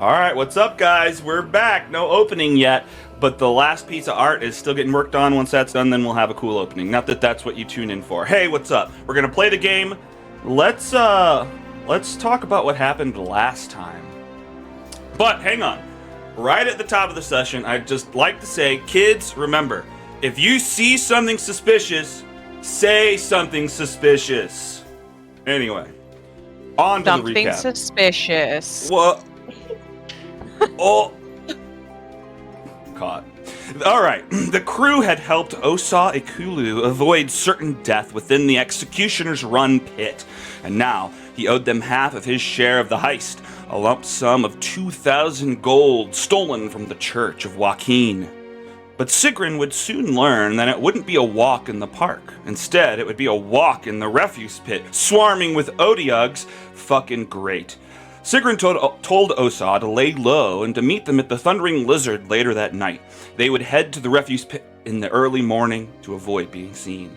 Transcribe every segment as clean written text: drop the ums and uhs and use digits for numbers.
All right, what's up, guys? We're back. No opening yet, but the last piece of art is still getting worked on. Once that's done, then we'll have a cool opening. Not that that's what you tune in for. Hey, what's up? We're gonna play the game. Let's talk about what happened last time. But hang on. Right at the top of the session, I'd just like to say, kids, remember, if you see something suspicious, say something suspicious. Anyway, on to the Something recap. suspicious. What? Oh. Caught. All right. The crew had helped Osa Ikulu avoid certain death within the Executioner's Run pit, and now he owed them half of his share of the heist, a lump sum of 2,000 gold stolen from the Church of Joaquin. But Sigrun would soon learn that it wouldn't be a walk in the park. Instead, it would be a walk in the refuse pit, swarming with Odiugs. Fucking great. Sigrun told Osa to lay low and to meet them at the Thundering Lizard later that night. They would head to the refuse pit in the early morning to avoid being seen.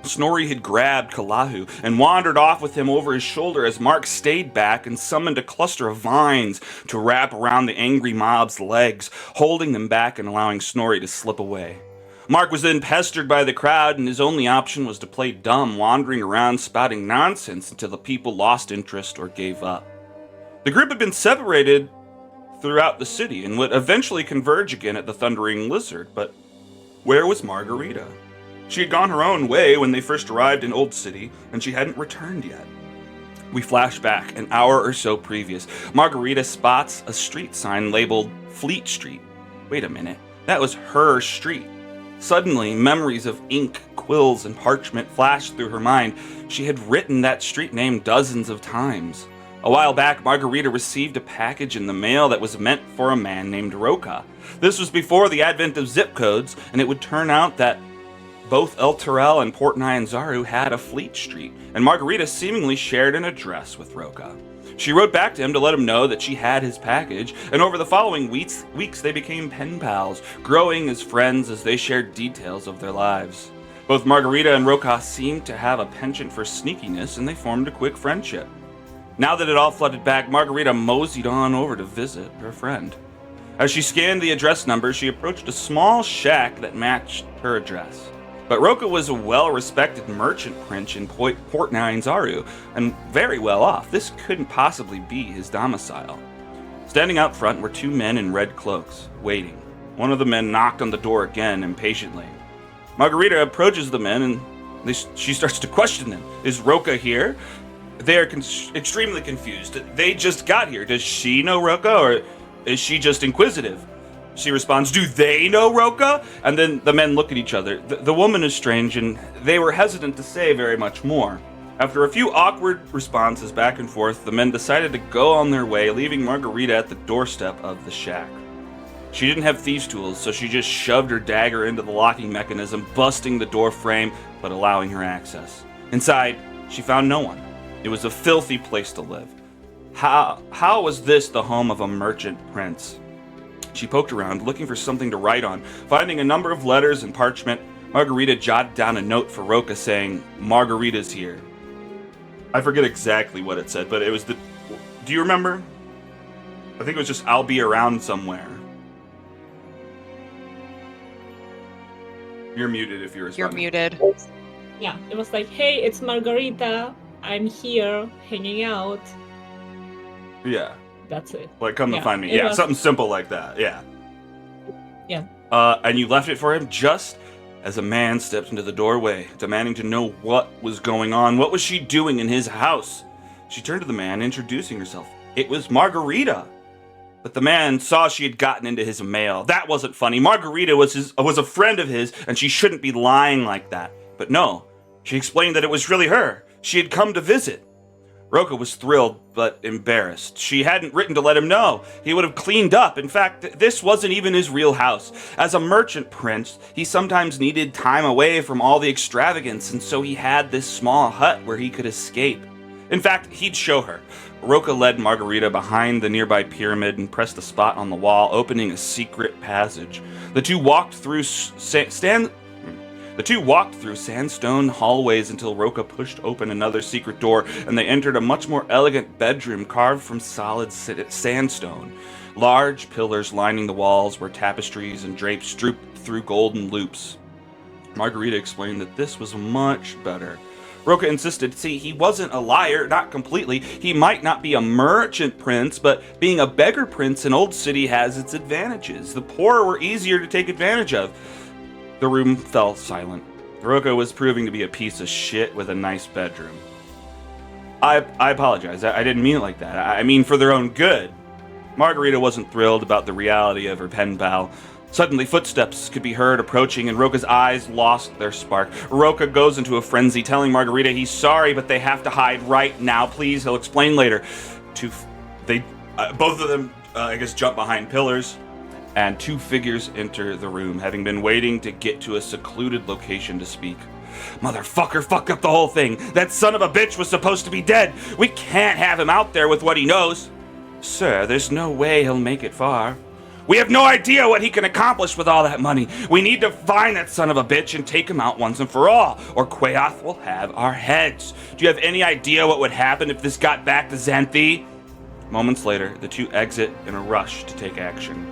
Snorri had grabbed Kalahu and wandered off with him over his shoulder as Mark stayed back and summoned a cluster of vines to wrap around the angry mob's legs, holding them back and allowing Snorri to slip away. Mark was then pestered by the crowd, and his only option was to play dumb, wandering around spouting nonsense until the people lost interest or gave up. The group had been separated throughout the city and would eventually converge again at the Thundering Lizard, but where was Margarita? She had gone her own way when they first arrived in Old City, and she hadn't returned yet. We flash back an hour or so previous. Margarita spots a street sign labeled Fleet Street. Wait a minute, that was her street. Suddenly, memories of ink, quills, and parchment flashed through her mind. She had written that street name dozens of times. A while back, Margarita received a package in the mail that was meant for a man named Roca. This was before the advent of zip codes, and it would turn out that both El Terrell and Port Nyanzaru had a Fleet Street, and Margarita seemingly shared an address with Roca. She wrote back to him to let him know that she had his package, and over the following weeks they became pen pals, growing as friends as they shared details of their lives. Both Margarita and Roca seemed to have a penchant for sneakiness, and they formed a quick friendship. Now that it all flooded back, Margarita moseyed on over to visit her friend. As she scanned the address number, she approached a small shack that matched her address. But Roca was a well-respected merchant prince in Port Nyanzaru, and very well off. This couldn't possibly be his domicile. Standing out front were two men in red cloaks, waiting. One of the men knocked on the door again, impatiently. Margarita approaches the men, and she starts to question them. Is Roca here? They are extremely confused. They just got here. Does she know Roca, or is she just inquisitive? She responds, do they know Roca? And then the men look at each other. The woman is strange, and they were hesitant to say very much more. After a few awkward responses back and forth, the men decided to go on their way, leaving Margarita at the doorstep of the shack. She didn't have thieves' tools, so she just shoved her dagger into the locking mechanism, busting the door frame, but allowing her access. Inside, she found no one. It was a filthy place to live. How was this the home of a merchant prince? She poked around, looking for something to write on. Finding a number of letters and parchment, Margarita jotted down a note for Roca saying, Margarita's here. I forget exactly what it said, but it was the... Do you remember? I think it was just, I'll be around somewhere. You're muted if you're responding. You're muted. Yeah, it was like, hey, it's Margarita. I'm here, hanging out. Yeah. That's it. Like, come to find me. It Yeah, was... something simple like that. Yeah. Yeah. And you left it for him just as a man stepped into the doorway, demanding to know what was going on. What was she doing in his house? She turned to the man, introducing herself. It was Margarita. But the man saw she had gotten into his mail. That wasn't funny. Margarita was a friend of his, and she shouldn't be lying like that. But no, she explained that it was really her. She had come to visit. Roca was thrilled, but embarrassed. She hadn't written to let him know. He would have cleaned up. In fact, this wasn't even his real house. As a merchant prince, he sometimes needed time away from all the extravagance, and so he had this small hut where he could escape. In fact, he'd show her. Roca led Margarita behind the nearby pyramid and pressed a spot on the wall, opening a secret passage. The two walked through The two walked through sandstone hallways until Roka pushed open another secret door, and they entered a much more elegant bedroom carved from solid sandstone. Large pillars lining the walls were tapestries and drapes drooped through golden loops. Margarita explained that this was much better. Roka insisted, see, he wasn't a liar, not completely. He might not be a merchant prince, but being a beggar prince in Old City has its advantages. The poor were easier to take advantage of. The room fell silent. Roka was proving to be a piece of shit with a nice bedroom. I apologize. I didn't mean it like that. I mean for their own good. Margarita wasn't thrilled about the reality of her pen pal. Suddenly, footsteps could be heard approaching, and Roka's eyes lost their spark. Roka goes into a frenzy, telling Margarita he's sorry, but they have to hide right now. Please, he'll explain later. Both of them, jump behind pillars, and two figures enter the room, having been waiting to get to a secluded location to speak. Motherfucker, fuck up the whole thing. That son of a bitch was supposed to be dead. We can't have him out there with what he knows. Sir, there's no way he'll make it far. We have no idea what he can accomplish with all that money. We need to find that son of a bitch and take him out once and for all, or Quaoth will have our heads. Do you have any idea what would happen if this got back to Xanthi? Moments later, the two exit in a rush to take action.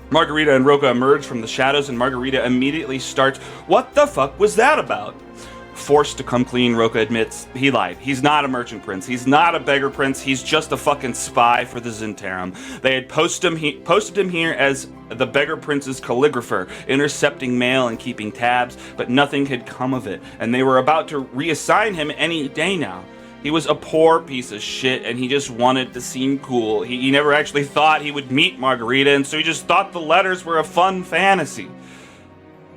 Margarita and Roka emerge from the shadows, and Margarita immediately starts, "What the fuck was that about?" Forced to come clean, Roka admits he lied. He's not a merchant prince. He's not a beggar prince. He's just a fucking spy for the Zhentarim. They had posted him here as the beggar prince's calligrapher, intercepting mail and keeping tabs, but nothing had come of it, and they were about to reassign him any day now. He was a poor piece of shit, and he just wanted to seem cool. He never actually thought he would meet Margarita, and so he just thought the letters were a fun fantasy.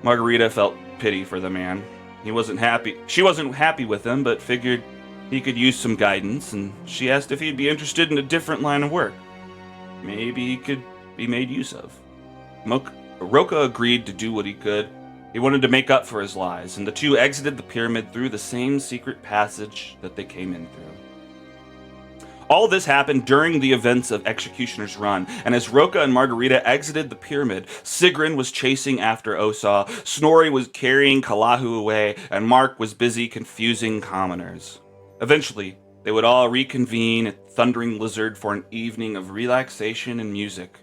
Margarita felt pity for the man. She wasn't happy with him, but figured he could use some guidance, and she asked if he'd be interested in a different line of work. Maybe he could be made use of. Roka agreed to do what he could. He wanted to make up for his lies, and the two exited the pyramid through the same secret passage that they came in through. All this happened during the events of Executioner's Run, and as Roka and Margarita exited the pyramid, Sigrun was chasing after Osaw, Snorri was carrying Kalahu away, and Mark was busy confusing commoners. Eventually, they would all reconvene at Thundering Lizard for an evening of relaxation and music.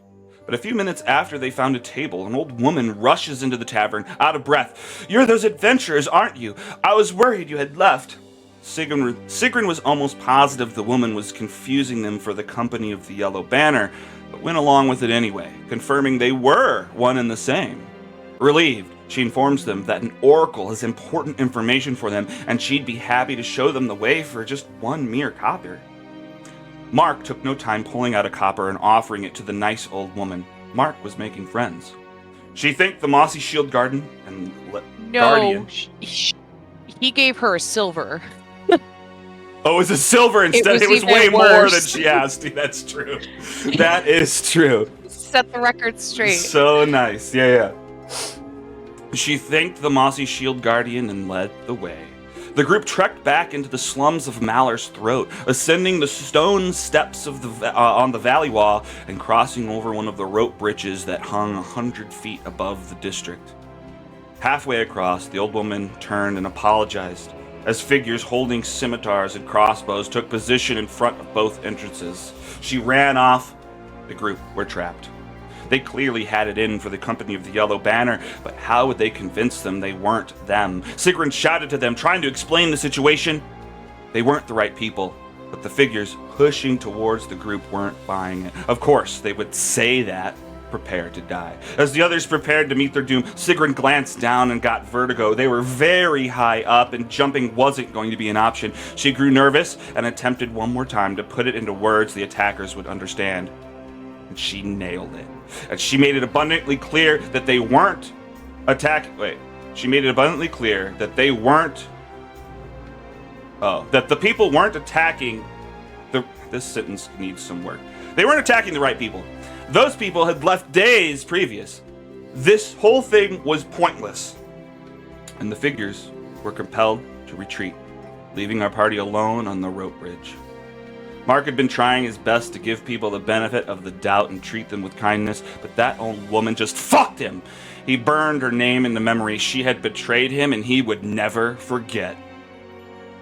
But a few minutes after they found a table, an old woman rushes into the tavern, out of breath. "You're those adventurers, aren't you? I was worried you had left." Sigrun was almost positive the woman was confusing them for the company of the Yellow Banner, but went along with it anyway, confirming they were one and the same. Relieved, she informs them that an oracle has important information for them, and she'd be happy to show them the way for just one mere copper. Mark took no time pulling out a copper and offering it to the nice old woman. Mark was making friends. She thanked the Mossy Shield Guardian and Guardian. He gave her a silver. Oh, it was a silver instead. It was way more than she asked. That's true. That is true. Set the record straight. So nice. Yeah. She thanked the Mossy Shield Guardian and led the way. The group trekked back into the slums of Malor's Throat, ascending the stone steps of on the valley wall and crossing over one of the rope bridges that hung 100 feet above the district. Halfway across, the old woman turned and apologized as figures holding scimitars and crossbows took position in front of both entrances. She ran off. The group were trapped. They clearly had it in for the company of the Yellow Banner, but how would they convince them they weren't them? Sigrun shouted to them, trying to explain the situation. They weren't the right people, but the figures pushing towards the group weren't buying it. Of course, they would say that, prepared to die. As the others prepared to meet their doom, Sigrun glanced down and got vertigo. They were very high up, and jumping wasn't going to be an option. She grew nervous and attempted one more time to put it into words the attackers would understand. And she nailed it. And she made it abundantly clear that they weren't She made it abundantly clear that they weren't... that the people weren't attacking the... This sentence needs some work. They weren't attacking the right people. Those people had left days previous. This whole thing was pointless. And the figures were compelled to retreat, leaving our party alone on the rope bridge. Mark had been trying his best to give people the benefit of the doubt and treat them with kindness, but that old woman just fucked him. He burned her name in the memory. She had betrayed him, and he would never forget.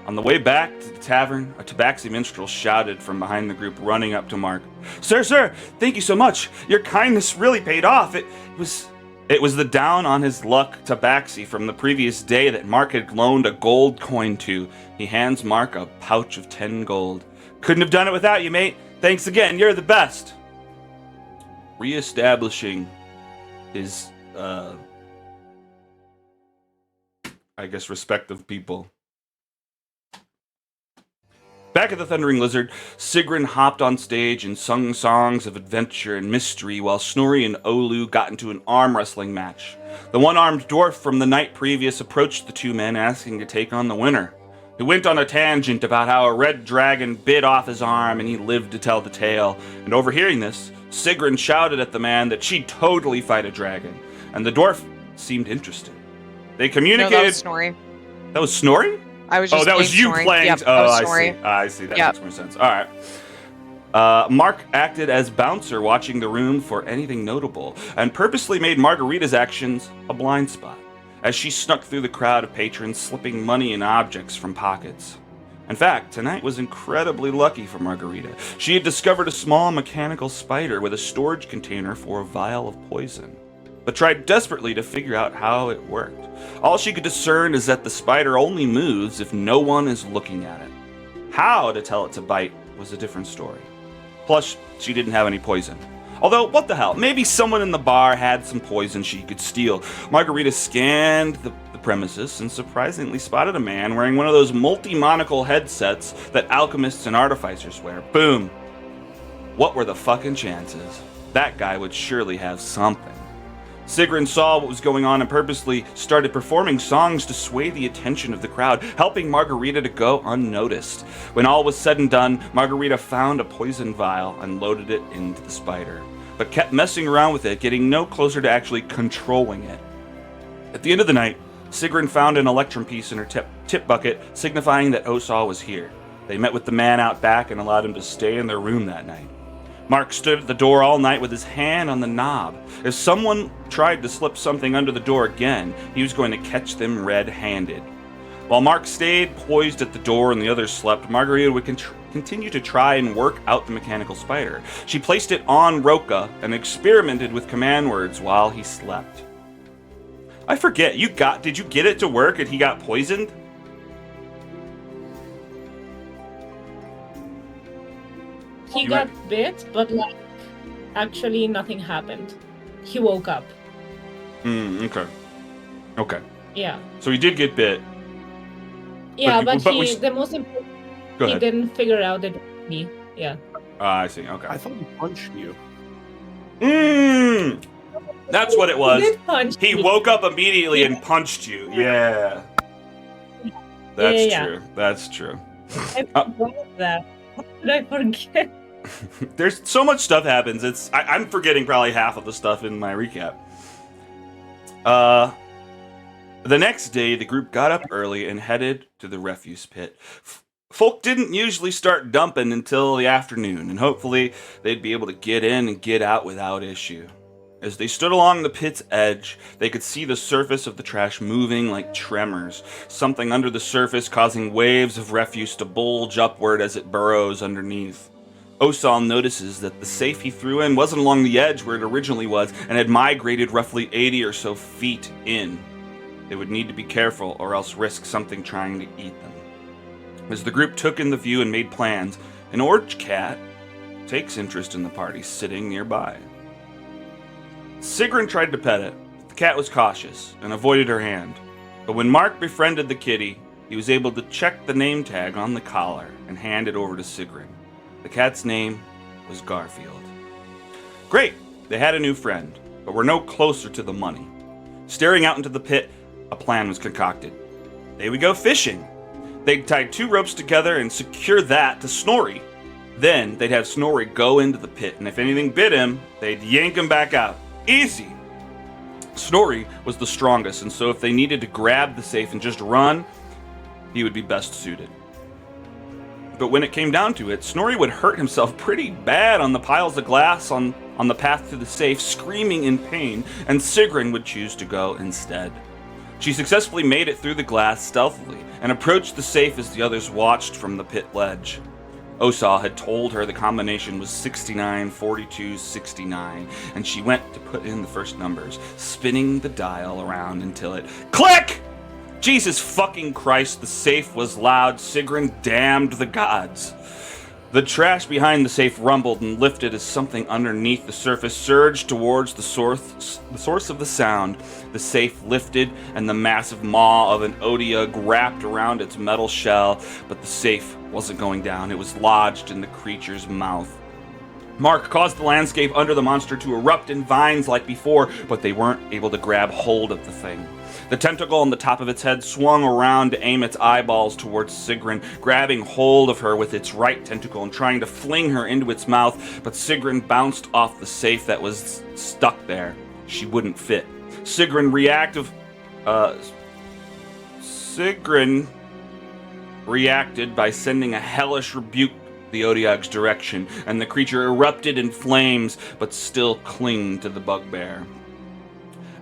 On the way back to the tavern, a tabaxi minstrel shouted from behind the group, running up to Mark. Sir, thank you so much. Your kindness really paid off. It was the down on his luck tabaxi from the previous day that Mark had loaned a gold coin to. He hands Mark a pouch of 10 gold. Couldn't have done it without you, mate. Thanks again. You're the best. Reestablishing his, respect of people. Back at the Thundering Lizard, Sigrun hopped on stage and sung songs of adventure and mystery while Snorri and Olu got into an arm wrestling match. The one-armed dwarf from the night previous approached the two men asking to take on the winner. He went on a tangent about how a red dragon bit off his arm and he lived to tell the tale, and overhearing this, Sigrun shouted at the man that she'd totally fight a dragon, and the dwarf seemed interested. They communicated... No, that was Snorri. That was Snorri? I was just that was you Snorri. playing. Yep, I see. That makes more sense. All right. Mark acted as bouncer, watching the room for anything notable, and purposely made Margarita's actions a blind spot, as she snuck through the crowd of patrons, slipping money and objects from pockets. In fact, tonight was incredibly lucky for Margarita. She had discovered a small mechanical spider with a storage container for a vial of poison, but tried desperately to figure out how it worked. All she could discern is that the spider only moves if no one is looking at it. How to tell it to bite was a different story. Plus, she didn't have any poison. Although, what the hell, maybe someone in the bar had some poison she could steal. Margarita scanned the premises and surprisingly spotted a man wearing one of those multi-monocle headsets that alchemists and artificers wear. Boom. What were the fucking chances? That guy would surely have something. Sigrun saw what was going on and purposely started performing songs to sway the attention of the crowd, helping Margarita to go unnoticed. When all was said and done, Margarita found a poison vial and loaded it into the spider, but kept messing around with it, getting no closer to actually controlling it. At the end of the night, Sigrun found an electrum piece in her tip bucket, signifying that Osal was here. They met with the man out back and allowed him to stay in their room that night. Mark stood at the door all night with his hand on the knob. If someone tried to slip something under the door again, he was going to catch them red-handed. While Mark stayed poised at the door and the others slept, Margarita would continue to try and work out the mechanical spider. She placed it on Roka and experimented with command words while he slept. I forget, did you get it to work and he got poisoned? He got bit, but actually nothing happened. He woke up. Okay. Yeah. So he did get bit. Yeah, the most important, he didn't figure out that he, yeah. I see, okay. I thought he punched you. That's what it was. He me. woke up immediately and punched you. Yeah. That's true. That's true. I forgot that. How did I forget? There's so much stuff happens. I'm forgetting probably half of the stuff in my recap. The next day, the group got up early and headed to the refuse pit. Folk didn't usually start dumping until the afternoon, and hopefully they'd be able to get in and get out without issue. As they stood along the pit's edge, they could see the surface of the trash moving like tremors, something under the surface causing waves of refuse to bulge upward as it burrows underneath. Osal notices that the safe he threw in wasn't along the edge where it originally was and had migrated roughly 80 or so feet in. They would need to be careful or else risk something trying to eat them. As the group took in the view and made plans, an orange cat takes interest in the party sitting nearby. Sigrun tried to pet it, but the cat was cautious and avoided her hand. But when Mark befriended the kitty, he was able to check the name tag on the collar and hand it over to Sigrun. The cat's name was Garfield. Great, they had a new friend, but were no closer to the money. Staring out into the pit, a plan was concocted. They would go fishing. They'd tie 2 ropes together and secure that to Snorri. Then they'd have Snorri go into the pit, and if anything bit him, they'd yank him back out. Easy! Snorri was the strongest, and so if they needed to grab the safe and just run, he would be best suited. But when it came down to it, Snorri would hurt himself pretty bad on the piles of glass on the path to the safe, screaming in pain, and Sigrun would choose to go instead. She successfully made it through the glass stealthily and approached the safe as the others watched from the pit ledge. Osa had told her the combination was 69, 42, 69, and she went to put in the first numbers, spinning the dial around until it click! Jesus fucking Christ, the safe was loud. Sigrun damned the gods. The trash behind the safe rumbled and lifted as something underneath the surface surged towards the source of the sound. The safe lifted, and the massive maw of an Odiug wrapped around its metal shell, but the safe wasn't going down. It was lodged in the creature's mouth. Mark caused the landscape under the monster to erupt in vines like before, but they weren't able to grab hold of the thing. The tentacle on the top of its head swung around to aim its eyeballs towards Sigrun, grabbing hold of her with its right tentacle and trying to fling her into its mouth, but Sigrun bounced off the safe that was stuck there. She wouldn't fit. Sigrun reacted by sending a hellish rebuke the Odiug's direction, and the creature erupted in flames, but still clinged to the bugbear.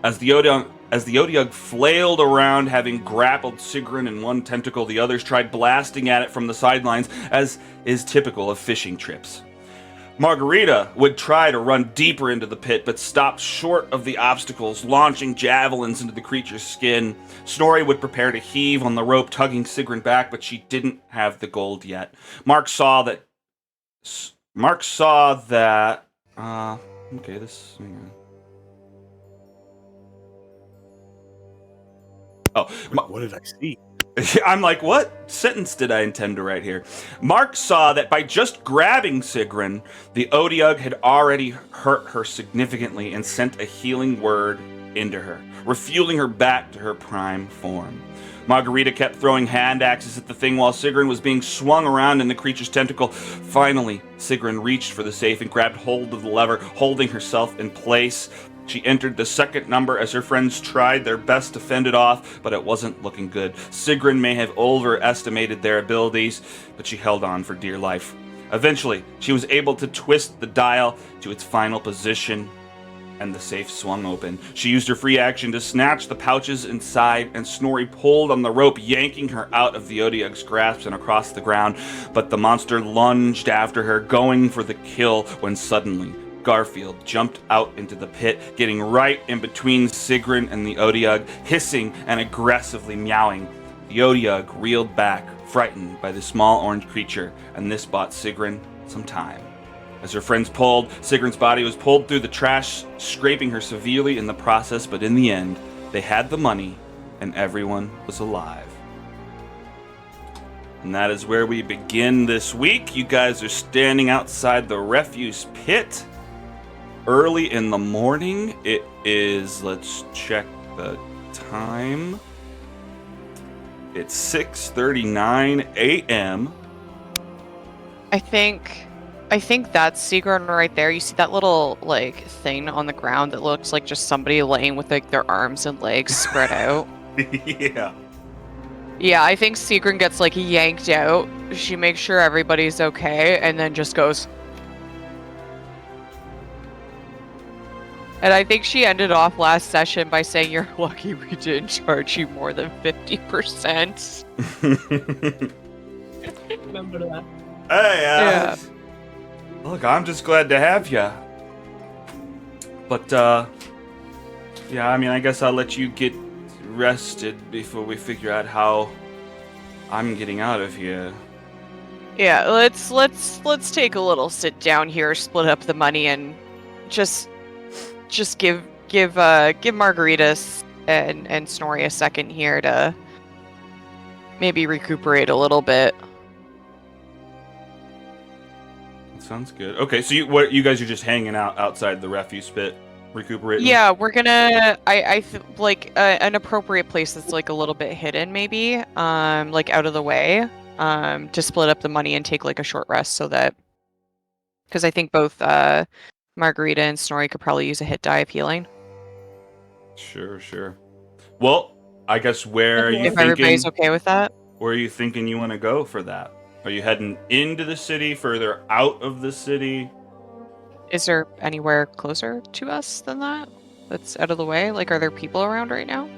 As the Odiug flailed around, having grappled Sigrun in one tentacle, the others tried blasting at it from the sidelines, as is typical of fishing trips. Margarita would try to run deeper into the pit, but stopped short of the obstacles, launching javelins into the creature's skin. Snorri would prepare to heave on the rope, tugging Sigrun back, but she didn't have the gold yet. Mark saw that. Okay, this. Hang on. Oh, what did I see? I'm like, what sentence did I intend to write here? Mark saw that by just grabbing Sigrun, the Odiug had already hurt her significantly and sent a healing word into her, refueling her back to her prime form. Margarita kept throwing hand axes at the thing while Sigrun was being swung around in the creature's tentacle. Finally, Sigrun reached for the safe and grabbed hold of the lever, holding herself in place. She entered the second number as her friends tried their best to fend it off, but it wasn't looking good. Sigrun may have overestimated their abilities, but she held on for dear life. Eventually, she was able to twist the dial to its final position, and the safe swung open. She used her free action to snatch the pouches inside, and Snorri pulled on the rope, yanking her out of the Odiug's grasp and across the ground, but the monster lunged after her, going for the kill, when suddenly Garfield jumped out into the pit, getting right in between Sigrun and the Odiug, hissing and aggressively meowing. The Odiug reeled back, frightened by the small orange creature, and this bought Sigrun some time. As her friends pulled, Sigrun's body was pulled through the trash, scraping her severely in the process, but in the end, they had the money, and everyone was alive. And that is where we begin this week. You guys are standing outside the refuse pit. Early in the morning, it is, let's check the time. It's 6:39 a.m. I think that's Sigrun right there. You see that little thing on the ground that looks like just somebody laying with their arms and legs spread out. Yeah. Yeah, I think Sigrun gets yanked out. She makes sure everybody's okay, and then just goes. And I think she ended off last session by saying, "You're lucky we didn't charge you more than 50%. Remember that. Hey, Yeah. Look, I'm just glad to have you. But, yeah, I mean, I guess I'll let you get rested before we figure out how I'm getting out of here. Yeah, let's take a little sit down here, split up the money, and just give Margarita and Snorri a second here to maybe recuperate a little bit. That sounds good. Okay, so you guys are just hanging out outside the refuse pit, recuperating? Yeah, we're gonna. An appropriate place that's a little bit hidden, maybe, out of the way, to split up the money and take a short rest, so that, because I think both Margarita and Snorri could probably use a hit die of healing. Sure. Well, I guess where are you If thinking? everybody's okay with that. Where are you thinking you want to go for that? Are you heading into the city, further out of the city? Is there anywhere closer to us than that? That's out of the way? Like, are there people around right now?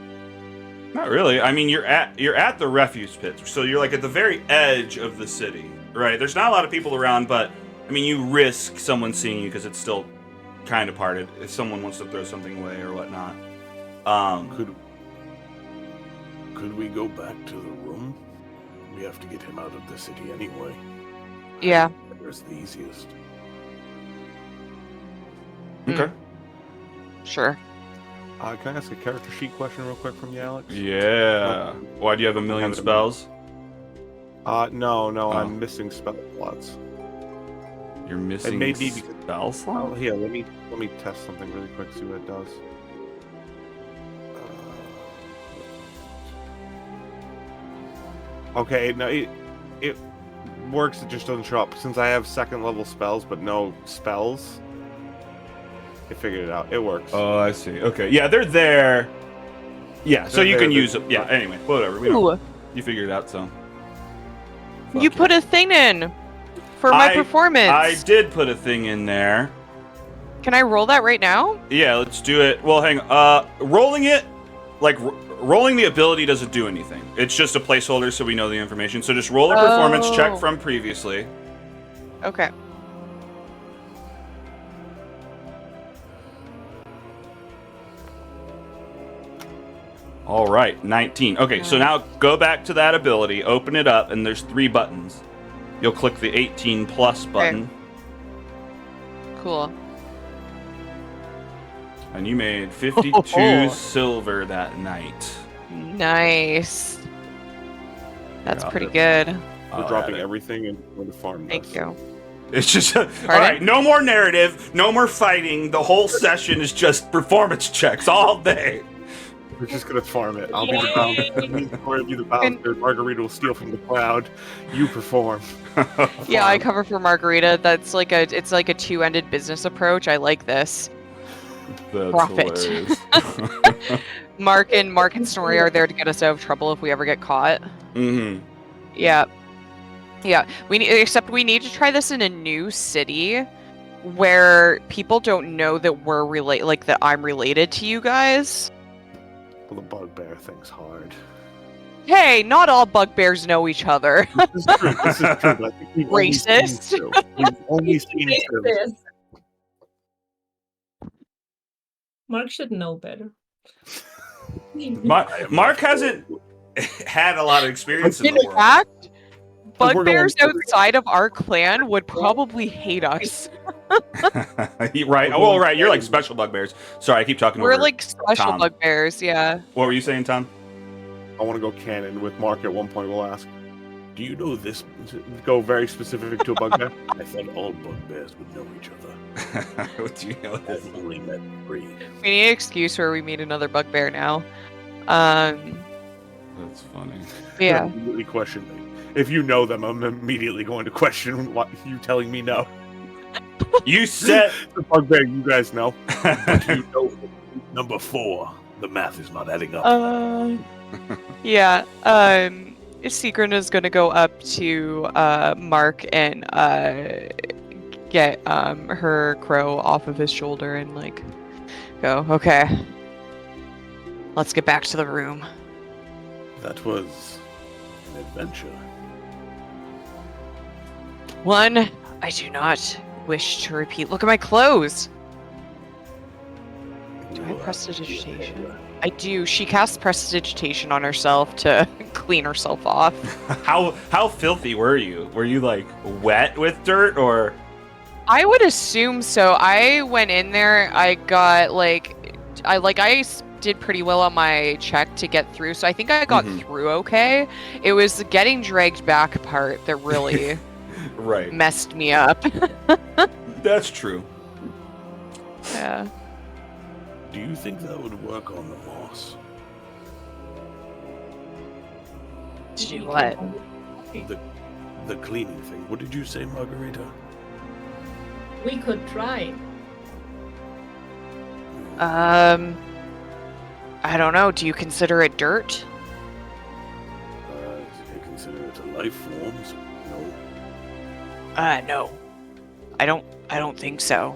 Not really. I mean, you're at the refuse pit, so you're like at the very edge of the city, right? There's not a lot of people around, but I mean, you risk someone seeing you because it's still kind of parted. If someone wants to throw something away or whatnot. Could we go back to the room? We have to get him out of the city anyway. Yeah. Where's the easiest? Okay. Sure. Can I ask a character sheet question real quick from you, Alex? Yeah. Why do you have a million spells? No, Oh. I'm missing spell slots. You're missing It may be because... spell Oh, slots? here, let me test something really quick, see what it does. Okay, no, it works, it just doesn't show up. Since I have second level spells, but no spells, it figured it out. It works. Oh, I see. Okay. Yeah, they're there. Yeah, so They're you there, can they're- use them. Yeah, anyway, whatever. Ooh, You figured it out, so. you Fuck put it. a thing in for my performance. I did put a thing in there. Can I roll that right now? Yeah, let's do it. Well, hang on. Rolling it, like, rolling the ability doesn't do anything. It's just a placeholder so we know the information. So just roll a performance check Oh. from previously. Okay. All right, 19. Okay, so now go back to that ability, open it up, and there's 3 buttons. You'll click the 18 plus button, Cool. and you made 52 silver that night. Nice. That's Yeah, pretty good. We're I'll dropping add it. everything and we're going to farm Thank this. you. It's just all right. No more narrative. No more fighting. The whole session is just performance checks all day. We're just going to farm it. I'll be the bouncer. Or be the bouncer. Margarita will steal from the crowd. You perform. Yeah, I cover for Margarita. It's like a two-ended business approach. I like this. That's Profit. hilarious. Mark and Snorri are there to get us out of trouble if we ever get caught. Mm-hmm. Yeah. Yeah. We need to try this in a new city where people don't know that we're that I'm related to you guys. Well, the bugbear thing's hard. Hey, not all bugbears know each other. This is true. This is true. But I think we've only seen Racist. two. We've only seen two. This. Mark should know better. Mark hasn't had a lot of experience in In the world. fact, We're bugbears going- outside of our clan would probably hate us. Right. Oh, well, right. You're like special bugbears. Sorry, I keep talking We're over. like special Tom. bugbears, yeah. What were you saying, Tom? I want to go canon with Mark at one point. We'll ask, do you know this? Go very specific to a bugbear. I thought all bugbears would know each other. What do you know? This? I've only met 3. We need an excuse where we meet another bugbear now. That's funny. Yeah. Immediately question me. If you know them, I'm immediately going to question what you telling me no. You said. The bugbear, you guys know. You know, number 4. The math is not adding up. Yeah. Secret is gonna go up to Mark and get her crow off of his shoulder and like go, okay. Let's get back to the room. That was an adventure. One, I do not wish to repeat. Look at my clothes. Do I have prestidigitation? I do. She casts prestidigitation on herself to clean herself off. How filthy were you? Were you like wet with dirt or? I would assume so. I went in there. I got I did pretty well on my check to get through, so I think I got through okay. It was the getting dragged back part that really Right. messed me up. That's true. Yeah. Do you think that would work on the moss? To do what? The cleaning thing. What did you say, Margarita? We could try. I don't know. Do you consider it dirt? You consider it a life form, so No. No. I don't think so.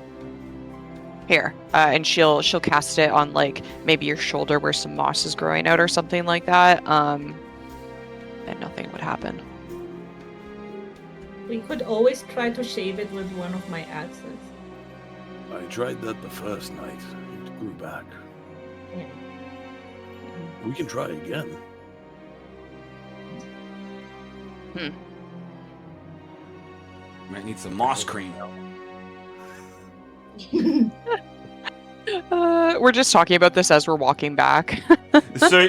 Here. And she'll cast it on like maybe your shoulder where some moss is growing out or something like that. And nothing would happen. We could always try to shave it with one of my axes. I tried that the first night. It grew back. Yeah. We can try again. Might need some moss cream. We're just talking about this as we're walking back. So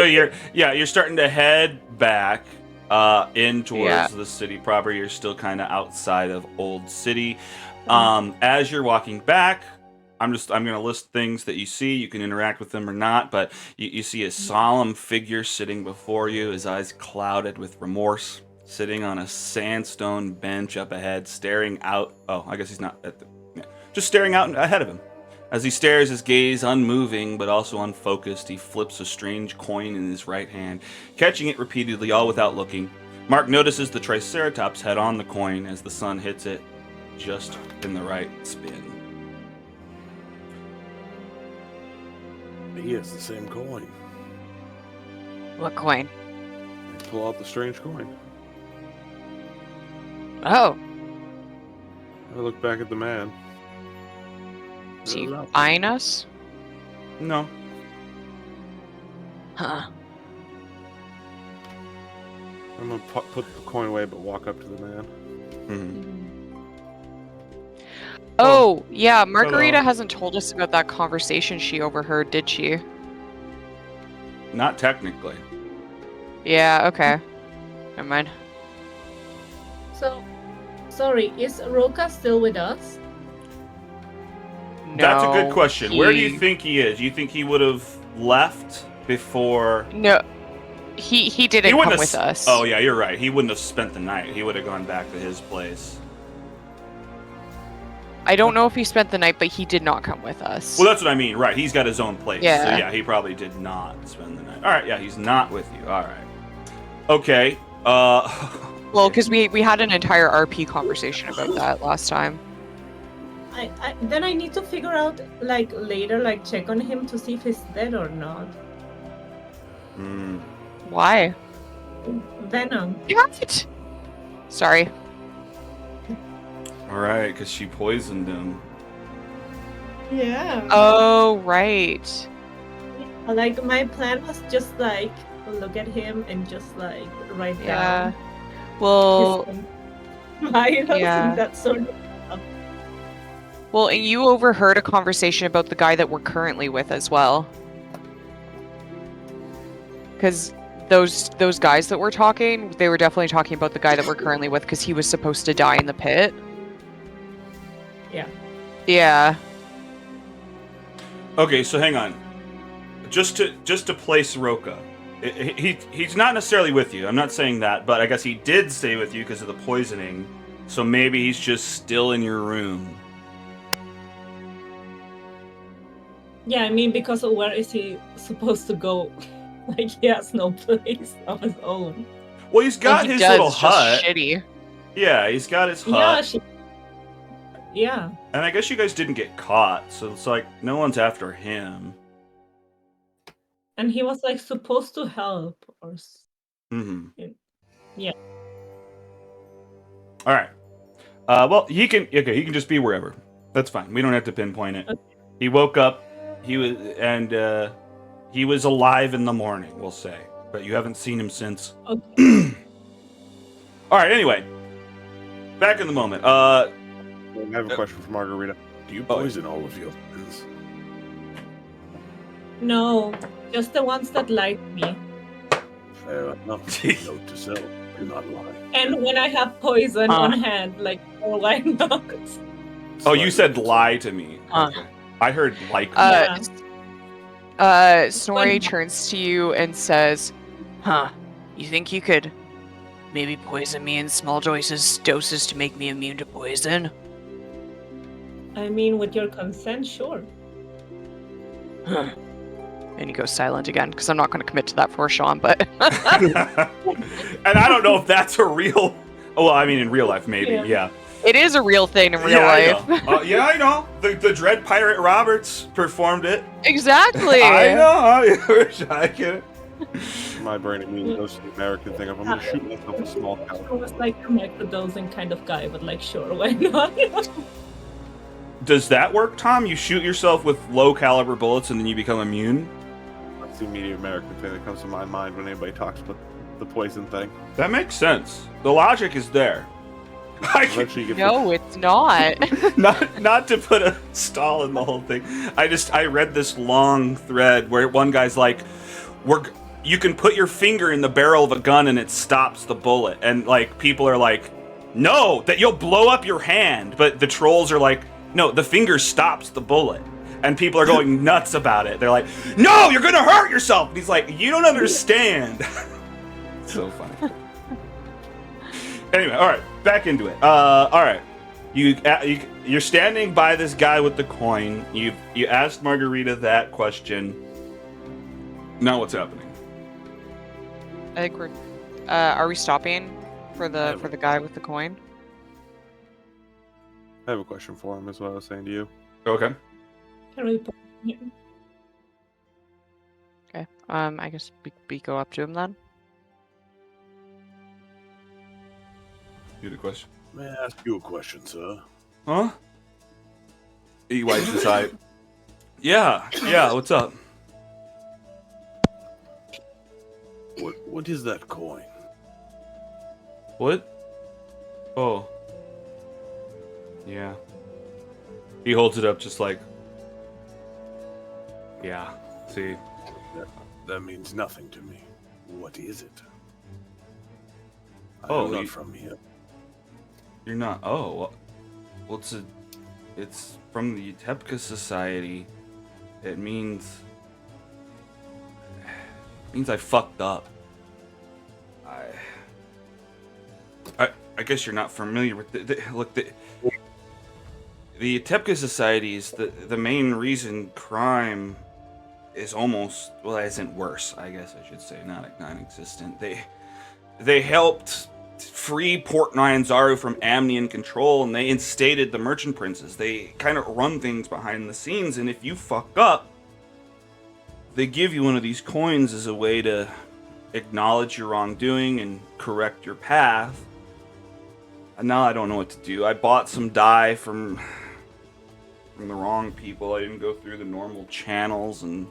you're starting to head back in towards the city proper. You're still kind of outside of Old City. As you're walking back, I'm gonna list things that you see. You can interact with them or not, but you see a solemn figure sitting before you, his eyes clouded with remorse, sitting on a sandstone bench up ahead, staring out. Oh, I guess he's not at the. Yeah, just staring out ahead of him. As he stares, his gaze unmoving but also unfocused, he flips a strange coin in his right hand, catching it repeatedly, all without looking. Mark notices the Triceratops head on the coin as the sun hits it just in the right spin. He has the same coin. What coin? I pull out the strange coin. Oh, I look back at the man. is he eyeing us? No. Huh. I'm gonna put the coin away, but walk up to the man. Mm-hmm. Oh, yeah, Margarita hello. hasn't told us about that conversation she overheard, did she? Not technically. Yeah, okay. Never mind. So, sorry, is Roka still with us? That's a No, good question. Where do you think he is? You think he would have left before? No, he didn't come wouldn't have with us. Oh yeah, you're right. He wouldn't have spent the night. He would have gone back to his place. I don't know if he spent the night, but he did not come with us. Well, that's what I mean. Right. He's got his own place. Yeah. So yeah, he probably did not spend the night. All right. Yeah, he's not with you. All right. Okay. Well, because we had an entire RP conversation about that last time. Then I need to figure out, like, later, like, check on him to see if he's dead or not. Hmm. Why? Venom. What? Sorry. All right, because she poisoned him. Yeah. Oh, right. Like, my plan was just, like, look at him and just, like, write Yeah. down Well, his vitals yeah. and that sort of stuff. well, and you overheard a conversation about the guy that we're currently with as well. Because those guys that were talking, they were definitely talking about the guy that we're currently with because he was supposed to die in the pit. Yeah. Yeah. Okay, so hang on. Just to place Roka, he's not necessarily with you. I'm not saying that, but I guess he did stay with you because of the poisoning. So maybe he's just still in your room. Yeah, I mean, because where is he supposed to go? Like, he has no place of his own. Well, he's got He his does, little it's hut. just shitty. Yeah, he's got his Yeah, hut. yeah. And I guess you guys didn't get caught, so it's like no one's after him. And he was, like, supposed to help or... Mm-hmm. Yeah. All right. Well, he can just be wherever. That's fine. We don't have to pinpoint it. Okay. He woke up. He was alive in the morning, we'll say, but you haven't seen him since. Okay. All right. Anyway, back in the moment. I have a question for Margarita. Do you poison all of your friends? No, just the ones that like me. Fair enough. Note to self: do not lie. And when I have poison on hand, like, oh, why not? Oh, you said lie to me. Huh. Okay. I heard like. Snorri turns to you and says, "Huh? You think you could maybe poison me in small doses to make me immune to poison?" I mean, with your consent, sure. Huh. And he goes silent again because I'm not going to commit to that for Sean, but And I don't know if that's a real. Oh, well, I mean, in real life, maybe, Yeah. yeah. It is a real thing in real Yeah, life. I know. Yeah, I know. The Dread Pirate Roberts performed it. Exactly. I know. I wish I could. My brain immediately goes to the American thing of I'm gonna shoot myself with small I caliber. was like a microdosing kind of guy, but like, sure, why not? Does that work, Tom? You shoot yourself with low caliber bullets and then you become immune? That's the immediate American thing that comes to my mind when anybody talks about the poison thing. That makes sense. The logic is there. Eventually, you get No, it's not. not to put a stall in the whole thing. I read this long thread where one guy's like, you can put your finger in the barrel of a gun and it stops the bullet, and like people are like, no, that you'll blow up your hand, but the trolls are like, no, the finger stops the bullet. And people are going nuts about it. They're like, no, you're gonna hurt yourself. And he's like, you don't understand. So funny. Anyway, all right, back into it. All right, you're standing by this guy with the coin. You asked Margarita that question. Now what's happening? I think we're. Are we stopping for the guy with the coin? I have a question for him, is what I was saying to you. Okay. Can we put him? Okay. I guess we go up to him then. You the question? May I ask you a question, sir? Huh? He wipes his eye. Yeah. What's up? What is that coin? What? Oh. Yeah. He holds it up just like. Yeah. See. That means nothing to me. What is it? Oh, I'm not from here. You're not. Oh. Well, it's from the Tepka Society. It means I fucked up. I guess you're not familiar with the Tepka Society is the main reason crime is almost, well, isn't worse, I guess I should say, not non-existent. They helped free Port Nyanzaru from Amnian control, and they instated the merchant princes. They kind of run things behind the scenes, and if you fuck up, they give you one of these coins as a way to acknowledge your wrongdoing and correct your path. And now I don't know what to do. I bought some dye from the wrong people. I didn't go through the normal channels, and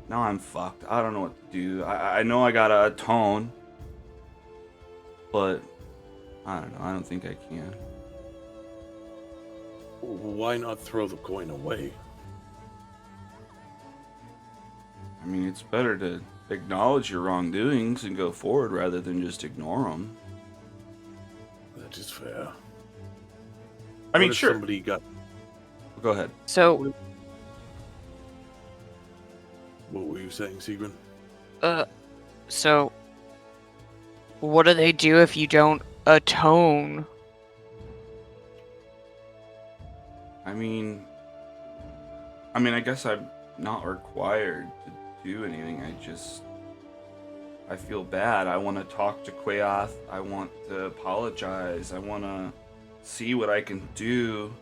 now I'm fucked. I don't know what to do. I know I gotta atone, but I don't know. I don't think I can. Why not throw the coin away? I mean, it's better to acknowledge your wrongdoings and go forward rather than just ignore them. That is fair. I mean, What if sure. Somebody got. Go ahead. So, What were you saying, Sigrun? so, what do they do if you don't atone? I mean, I guess I'm not required to do anything. I feel bad. I want to talk to Quaoth. I want to apologize. I want to see what I can do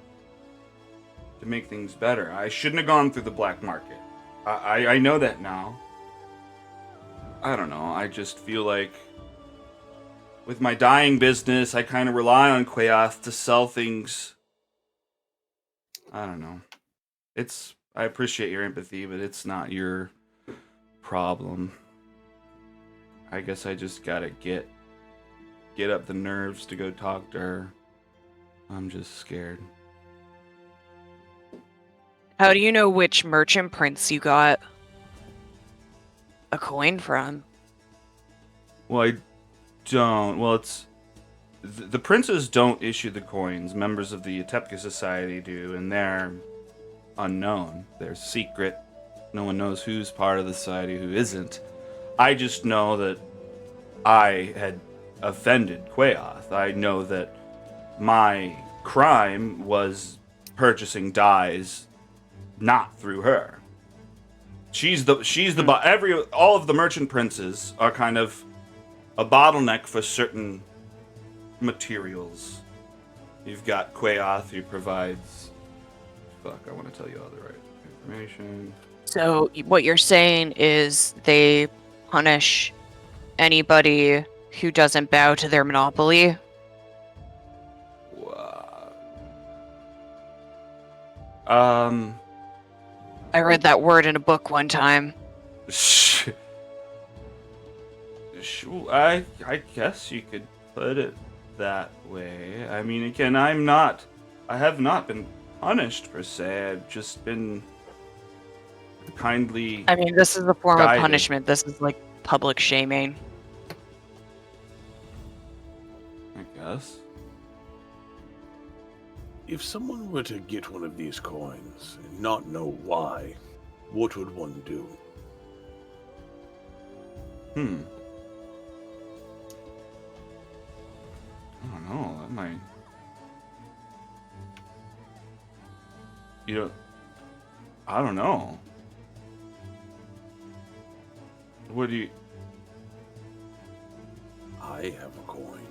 to make things better. I shouldn't have gone through the black market. I know that now. I don't know. I just feel like with my dyeing business, I kind of rely on Quaoth to sell things. I don't know. I appreciate your empathy, but it's not your problem. I guess I just gotta get up the nerves to go talk to her. I'm just scared. How do you know which merchant prince you got a coin from? Well, I don't. Well, it's the princes don't issue the coins. Members of the Tepka Society do, and they're unknown. They're secret. No one knows who's part of the society, who isn't. I just know that I had offended Quaoth. I know that my crime was purchasing dyes not through her. All of the merchant princes are kind of a bottleneck for certain materials. You've got Quaoth, who provides. Fuck, I want to tell you all the right information. So what you're saying is they punish anybody who doesn't bow to their monopoly? Um. I read that word in a book one time. I guess you could put it that way. I mean, again, I have not been punished per se. I've just been kindly. I mean, this is a form guided. of punishment. This is like public shaming. I guess. If someone were to get one of these coins and not know why, what would one do? I don't know. That might. You know. I don't know. What do you? I have a coin.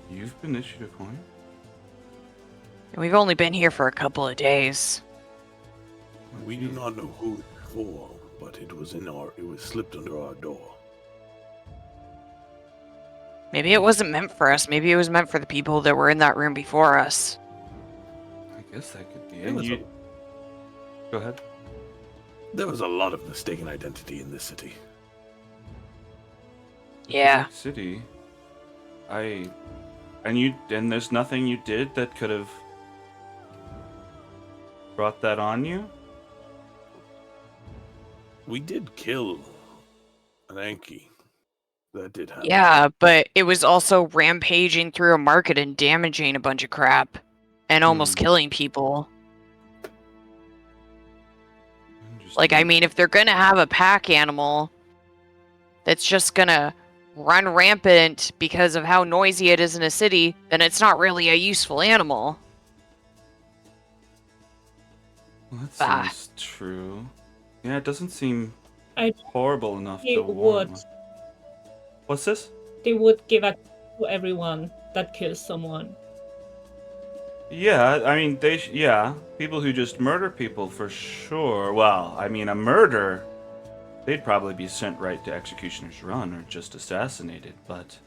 You've been issued a coin? We've only been here for a couple of days. We do not know who it's for, but it was slipped under our door. Maybe it wasn't meant for us. Maybe it was meant for the people that were in that room before us. I guess that could be. There And was you. Go ahead. There was a lot of mistaken identity in this city. Yeah. City. And there's nothing you did that could have brought that on you? We did kill an Anki. That did happen. Yeah, but it was also rampaging through a market and damaging a bunch of crap. And almost killing people. Like, I mean, if they're gonna have a pack animal that's just gonna run rampant because of how noisy it is in a city, then it's not really a useful animal. Well, that seems true. Yeah, it doesn't seem horrible enough to warrant one. What's this? They would give it to everyone that kills someone. Yeah, I mean, people who just murder people for sure. Well, I mean, a murder, they'd probably be sent right to Executioner's Run or just assassinated, but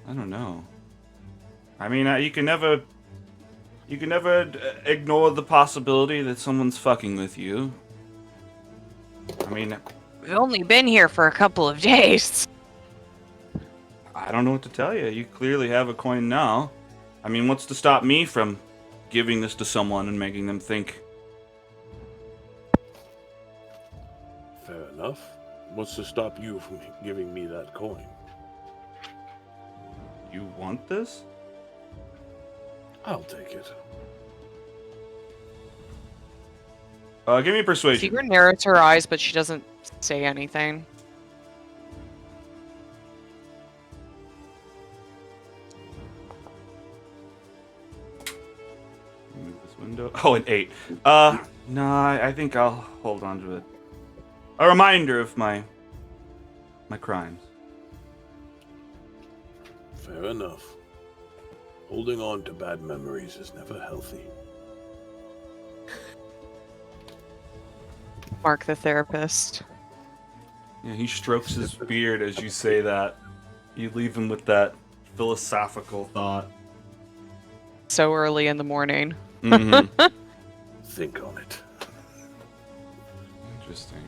I don't know. I mean, you can never ignore the possibility that someone's fucking with you. I mean, We've only been here for a couple of days. I don't know what to tell you. You clearly have a coin now. I mean, what's to stop me from giving this to someone and making them think? Fair enough. What's to stop you from giving me that coin? You want this? I'll take it. Give me a persuasion. Secret narrows her eyes, but she doesn't say anything. Move this window. Oh, an 8. No, I think I'll hold on to it. A reminder of my crimes. Fair enough. Holding on to bad memories is never healthy. Mark the therapist. Yeah, he strokes his beard as you say that. You leave him with that philosophical thought. So early in the morning. Mm-hmm. Think on it. Interesting.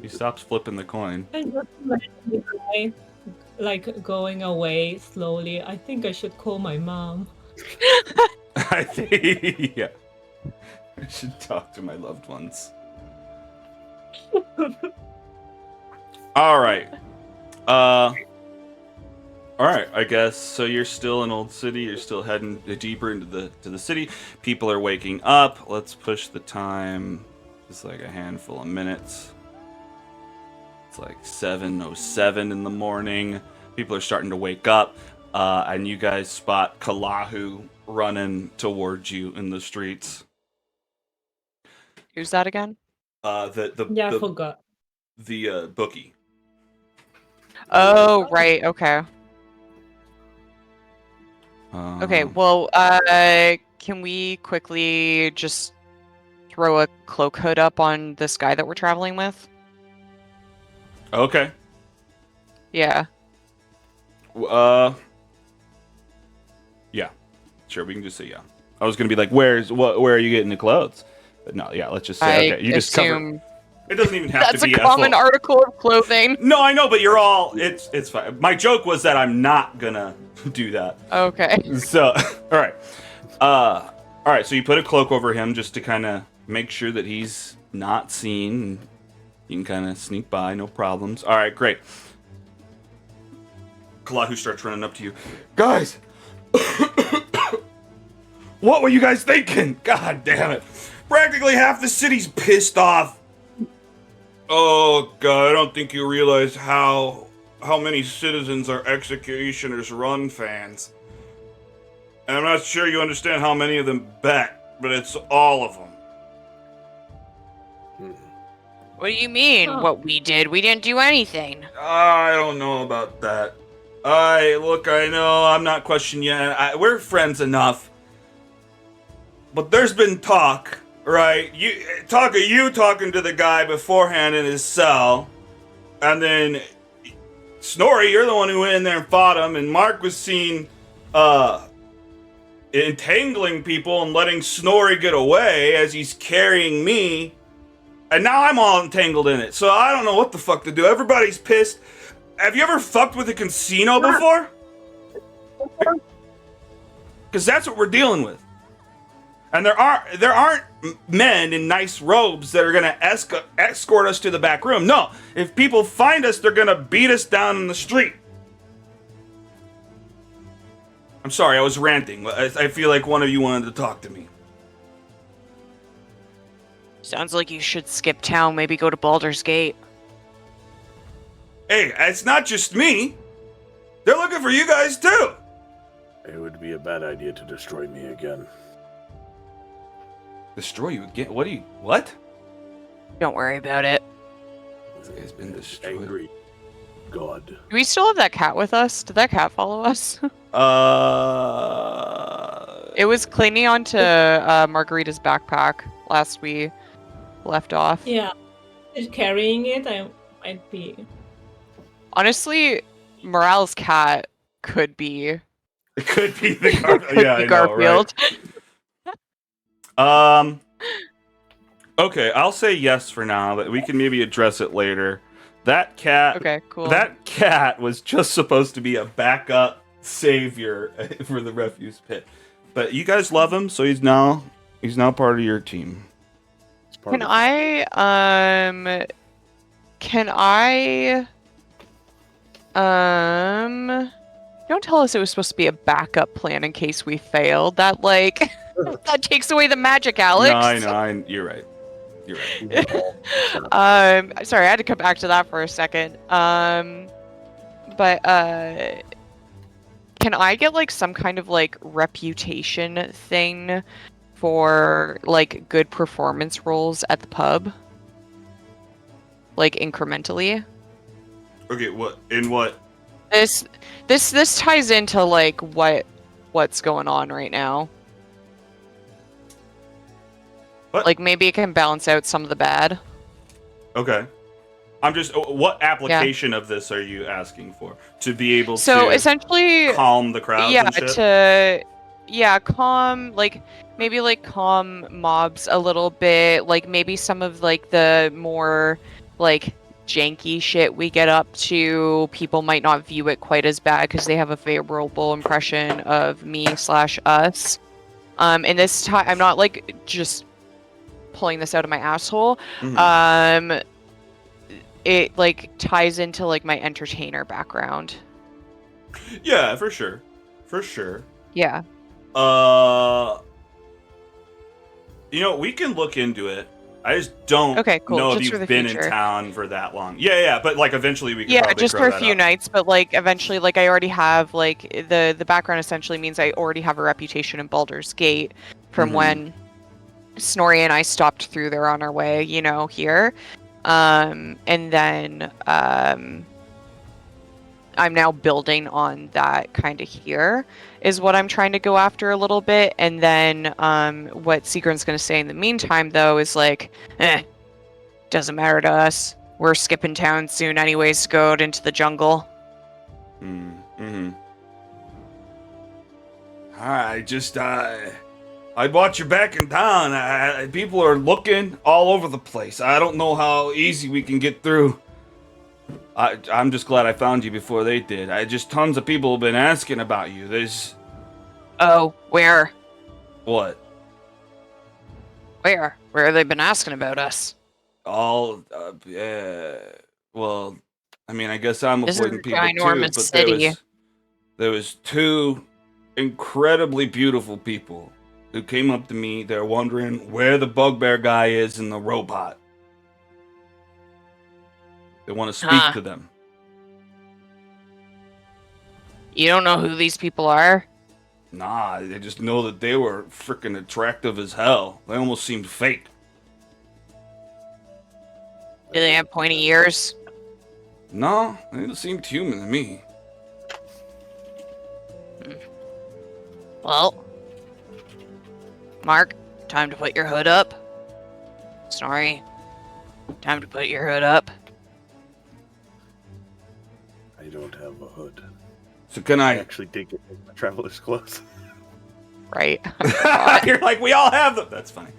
He stops flipping the coin. I just imagine the guy, like, going away slowly. I think I should call my mom. I think, yeah. I should talk to my loved ones. All right. All right, I guess. So you're still in Old City. You're still heading deeper into the city. People are waking up. Let's push the time. Just like a handful of minutes. It's like 7:07 in the morning. People are starting to wake up, and you guys spot Kalahu running towards you in the streets. Who's that again? I forgot. The bookie. Oh, right. Okay. Okay, well, can we quickly just throw a cloak hood up on this guy that we're traveling with? Okay. Yeah. Yeah. Sure, we can just say yeah. I was gonna be like, where are you getting the clothes? But no, yeah, let's just say okay. You just cover. assume It doesn't even have to that's be a common full... article of clothing. No, I know, but you're all. It's fine. My joke was that I'm not gonna do that. Okay. So, all right. All right. So you put a cloak over him just to kind of make sure that he's not seen. You can kind of sneak by, no problems. All right, great. Kalahu starts running up to you. Guys! What were you guys thinking? God damn it. Practically half the city's pissed off. Oh, God, I don't think you realize how many citizens are Executioner's Run fans. And I'm not sure you understand how many of them bet, but it's all of them. What do you mean? Huh. What we did? We didn't do anything. I don't know about that. I know I'm not questioning you. We're friends enough. But there's been talk, right? Talk of you talking to the guy beforehand in his cell. And then Snorri, you're the one who went in there and fought him. And Mark was seen entangling people and letting Snorri get away as he's carrying me. And now I'm all entangled in it. So I don't know what the fuck to do. Everybody's pissed. Have you ever fucked with a casino before? Because that's what we're dealing with. And there aren't men in nice robes that are going to escort us to the back room. No. If people find us, they're going to beat us down in the street. I'm sorry, I was ranting. I feel like one of you wanted to talk to me. Sounds like you should skip town, maybe go to Baldur's Gate. Hey, it's not just me. They're looking for you guys too. It would be a bad idea to destroy me again. Destroy you again? What? Don't worry about it. This guy's been destroyed. Angry God. Do we still have that cat with us? Did that cat follow us? It was clinging onto Margarita's backpack last we left off. Yeah. Just carrying it, I might be. Honestly, Morale's cat could be. It could be the yeah, I know, Garfield. right? Okay, I'll say yes for now, but we can maybe address it later. That cat. Okay, cool. That cat was just supposed to be a backup savior for the refuse pit, but you guys love him, so he's now part of your team. Can I don't tell us it was supposed to be a backup plan in case we failed. That that takes away the magic, Alex. No, I know. You're right. You're right. Sorry, I had to come back to that for a second. But can I get some kind of reputation thing for good performance rolls at the pub? Incrementally? Okay, what in what? This ties into what's going on right now. What? Maybe it can balance out some of the bad. Okay. I'm just. What application of this are you asking for? To be able So to essentially, calm the crowd? yeah, and shit? calm maybe calm mobs a little bit. Maybe some of the more janky shit we get up to, people might not view it quite as bad because they have a favorable impression of me/us. And this time, I'm not just pulling this out of my asshole. Mhm. It ties into my entertainer background. Yeah, for sure. For sure. Yeah. We can look into it. I just don't Okay, cool. know Just if for the you've been in future. town for that long. Yeah, but eventually we can Yeah, probably just grow for a that few up. nights, but eventually I already have the background essentially means I already have a reputation in Baldur's Gate from Mhm. when Snorri and I stopped through there on our way, here. And then I'm now building on that kind of here is what I'm trying to go after a little bit. And then what Seagram's going to say in the meantime, though, is like, doesn't matter to us. We're skipping town soon anyways to go out into the jungle. Mm-hmm. Alright, just, I'd watch your back in town. People are looking all over the place. I don't know how easy we can get through. I'm just glad I found you before they did. Tons of people have been asking about you. There's... Oh, where? What? Where? Where have they been asking about us? Well, I mean, I guess I'm avoiding people too, ginormous but city. there was two incredibly beautiful people who came up to me. They're wondering where the bugbear guy is and the robot. They want to speak to them. You don't know who these people are? Nah, they just know that they were freaking attractive as hell. They almost seemed fake. Do they have pointy ears? No, they seemed human to me. Well, Mark, time to put your hood up. Sorry. Time to put your hood up. I don't have a hood. So can I I... actually did get my traveler's clothes. Right. You're like, we all have them. That's funny.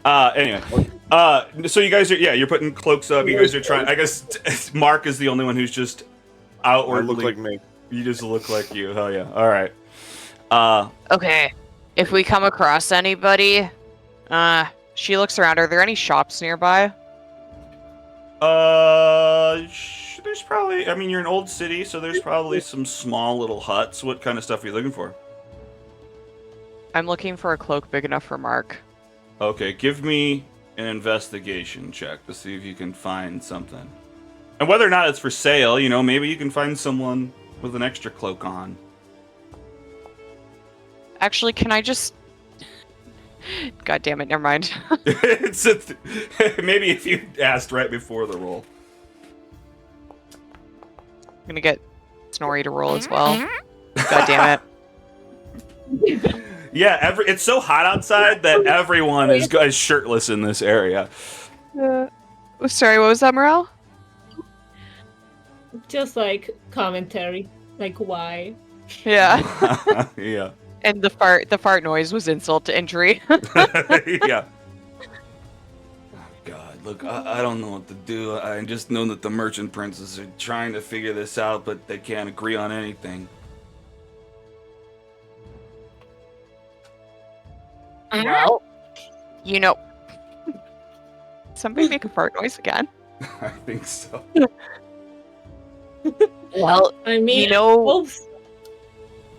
Anyway. So you guys are... Yeah, you're putting cloaks up. You guys are trying... I guess Mark is the only one who's just outwardly... I look like me. You just look like you. Hell yeah. All right. Okay. If we come across anybody... she looks around. Are there any shops nearby? There's probably... I mean, you're an old city, so there's probably some small little huts. What kind of stuff are you looking for? I'm looking for a cloak big enough for Mark. Okay, give me an investigation check to see if you can find something. And whether or not it's for sale, you know, maybe you can find someone with an extra cloak on. Actually, can I just... God damn it, never mind. Maybe if you asked right before the roll. I'm gonna get Snorri to roll as well. God damn it. Yeah, it's so hot outside that everyone is shirtless in this area. Sorry, what was that, Morel? Just like commentary, like why? Yeah. Yeah. And the fart noise was insult to injury. Yeah. Oh, God, look, I don't know what to do. I just know that the merchant princes are trying to figure this out, but they can't agree on anything. Well, you know... Somebody make a fart noise again. I think so. Well, I mean, you know... oops.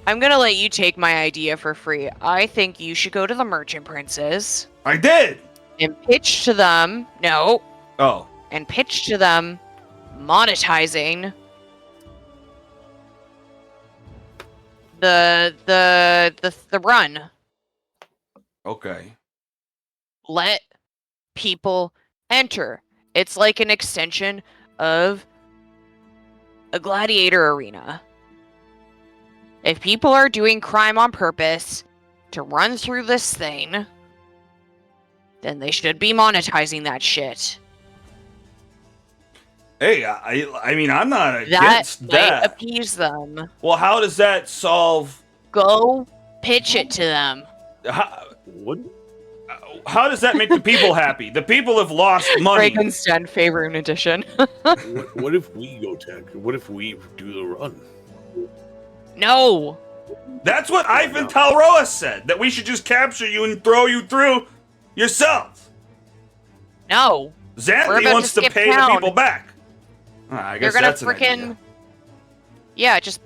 I'm gonna let you take my idea for free. I think you should go to the merchant princes I did! and pitch to them... No. Oh. And pitch to them monetizing the run. Okay. Let people enter. It's like an extension of a gladiator arena. If people are doing crime on purpose to run through this thing, then they should be monetizing that shit. Hey, I mean, I'm not That against might that. appease them. Well, how does that solve... Go pitch it to them. What? How does that make the people happy? The people have lost money. Frankenstein Favorite Edition. What if we go tech? What if we do the run? No. That's what Ivan Talroa said, that we should just capture you and throw you through yourselves. No. We're Xanthi about wants to to skip pay town. the people back. I They're guess gonna that's an idea. freaking... Yeah, just...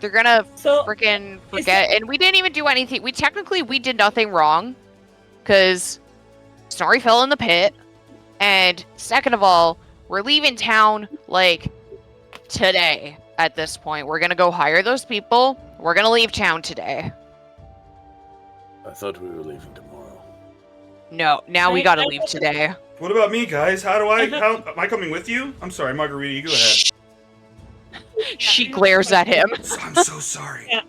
They're gonna So freaking forget. And we didn't even do anything. We did nothing wrong. Because Snorri fell in the pit. And second of all, we're leaving town, like, today at this point. We're gonna go hire those people. We're gonna leave town today. I thought we were leaving tomorrow. No, now we gotta leave today. What about me, guys? How am I coming with you? I'm sorry, Margarita, you go ahead. She glares at him. I'm so sorry. Yeah.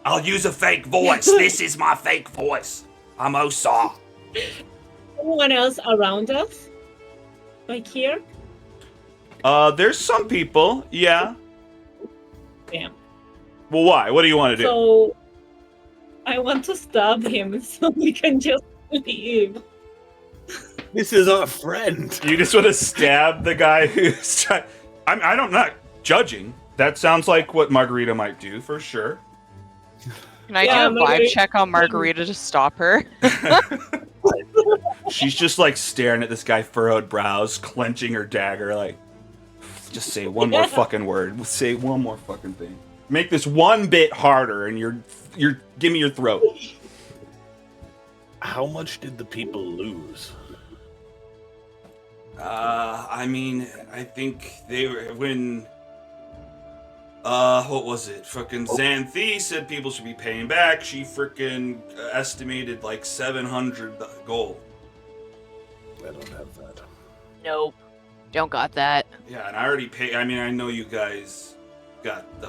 I'll use a fake voice. This is my fake voice. I'm Osaw. Anyone else around us? Like here? There's some people, yeah. Damn. Well, why? What do you want to do? So I want to stab him so we can just leave. This is our friend. You just want to stab the guy who's trying... I'm not judging. That sounds like what Margarita might do, for sure. Can I do a vibe check on Margarita to stop her? She's just like staring at this guy, furrowed brows, clenching her dagger, like, just say one more fucking word. Say one more fucking thing. Make this one bit harder, and you're give me your throat. How much did the people lose? I mean, I think they were when. What was it? Fucking Xanthi said people should be paying back. She freaking estimated like 700 gold. I don't have that. Nope. Don't got that. Yeah, and I already paid. I mean, I know you guys got the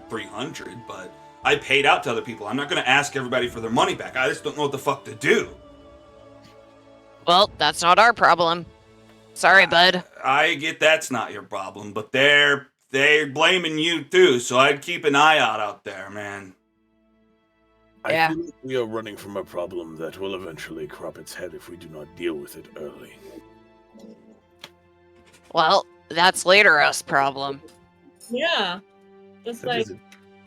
300, but I paid out to other people. I'm not going to ask everybody for their money back. I just don't know what the fuck to do. Well, that's not our problem. Sorry, bud. I get that's not your problem, but they're blaming you too, so I'd keep an eye out there, man. Yeah. I feel like we are running from a problem that will eventually crop its head if we do not deal with it early. Well, that's later us problem. Yeah. Just like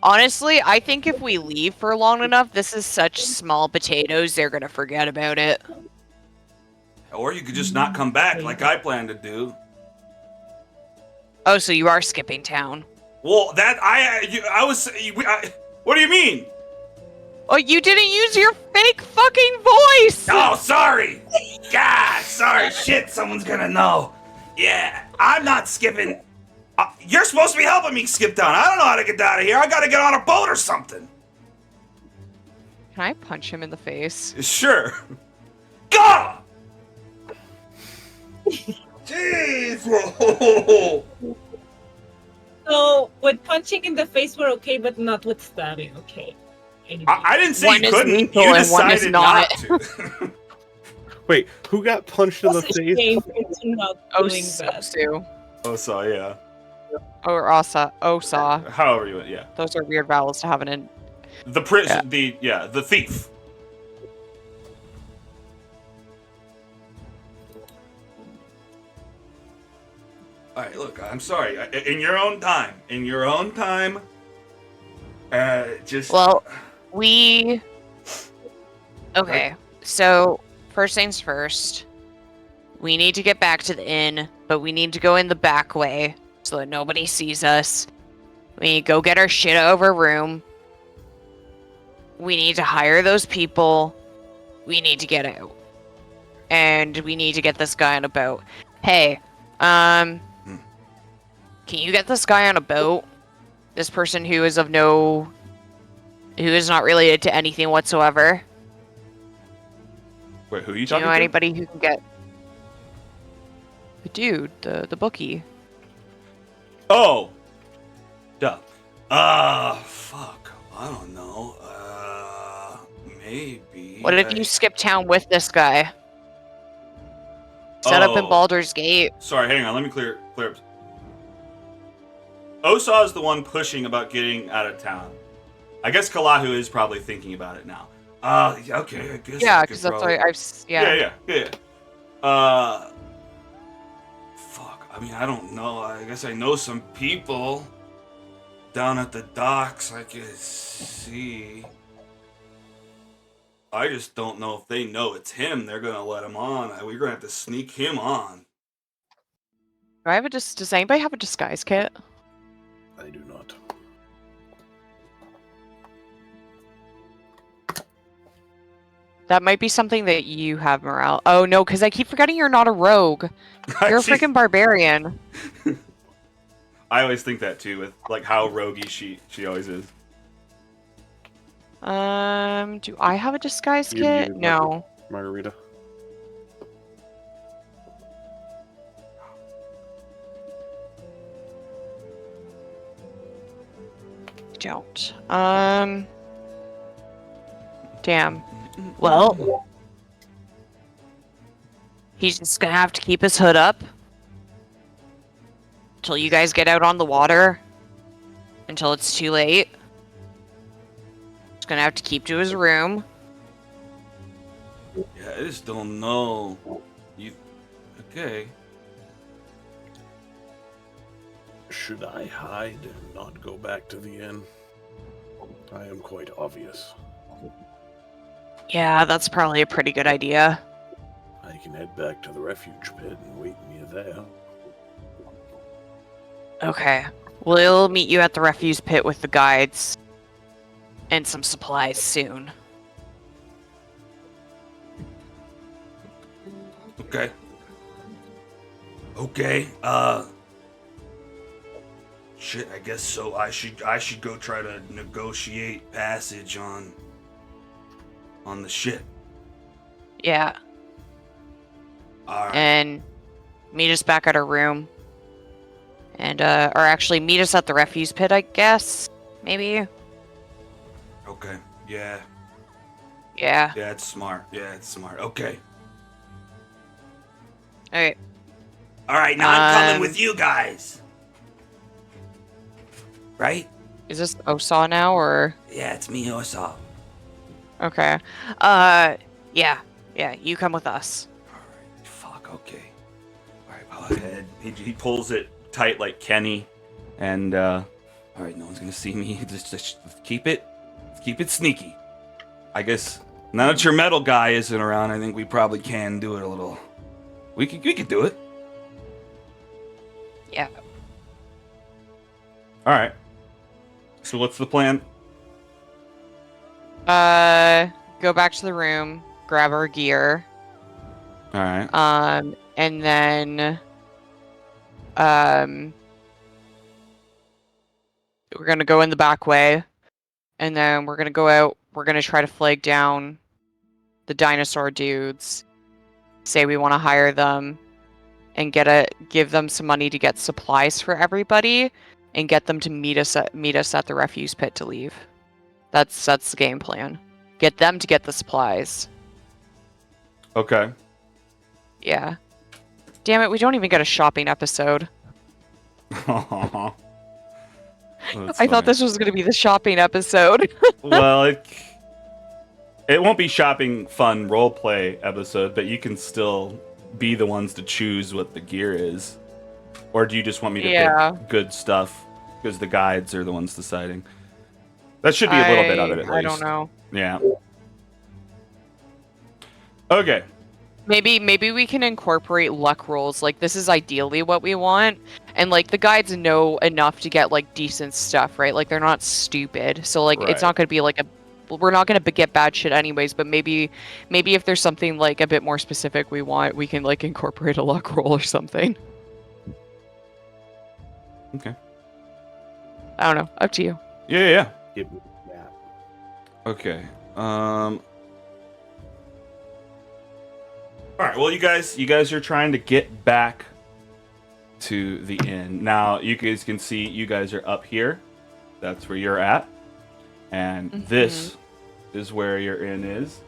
Honestly, I think if we leave for long enough, this is such small potatoes, they're gonna forget about it. Or you could just not come back like I plan to do. Oh, so you are skipping town. Well, what do you mean? Oh, you didn't use your fake fucking voice! Oh, sorry. God, sorry. Shit, someone's gonna know. Yeah, I'm not skipping. You're supposed to be helping me skip town. I don't know how to get out of here. I gotta get on a boat or something. Can I punch him in the face? Sure. God! Jeez! so with punching in the face we're okay, but not with stabbing, okay. I didn't say One you is couldn't. lethal You and one is decided not. to. Wait, who got punched in the It's a face? shame it's not doing that. Osu. Osaw, yeah. Or Osa. However you want, yeah. Those are weird vowels to have in. The the thief. All right, look, I'm sorry. In your own time. Just. Well, we. Okay, so first things first. We need to get back to the inn, but we need to go in the back way so that nobody sees us. We need to go get our shit out of our room. We need to hire those people. We need to get out. And we need to get this guy on a boat. Hey, can you get this guy on a boat? This person who is who is not related to anything whatsoever. Wait, who are you Do you talking know to? anybody who can get the dude, the bookie? Oh. Duh. Fuck. I don't know. Maybe. What if you skip town with this guy? Set up in Oh. Baldur's Gate. Sorry, hang on. Let me clear up. Osaw is the one pushing about getting out of town. I guess Kalahu is probably thinking about it now. Okay, I guess. Yeah, because that's why Yeah. Fuck. I mean, I don't know. I guess I know some people down at the docks I could see. I just don't know if they know it's him. They're gonna let him on. We're gonna have to sneak him on. Does anybody have a disguise kit? I do not. That might be something that you have, Morale. Oh no, because I keep forgetting you're not a rogue. You're a freaking barbarian. I always think that too, with like how roguey she always is. Do I have a disguise You kit? do, No. Margarita. don't. Damn. Well, he's just gonna have to keep his hood up until you guys get out on the water. Until it's too late. He's gonna have to keep to his room. Yeah, I just don't know. You okay? Should I hide and not go back to the inn? I am quite obvious. Yeah, that's probably a pretty good idea. I can head back to the refuge pit and wait near there. Okay. We'll meet you at the refuse pit with the guides. And some supplies soon. Okay. Okay. Shit. I guess so. I should go try to negotiate passage on the ship. Yeah. All right. And meet us back at our room. And, or actually meet us at the refuse pit, I guess? Maybe? Okay. Yeah. Yeah. Yeah, it's smart. Yeah, it's smart. Okay. Alright. All right. Now I'm coming Um, with you guys. Right? Is this Osaw now, or? Yeah, it's me, Osa. Okay. Yeah. Yeah, you come with us. Alright, fuck, okay. Alright, go ahead. He pulls it tight like Kenny. And, alright, no one's gonna see me. Just keep it sneaky. I guess, now that your metal guy isn't around, I think we probably can do it a little. We could do it. Yeah. Alright. So what's the plan? Go back to the room, grab our gear, Alright. and then, we're gonna go in the back way, and then we're gonna go out, we're gonna try to flag down the dinosaur dudes, say we want to hire them, and give them some money to get supplies for everybody, and get them to meet us at the refuse pit to leave. That's the game plan. Get them to get the supplies. Okay. Yeah. Damn it, we don't even get a shopping episode. That's I thought funny. this was going to be the shopping episode. Well, it won't be shopping fun roleplay episode, but you can still be the ones to choose what the gear is. Or do you just want me to pick good stuff because the guides are the ones deciding? That should be a little bit of it at least. I don't know. Yeah. Okay. Maybe we can incorporate luck rolls. Like, this is ideally what we want. And, like, the guides know enough to get, like, decent stuff, right? Like, they're not stupid. So, like, it's not going to be, like, we're not going to get bad shit anyways, but maybe if there's something, like, a bit more specific we want, we can, like, incorporate a luck roll or something. Okay. I don't know. Up to you. Yeah. Give me that. Okay. All right. Well, you guys are trying to get back to the inn. Now, you guys can see you guys are up here. That's where you're at. And this is where your inn is.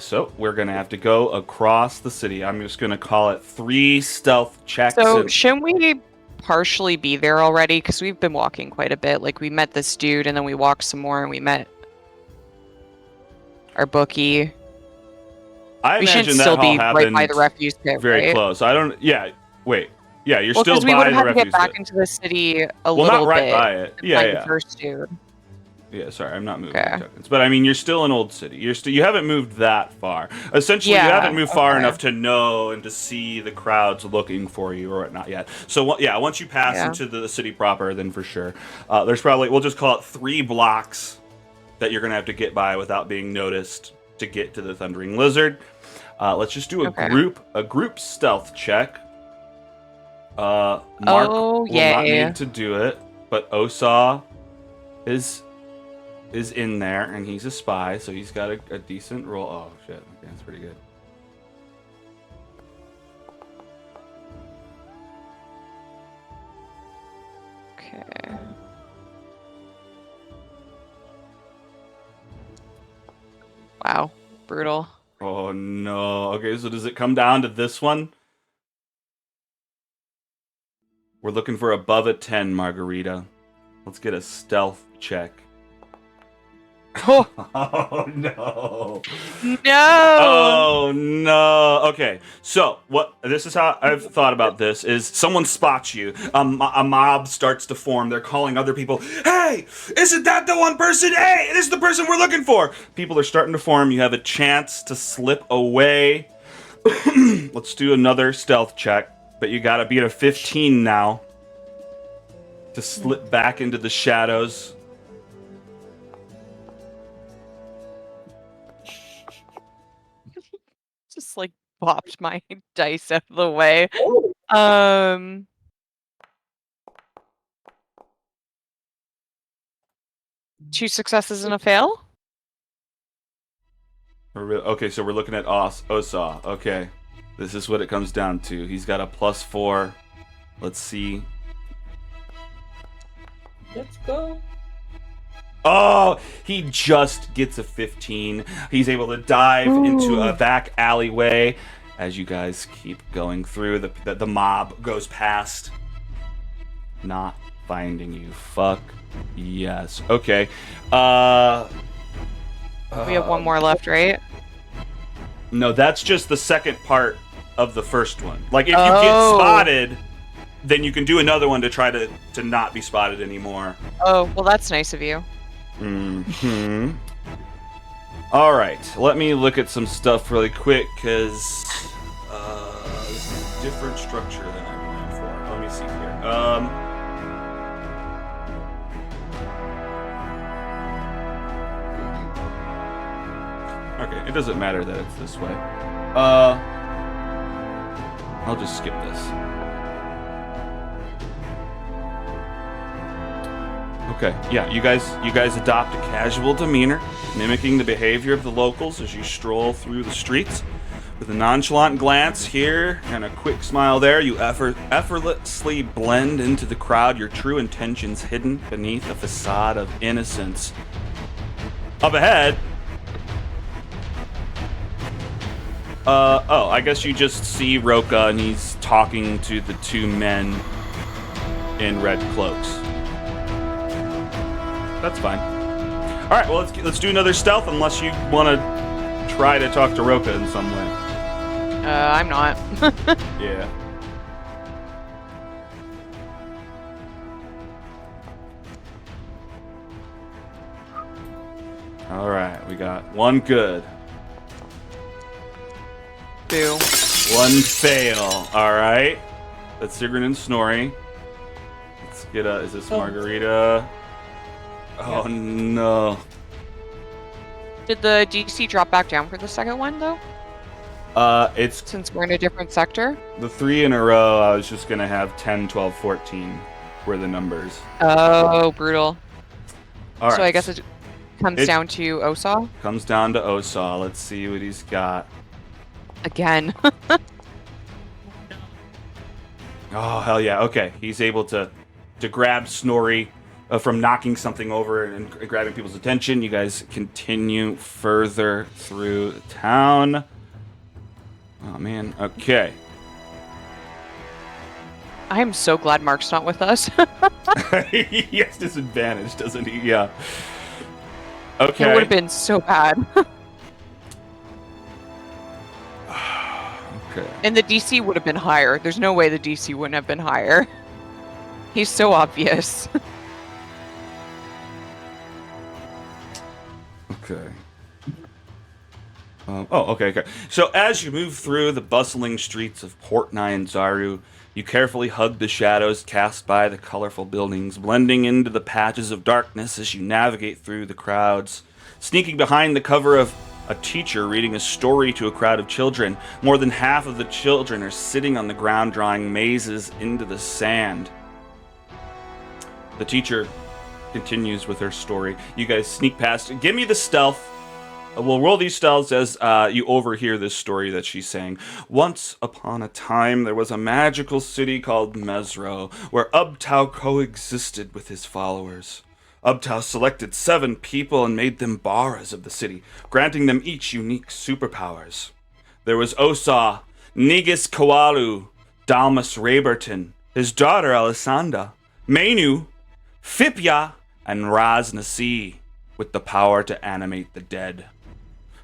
So we're going to have to go across the city. I'm just going to call it 3 stealth checks. So, shouldn't we partially be there already? Because we've been walking quite a bit. Like, we met this dude, and then we walked some more, and we met our bookie. I We should imagine that still all be right by happened the refuse pit, very right? close. I don't. Yeah. Wait. Yeah, you're Well, still because we by would the have had to refuse get back pit. into the city a Well, little not right bit. by it. to Yeah, find yeah. the first dude. Yeah, sorry, I'm not moving Okay. tokens. But I mean, you're still in Old City. You haven't moved that far. Essentially, you Yeah, haven't moved far okay. enough to know and to see the crowds looking for you or whatnot yet. So yeah, once you pass into the city proper, then for sure, there's probably, we'll just call it 3 blocks that you're gonna have to get by without being noticed to get to the Thundering Lizard. Let's just do a group stealth check. Mark will not need to do it, but Osaw is in there, and he's a spy, so he's got a decent roll. Oh shit, okay, that's pretty good. brutal. Oh no. Okay, so does it come down to this one? We're looking for above a 10, Margarita. Let's get a stealth check. Oh, Oh no. no! Oh no. Okay. So this is how I've thought about this is someone spots you. A mob starts to form. They're calling other people, "Hey, isn't that the one person? Hey, this is the person we're looking for." People are starting to form. You have a chance to slip away. Let's do another stealth check, but you got to be at a 15 now to slip back into the shadows. Just like popped my dice out of the way. 2 successes and a fail. Okay, so we're looking at Osa. Okay, this is what it comes down to. He's got a +4. Let's see. Let's go. Oh, he just gets a 15. He's able to dive into a back alleyway. As you guys keep going through, the mob goes past. Not finding you. Fuck yes. Okay. We have one more left, right? No, that's just the second part of the first one. Like, if you get spotted, then you can do another one to try to not be spotted anymore. Oh, well, that's nice of you. All right, let me look at some stuff really quick, because this is a different structure than I planned for. Let me see here. Okay, it doesn't matter that it's this way. I'll just skip this. Okay, yeah, you guys adopt a casual demeanor, mimicking the behavior of the locals as you stroll through the streets. With a nonchalant glance here and a quick smile there, you effortlessly blend into the crowd, your true intentions hidden beneath a facade of innocence. Up ahead... I guess you just see Roka and he's talking to the 2 men in red cloaks. That's fine. All right, well, let's do another stealth unless you want to try to talk to Roka in some way. I'm not. Yeah. All right, we got 1 good. 2. 1 fail. All right. That's Sigrun and Snorri. Let's get is this Margarita? Oh no. Did the DC drop back down for the second one, though? It's Since we're in a different sector? the 3 in a row. I was just gonna have 10, 12, 14 were the numbers. Oh, brutal. All right. So I guess it comes down to Osa? Comes down to Osa. Let's see what he's got. Again. Oh hell yeah. Okay, he's able to grab Snorri from knocking something over and grabbing people's attention. You guys continue further through town. Oh man. Okay. I am so glad Mark's not with us. He has disadvantage, doesn't he? Yeah. Okay. It would have been so bad. Okay. And the DC would have been higher. There's no way the DC wouldn't have been higher. He's so obvious. Okay. Okay. So as you move through the bustling streets of Port Nyanzaru, you carefully hug the shadows cast by the colorful buildings, blending into the patches of darkness as you navigate through the crowds. Sneaking behind the cover of a teacher reading a story to a crowd of children, more than half of the children are sitting on the ground drawing mazes into the sand. The teacher continues with her story. You guys sneak past. Give me the stealth. We'll roll these stealths as you overhear this story that she's saying. Once upon a time, there was a magical city called Mesro, where Ubtao coexisted with his followers. Ubtao selected 7 people and made them Baras of the city, granting them each unique superpowers. There was Osa, Negus Kawalu, Dalmas Rayburton, his daughter Alessandra, Menu, Fipya, and Raz Nasi, with the power to animate the dead.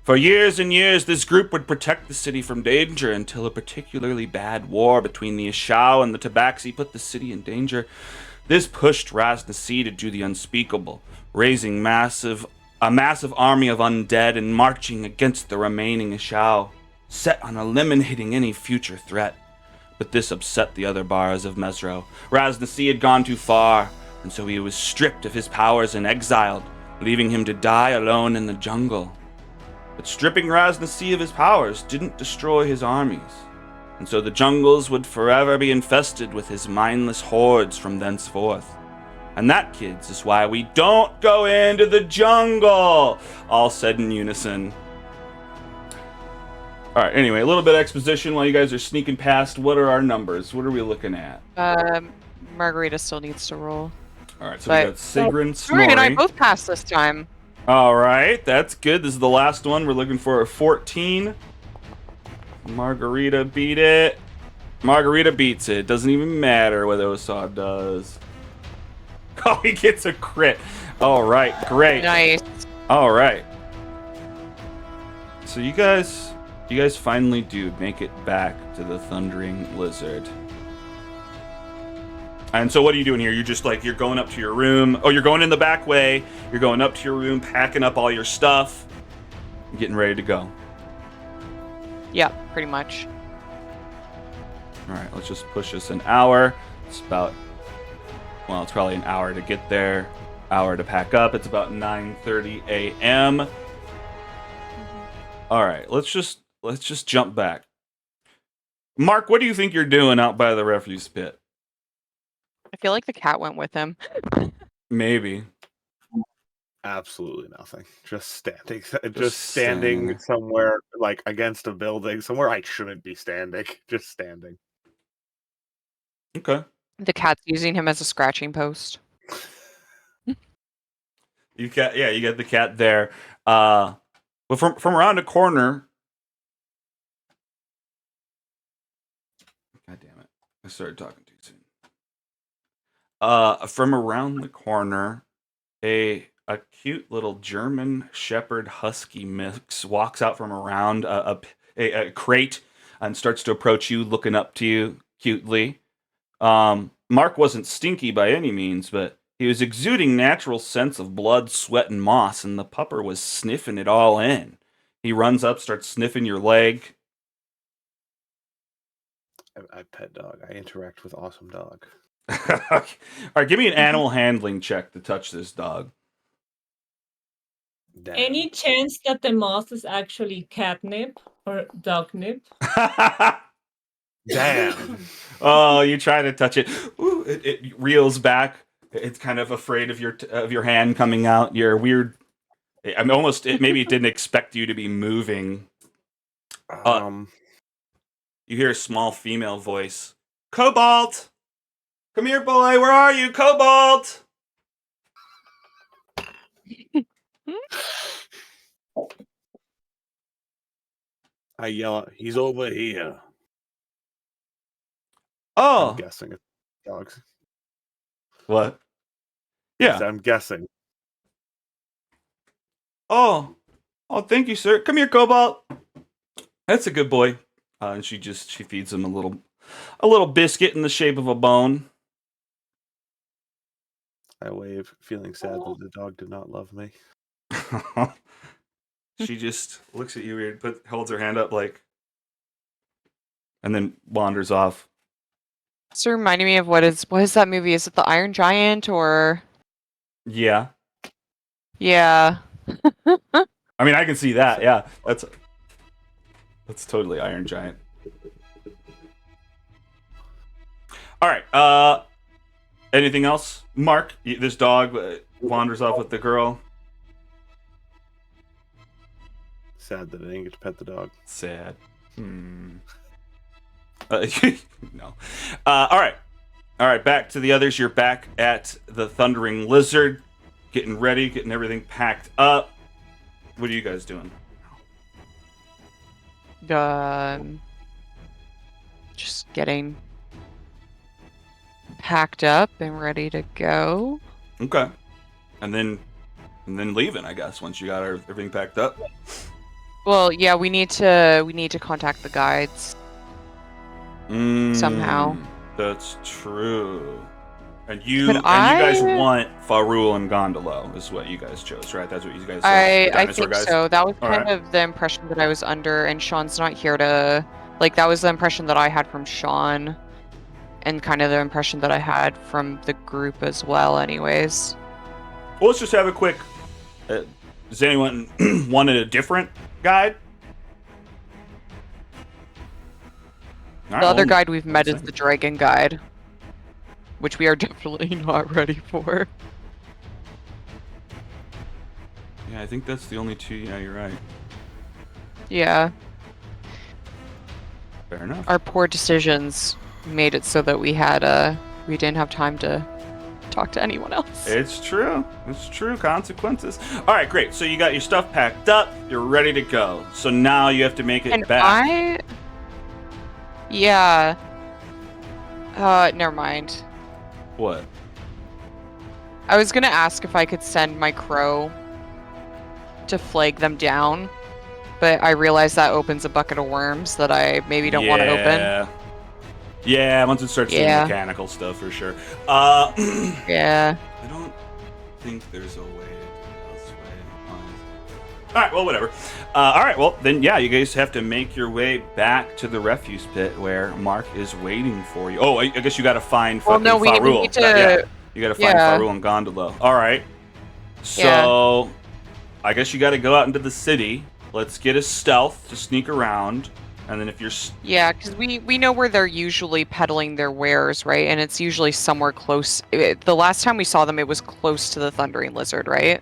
For years and years, this group would protect the city from danger until a particularly bad war between the Ishao and the Tabaxi put the city in danger. This pushed Raz Nasi to do the unspeakable, raising a massive army of undead and marching against the remaining Ishao, set on eliminating any future threat. But this upset the other Baras of Mesro. Raz Nasi had gone too far, and so he was stripped of his powers and exiled, leaving him to die alone in the jungle. But stripping Raz Nasi of his powers didn't destroy his armies, and so the jungles would forever be infested with his mindless hordes from thenceforth. And that, kids, is why we don't go into the jungle! All said in unison. Alright, anyway, a little bit of exposition while you guys are sneaking past. What are our numbers? What are we looking at? Margarita still needs to roll. Alright, so we got Sigrun, Snorri and I Snorri. both passed this time. Alright, that's good. This is the last one. We're looking for a 14. Margarita beat it. Margarita beats it. Doesn't even matter what Osa does. Oh, he gets a crit. Alright, great. Nice. Alright. So you guys finally do make it back to the Thundering Lizard. And so what are you doing here? You're just like, you're going up to your room. Oh, you're going in the back way. You're going up to your room, packing up all your stuff, getting ready to go. Yeah, pretty much. All right, let's just push this an hour. It's about, well, it's probably an hour to get there, hour to pack up. It's about 9:30 a.m. All right, let's just jump back. Mark, what do you think you're doing out by the refuse pit? I feel like the cat went with him. Maybe. Absolutely nothing. Just standing. standing. Just standing somewhere, like against a building, somewhere I shouldn't be standing. Just standing. Okay. The cat's using him as a scratching post. You got the cat there. But from around a corner. God damn it! I started talking too soon. From around the corner, a cute little German Shepherd Husky mix walks out from around a crate and starts to approach you, looking up to you cutely. Mark wasn't stinky by any means, but he was exuding natural scents of blood, sweat, and moss, and the pupper was sniffing it all in. He runs up, starts sniffing your leg. I pet dog. I interact with awesome dog. All right, give me an animal handling check to touch this dog. Damn. Any chance that the moss is actually catnip or dog nip? Damn. Oh, you try to touch it. Ooh, it reels back. It's kind of afraid of your hand coming out. You're weird. I'm almost. Maybe it didn't expect you to be moving. You hear a small female voice. Cobalt, come here, boy. Where are you, Cobalt? I yell, he's over here. Oh, I'm guessing it's dogs. what? Yeah. I'm guessing. Oh, thank you, sir. Come here, Cobalt. That's a good boy. And she feeds him a little biscuit in the shape of a bone. I wave, feeling sad that the dog did not love me. She just looks at you weird, holds her hand up like, and then wanders off. This reminding me of what is that movie? Is it The Iron Giant or? Yeah. Yeah. I mean, I can see that. Yeah, that's totally Iron Giant. All right. Anything else, Mark? This dog wanders off with the girl. Sad that I didn't get to pet the dog. Sad. No. All right. Back to the others. You're back at the Thundering Lizard. getting ready, getting everything packed up. What are you guys doing? Just getting packed up and ready to go. Okay. And then leaving, I guess, once you got everything packed up. Well, yeah, we need to contact the guides somehow. That's true. And you Could guys I- want Farul and Gondolo is what you guys chose, right? That's what you guys I dinosaur think guys? so. That was kind Alright. of the impression that I was under, and Sean's not here to like. That was the impression that I had from Sean, and kind of the impression that I had from the group as well. Anyways, Well, let's just have a quick. Does anyone wanted a different guide? the other guide we've met is the Dragon Guide, which we are definitely not ready for. Yeah, I think that's the only two. Yeah, you're right. Yeah, Fair enough. our poor decisions made it so that we didn't have time to talk to anyone else. It's true. It's true. Consequences. All right, great. So you got your stuff packed up. You're ready to go. So now you have to make it And back. Yeah. Never mind. What? I was gonna ask if I could send my crow to flag them down, but I realized that opens a bucket of worms that I maybe don't want to open. Yeah, once it starts doing Yeah. mechanical stuff, for sure. Yeah. I don't think there's a way to do it elsewhere, honestly. All right, well, whatever. All right, well, then, yeah, you guys have to make your way back to the refuse pit where Mark is waiting for you. Oh, I guess you got to find fucking Well, no, we Farul. need to. Yeah, you got to find yeah. Farul and Gondolo. All right. So, I guess you got to go out into the city. Let's get a stealth to sneak around. And then if you're... Yeah, because we know where they're usually peddling their wares, right? And it's usually somewhere close. The last time we saw them, it was close to the Thundering Lizard, right?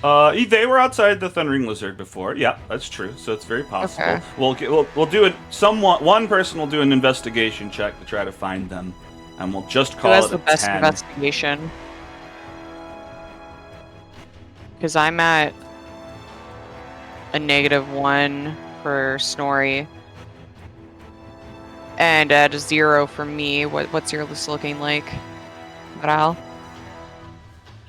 They were outside the Thundering Lizard before. Yeah, that's true. So it's very possible. Okay. We'll do it. One person will do an investigation check to try to find them, and we'll just call That's it the a best 10. investigation. Because I'm at a -1 for Snorri, and at a 0 for me. What's your list looking like, Maral?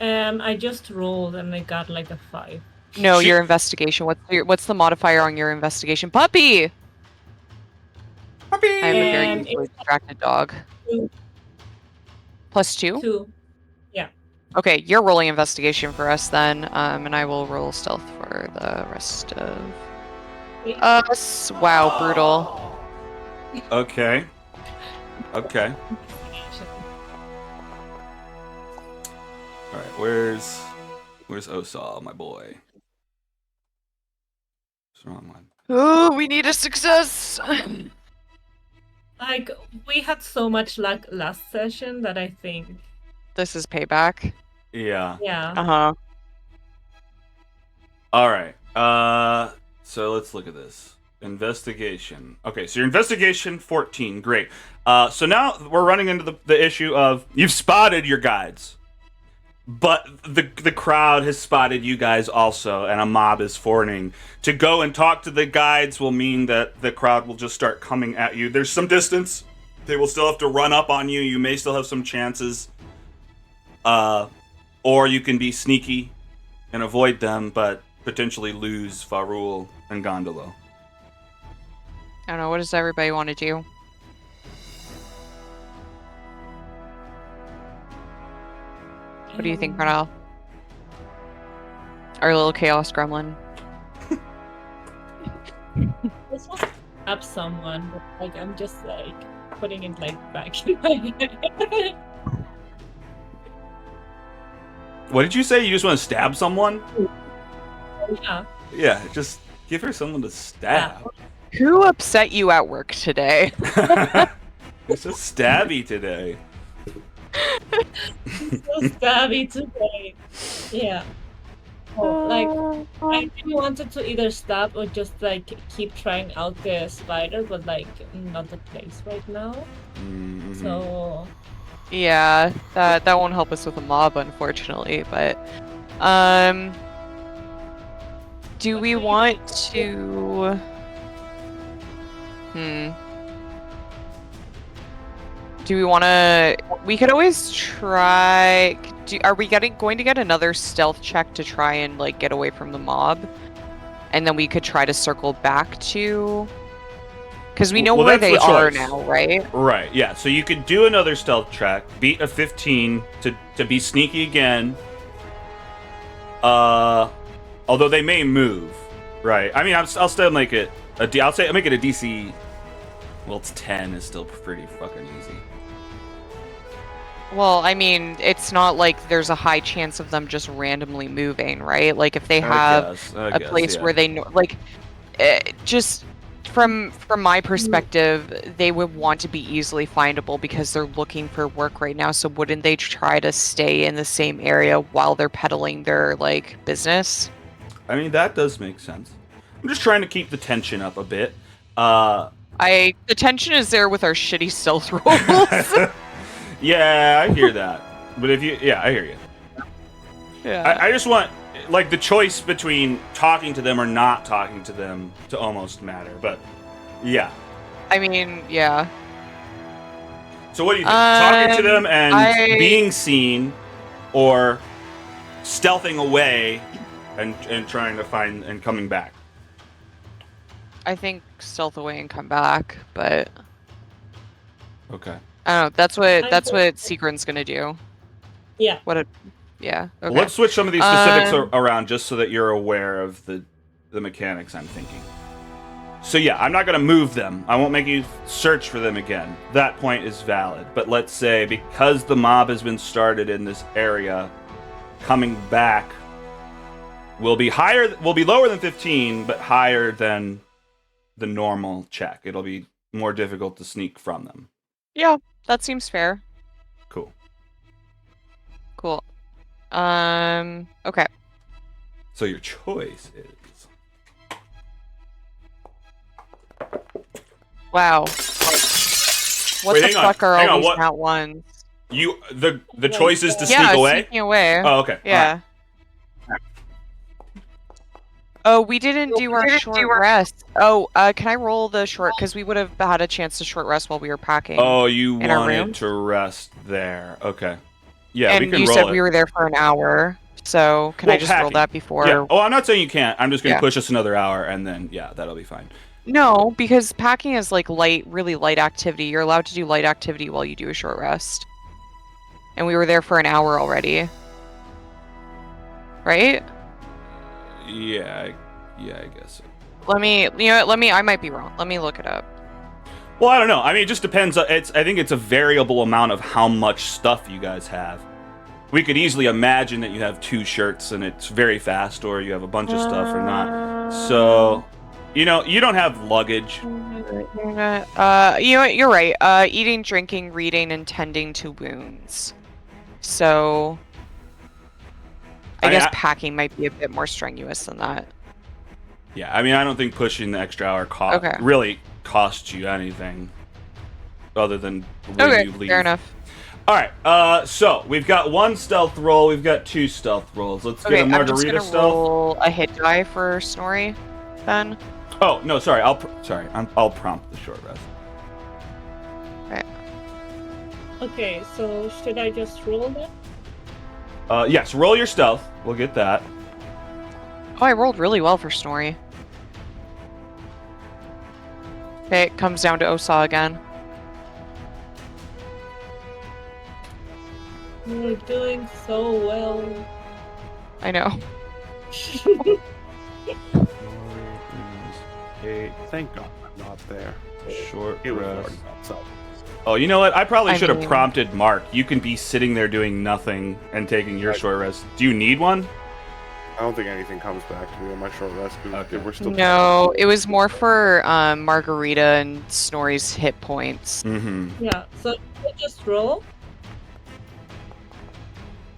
I just rolled and I got like a 5. No, Shoot. your investigation. What's the modifier on your investigation? Puppy! Puppy! I am a very And easily distracted dog. Two. +2? 2. Okay, you're rolling investigation for us then, and I will roll stealth for the rest of us. Wow, brutal. Okay. Okay. All right. Where's Osal, my boy? What's the wrong one? Oh, we need a success! Like, we had so much luck last session that I think, This is payback. Yeah. yeah. Uh-huh. All right. So let's look at this. Investigation. Okay, so your investigation 14. Great. So now we're running into the issue of you've spotted your guides, but the crowd has spotted you guys also, and a mob is forming. To go and talk to the guides will mean that the crowd will just start coming at you. There's some distance. They will still have to run up on you. You may still have some chances. Or you can be sneaky and avoid them, but potentially lose Farul and Gondolo. I don't know, what does everybody want to do? What do you think, Renal? Our little chaos gremlin. This was up someone, but like I'm just like putting it like back in my head. What did you say? You just want to stab someone? Yeah. Yeah, just give her someone to stab. Who upset you at work today? It's so stabby today. So stabby today. Yeah. Oh, like I really wanted to either stab or just like keep trying out the spider, but like not the place right now. Mhm. So Yeah, that won't help us with a mob, unfortunately. But do we want to? Do we want to? We could always try. Are we going to get another stealth check to try and like get away from the mob, and then we could try to circle back to? Because we know where that's they the are choice. now, right? Right, yeah. So you could do another stealth check, beat a 15 to be sneaky again. Although they may move, right? I mean, I'll still make it I'll make it a DC. Well, it's 10 is still pretty fucking easy. Well, I mean, it's not like there's a high chance of them just randomly moving, right? Like if they have I guess, place yeah. where they know, like, just from my perspective, they would want to be easily findable because they're looking for work right now. So wouldn't they try to stay in the same area while they're peddling their like business? I mean, that does make sense. I'm just trying to keep the tension up a bit. The tension is there with our shitty stealth rolls. Yeah, I hear that. But I hear you. Yeah. I just want, like, the choice between talking to them or not talking to them to almost matter. But, yeah. I mean, yeah. So what do you think? Talking to them and being seen, or stealthing away and trying to find and coming back? I think stealth away and come back, but Okay. I don't know. That's what Secret's gonna do. Yeah. Yeah. Okay. Well, let's switch some of these specifics around just so that you're aware of the mechanics I'm thinking. So yeah, I'm not going to move them. I won't make you search for them again. That point is valid. But let's say because the mob has been started in this area, coming back will be lower than 15, but higher than the normal check. It'll be more difficult to sneak from them. Yeah, that seems fair. Cool. Okay. So your choice is... Wow. What the fuck are all these nat ones? The choice is to sneak Yeah, away? sneaking away. Oh, okay. Yeah. Right. Oh, we didn't do our short rest. Oh, can I roll the short? Because we would have had a chance to short rest while we were packing. Oh, you in our wanted room? to rest there. Okay. Yeah, and we can you roll said it. we were there for an hour. So can I just roll packing. that before? Yeah. Oh, I'm not saying you can't. I'm just going to Yeah. push us another hour, and then, yeah, that'll be fine. No, because packing is like really light activity. You're allowed to do light activity while you do a short rest. And we were there for an hour already. Right? Yeah, I guess so. I might be wrong. Let me look it up. Well, I don't know. I mean, it just depends. I think it's a variable amount of how much stuff you guys have. We could easily imagine that you have 2 shirts and it's very fast, or you have a bunch of stuff or not. So, you don't have luggage. You're right. Eating, drinking, reading, and tending to wounds. So, I guess packing might be a bit more strenuous than that. Yeah, I mean, I don't think pushing the extra hour really costs you anything other than when you leave. Fair enough. All right, so we've got 1 stealth roll. We've got 2 stealth rolls. Let's get a margarita I'm just gonna stealth. roll a hit die for Snorri, then. Oh no, sorry. I'll prompt the short rest. Okay, so should I just roll that? Yes, roll your stealth. We'll get that. Oh, I rolled really well for Snorri. Okay, it comes down to Osa again. You're doing so well. I know. Thank God I'm not there. Short It was rest. already outside. Oh, you know what? I probably I should have mean- prompted Mark. You can be sitting there doing nothing and taking your short rest. Do you need one? I don't think anything comes back to me on my short rest. Okay. We're still No, it was more for Margarita and Snorri's hit points. Mm-hmm. Yeah, so should I just roll?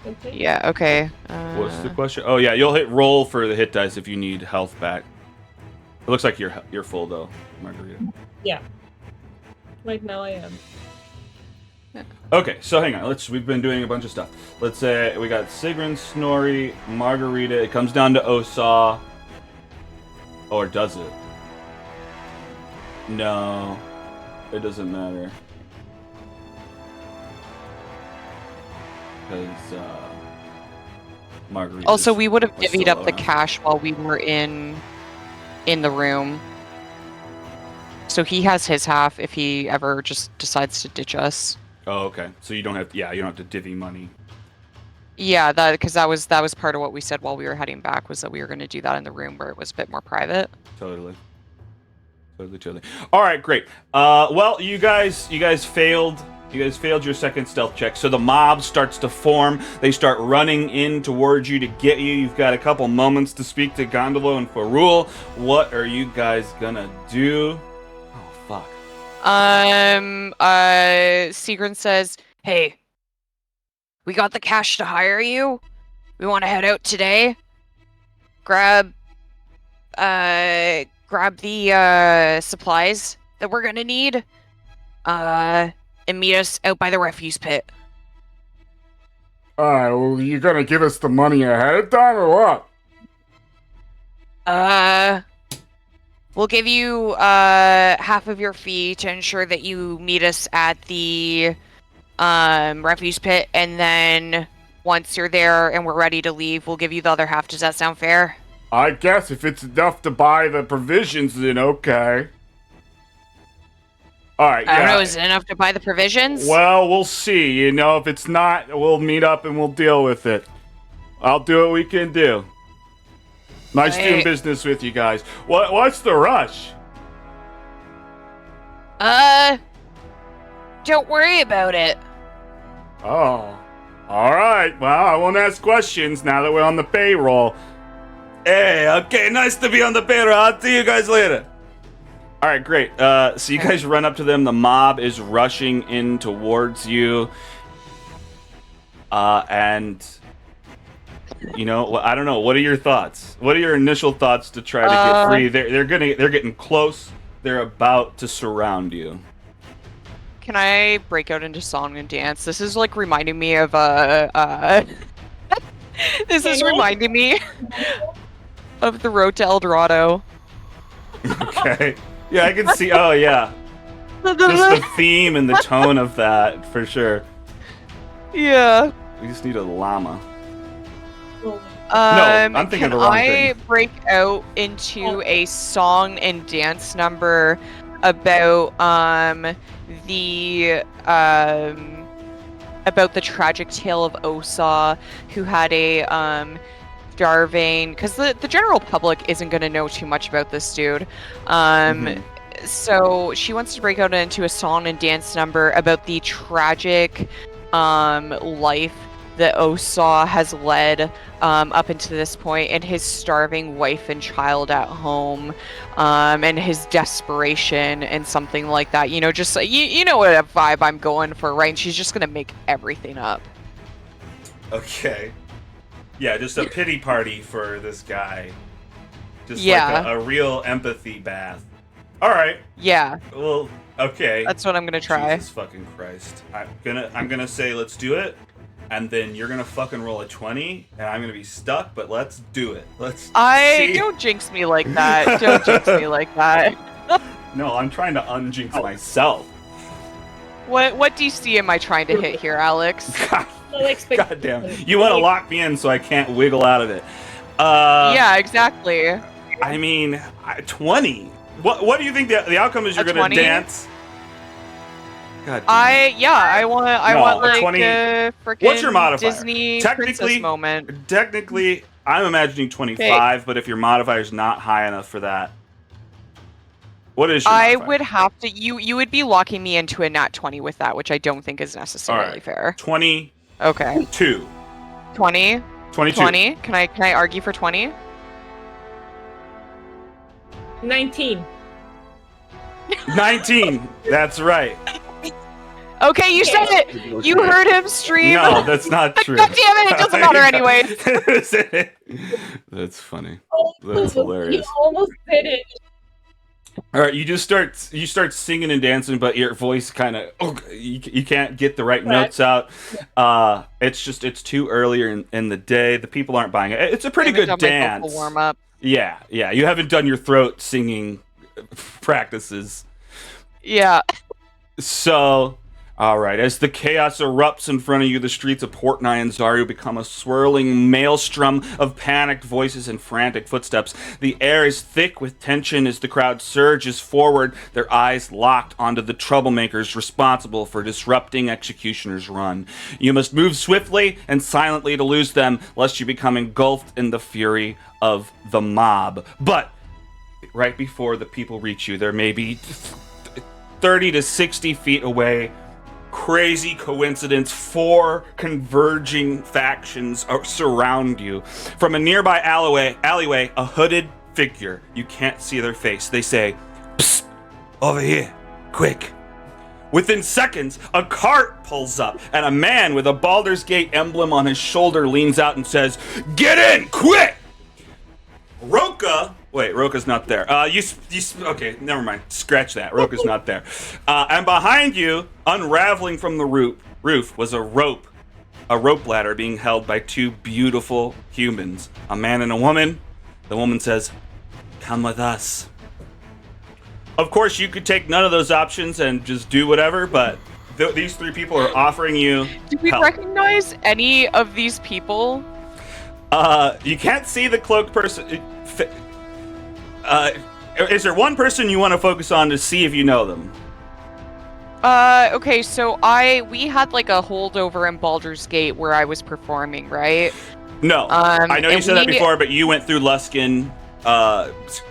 Okay. Yeah, okay. What's the question? Oh yeah, you'll hit roll for the hit dice if you need health back. It looks like you're full though, Margarita. Yeah. Right now I am. Okay, so hang on. We've been doing a bunch of stuff. Let's say we got Sigrun, Snorri, Margarita. It comes down to Osaw. Or does it? No. It doesn't matter. Because, Margarita. Also, we would have was divvied still up the around. cash while we were in the room. So he has his half if he ever just decides to ditch us. Oh, okay. So you don't have you don't have to divvy money. Yeah, because that was part of what we said while we were heading back, was that we were going to do that in the room where it was a bit more private. Totally. All right, great. Well, you guys failed. You guys failed your second stealth check. So the mob starts to form. They start running in towards you to get you. You've got a couple moments to speak to Gondolo and Farul. What are you guys gonna do? Oh, fuck. Sigrun says, "Hey, we got the cash to hire you. We want to head out today. Grab the supplies that we're gonna need. And meet us out by the refuse pit." Alright, well, you gonna give us the money ahead of time or what? We'll give you half of your fee to ensure that you meet us at the refuse pit, and then once you're there and we're ready to leave, we'll give you the other half. Does that sound fair? I guess if it's enough to buy the provisions, then okay. Alright, I don't know, yeah. is it enough to buy the provisions? Well, we'll see. You know, if it's not, we'll meet up and we'll deal with it. I'll do what we can do. Nice doing Right. business with you guys. What's the rush? Don't worry about it. Oh. Alright, well, I won't ask questions now that we're on the payroll. Hey, okay, nice to be on the payroll. I'll see you guys later. All right, great. So you guys run up to them. The mob is rushing in towards you. And you know, I don't know. What are your thoughts? What are your initial thoughts to try to get free? They're getting close. They're about to surround you. Can I break out into song and dance? This is like reminding me of this is reminding me of the Road to El Dorado. Okay. Yeah, I can see. Oh, yeah. Just the theme and the tone of that, for sure. Yeah. We just need a llama. Oh, I'm thinking can of the wrong I thing. break out into a song and dance number about the tragic tale of Osaw, who had a starving, because the general public isn't going to know too much about this dude. So she wants to break out into a song and dance number about the tragic life that Osaw has led up until this point, and his starving wife and child at home, and his desperation and something like that. You know, just you know what a vibe I'm going for, right? And she's just gonna make everything up. Okay. Yeah, just a pity party for this guy. Just Yeah. like a real empathy bath. All right. Yeah, Well, okay. that's what I'm gonna try. Jesus fucking Christ. I'm gonna say let's do it, and then you're gonna fucking roll a 20, and I'm gonna be stuck. But let's do it. Let's. see. Don't jinx me like that. Don't jinx me like that. No, I'm trying to unjinx myself. What DC am I trying to hit here, Alex? God, so expect- God damn. You want to lock me in so I can't wiggle out of it. Yeah, exactly. I mean, 20. What do you think the outcome is? You're A gonna 20? dance. God. Damn. I want No, like 20 a freaking What's your modifier? Disney Technically- princess moment. Technically, I'm imagining 25, but if your modifier's not high enough for that, what is your I modifier? would have to. You would be locking me into a nat 20 with that, which I don't think is necessarily Alright. fair. 22. Okay, 20, 22. 20. Can I argue for 20? 19. 19. That's right. Okay, you said it. You heard him stream. No, that's not true. God damn it! It doesn't matter anyways. That's funny. Oh, That's hilarious. You almost did it. All right, you start singing and dancing, but your voice kind of you can't get the right notes out. It's too earlier in the day. The people aren't buying it. It's a pretty good dance. Warm up. Yeah. You haven't done your throat singing practices. Yeah. So, all right, as the chaos erupts in front of you, the streets of Portnai and Zaru become a swirling maelstrom of panicked voices and frantic footsteps. The air is thick with tension as the crowd surges forward, their eyes locked onto the troublemakers responsible for disrupting Executioner's run. You must move swiftly and silently to lose them, lest you become engulfed in the fury of the mob. But right before the people reach you, there may be 30 to 60 feet away. Crazy coincidence, 4 converging factions surround you. From a nearby alleyway, a hooded figure. You can't see their face. They say, "Psst, over here, quick." Within seconds, a cart pulls up, and a man with a Baldur's Gate emblem on his shoulder leans out and says, "Get in, quick!" Roka's not there. Okay, never mind. Scratch that. Roka's not there. And behind you, unraveling from the roof, was a rope ladder being held by 2 beautiful humans, a man and a woman. The woman says, "Come with us." Of course, you could take none of those options and just do whatever, but these 3 people are offering you Do we help. recognize any of these people? You can't see the cloaked person. Is there one person you want to focus on to see if you know them? Okay, so we had like a holdover in Baldur's Gate where I was performing, right? No. I know you and said that before, but you went through Luskin.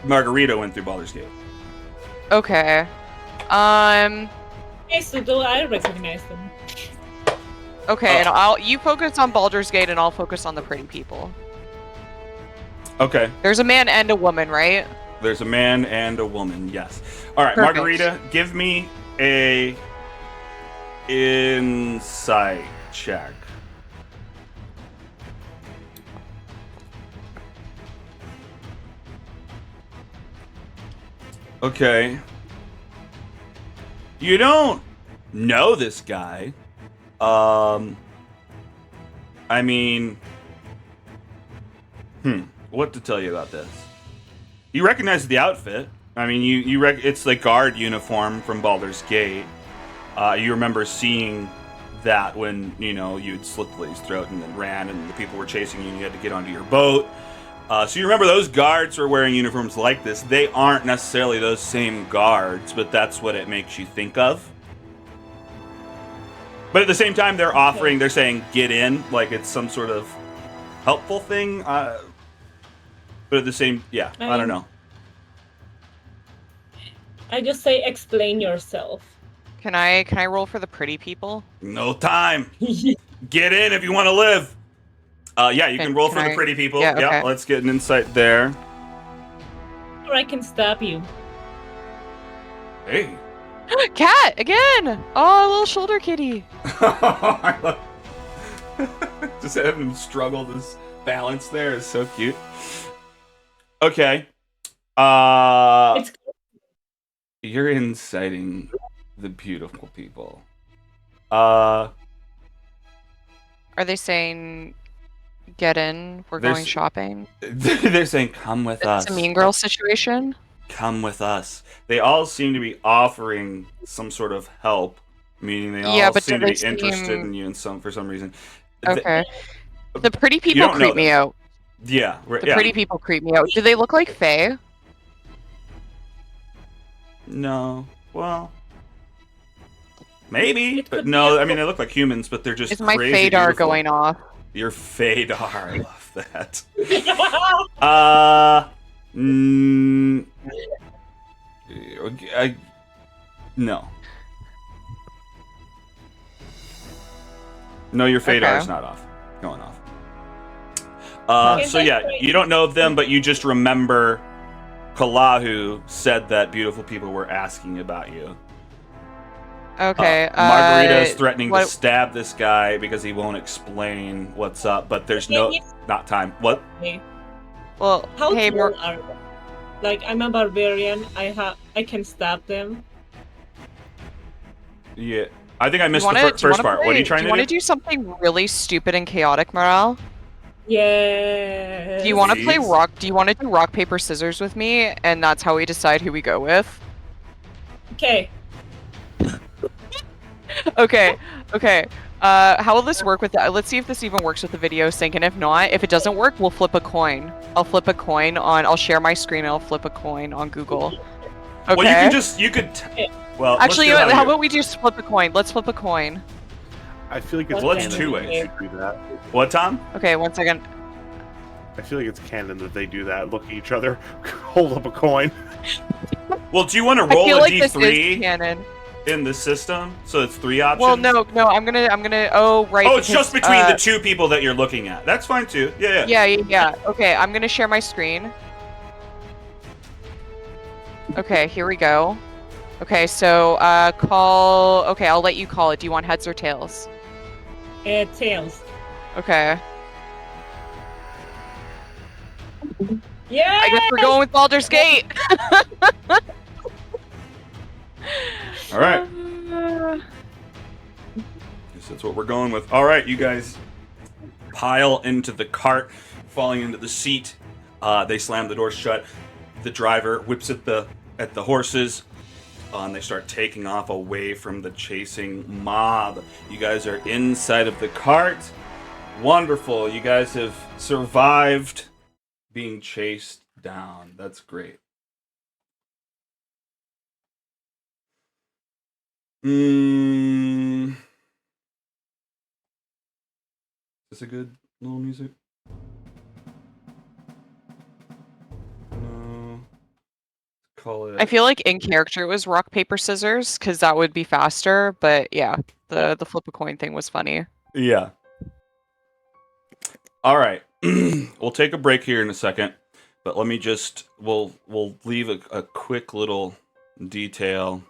Margarita went through Baldur's Gate. Okay. Okay, so do I recognize them? Okay, and you focus on Baldur's Gate and I'll focus on the pretty people. Okay. There's a man and a woman, right? There's a man and a woman, yes. All right, Perfect. Margarita, give me a insight check. Okay. You don't know this guy. I mean, what to tell you about this? You recognize the outfit. I mean, it's like guard uniform from Baldur's Gate. You remember seeing that when, you'd slit the lady's throat and then ran and the people were chasing you and you had to get onto your boat. So you remember those guards were wearing uniforms like this. They aren't necessarily those same guards, but that's what it makes you think of. But at the same time, they're saying, get in, like it's some sort of helpful thing. But at the same, I don't know. I just say explain yourself. Can I roll for the pretty people? No time. Get in if you want to live. You can roll for the pretty people. Yeah, okay. Let's get an insight there. Or I can stab you. Hey. Cat again! Oh, a little shoulder kitty. Just having him struggle this balance there is so cute. Okay. You're inciting the beautiful people. Are they saying get in? We're going shopping? They're saying come with us. It's a mean girl situation. Come with us. They all seem to be offering some sort of help, meaning they all seem to be interested in you for some reason. Okay. The pretty people creep me out. Yeah. The pretty people creep me out. Do they look like Fae? No. Well, maybe, but no. I mean, they look like humans, but they're just Is my crazy Fadar beautiful. Going off? Your Fadar. I love that. No. No, your Fadar is not off. Going off. You don't know them, but you just remember Kalahu said that beautiful people were asking about you. Okay. Margarita is threatening to stab this guy because he won't explain what's up, but there's not time. What? Well, How hey, tall are they? Like I'm a barbarian. I can stab them. Yeah. I think I You missed wanna, the do you first wanna part. What are play, you trying do you to wanna do? do something really stupid and chaotic, Morale? Yes. Do you wanna play Please. rock? Do you wanna do rock, paper, scissors with me? And that's how we decide who we go with? Okay. Okay, okay. How will this work with that? Let's see if this even works with the video sync, and if not, if it doesn't work, we'll flip a coin. I'll share my screen and I'll flip a coin on Google. Okay? Well, you could. Well, Actually, let's do it how you. about we just flip a coin? Let's flip a coin. I feel like it's Well, it's canon two that ways. they should do that. What, Tom? Okay, one second. I feel like it's canon that they do that. Look at each other, hold up a coin. Well, do you want to I roll feel a like this is d3 canon. in the system? So it's 3 options? Well, no, I'm gonna, oh, right. Oh, it's because, just between the two people that you're looking at. That's fine too. Yeah. Yeah. Okay, I'm gonna share my screen. Okay, here we go. Okay, so, okay, I'll let you call it. Do you want heads or tails? Tails. Okay. Yeah. I guess we're going with Baldur's Gate! All right. Guess that's what we're going with. All right, you guys pile into the cart, falling into the seat. They slam the door shut. The driver whips at the horses, and they start taking off away from the chasing mob. You guys are inside of the cart. Wonderful. You guys have survived being chased down. That's great. Is this a good little music? No. Call it. I feel like in character it was rock, paper, scissors, because that would be faster, but yeah, the flip a coin thing was funny. Yeah. All right. We'll take a break here in a second, but let me just we'll leave a quick little detail.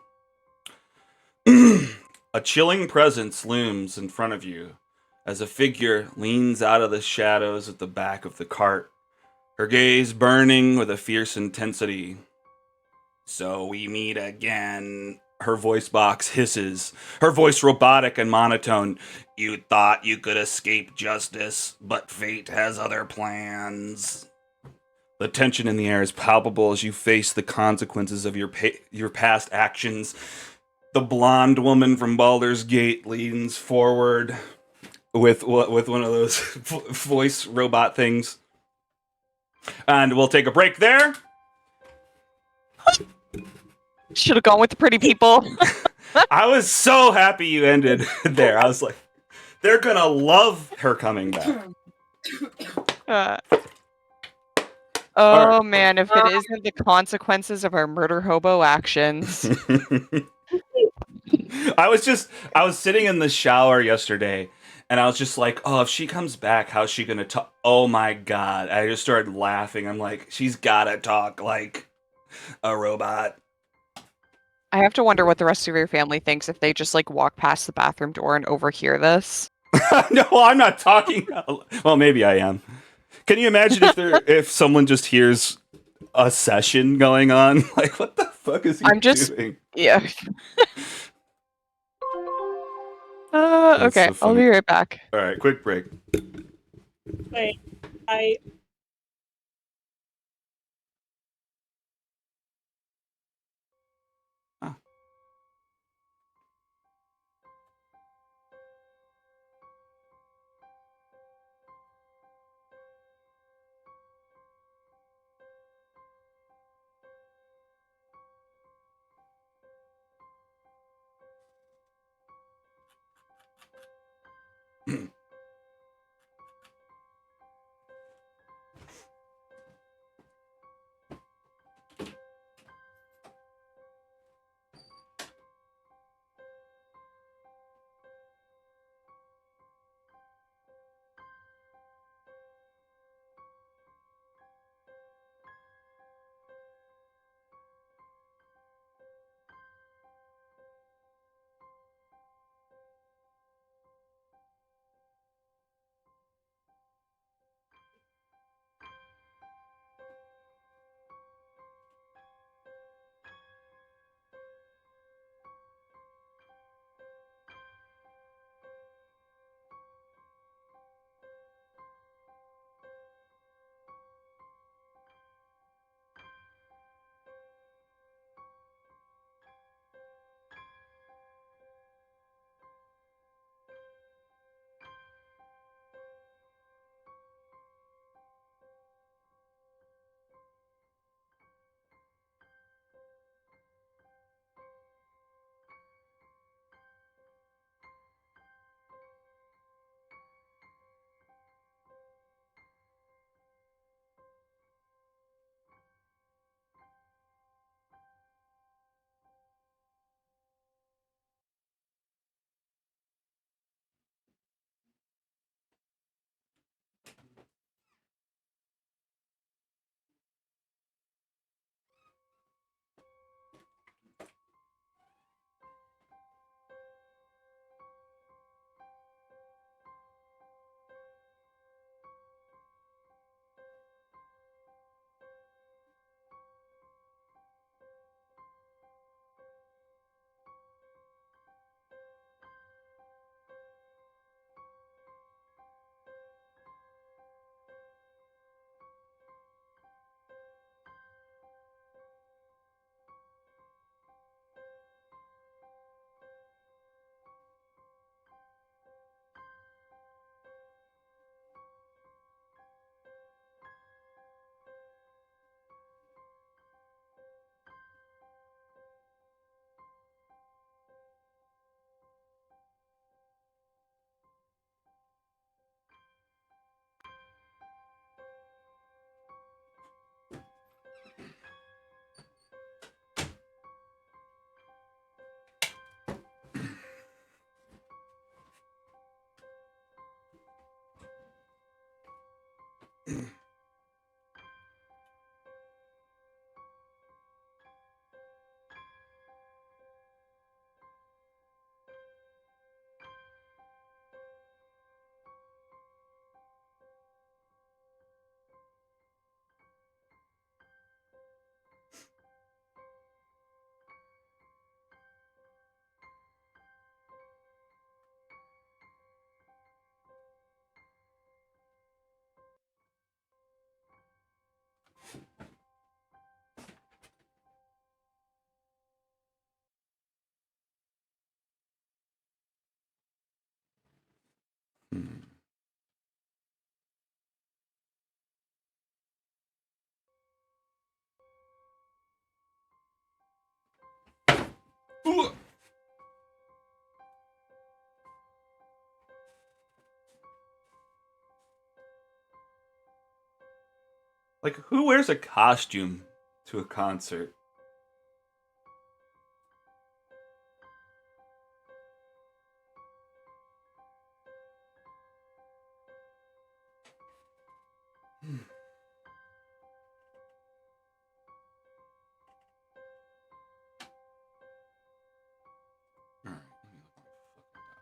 A chilling presence looms in front of you as a figure leans out of the shadows at the back of the cart, her gaze burning with a fierce intensity. So we meet again. Her voice box hisses, her voice robotic and monotone. You thought you could escape justice, but fate has other plans. The tension in the air is palpable as you face the consequences of your past actions. The blonde woman from Baldur's Gate leans forward with one of those voice robot things. And we'll take a break there. Should have gone with the pretty people. I was so happy you ended there. I was like, they're gonna love her coming back. Oh man, if it isn't the consequences of our murder hobo actions. I was sitting in the shower yesterday and I was just like, oh, if she comes back, how's she gonna talk? Oh my god. I just started laughing. I'm like, she's gotta talk like a robot. I have to wonder what the rest of your family thinks if they just like walk past the bathroom door and overhear this. No, I'm not talking. Well, maybe I am. Can you imagine if someone just hears a session going on? Like, what the fuck is he doing? Yeah. Okay, so I'll be right back. All right, quick break. Wait, Ooh. Like, who wears a costume to a concert? Alright, let me look at my fucking document.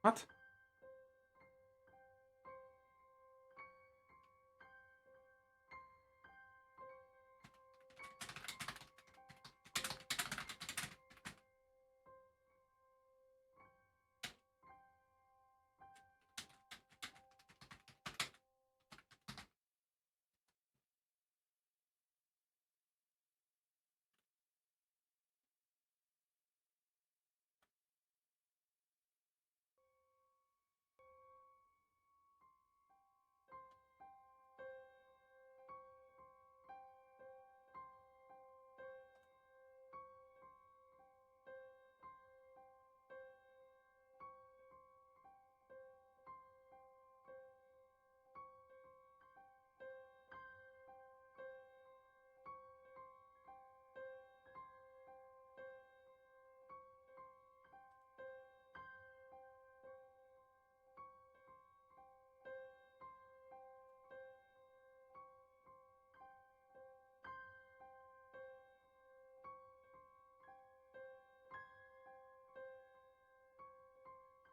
What?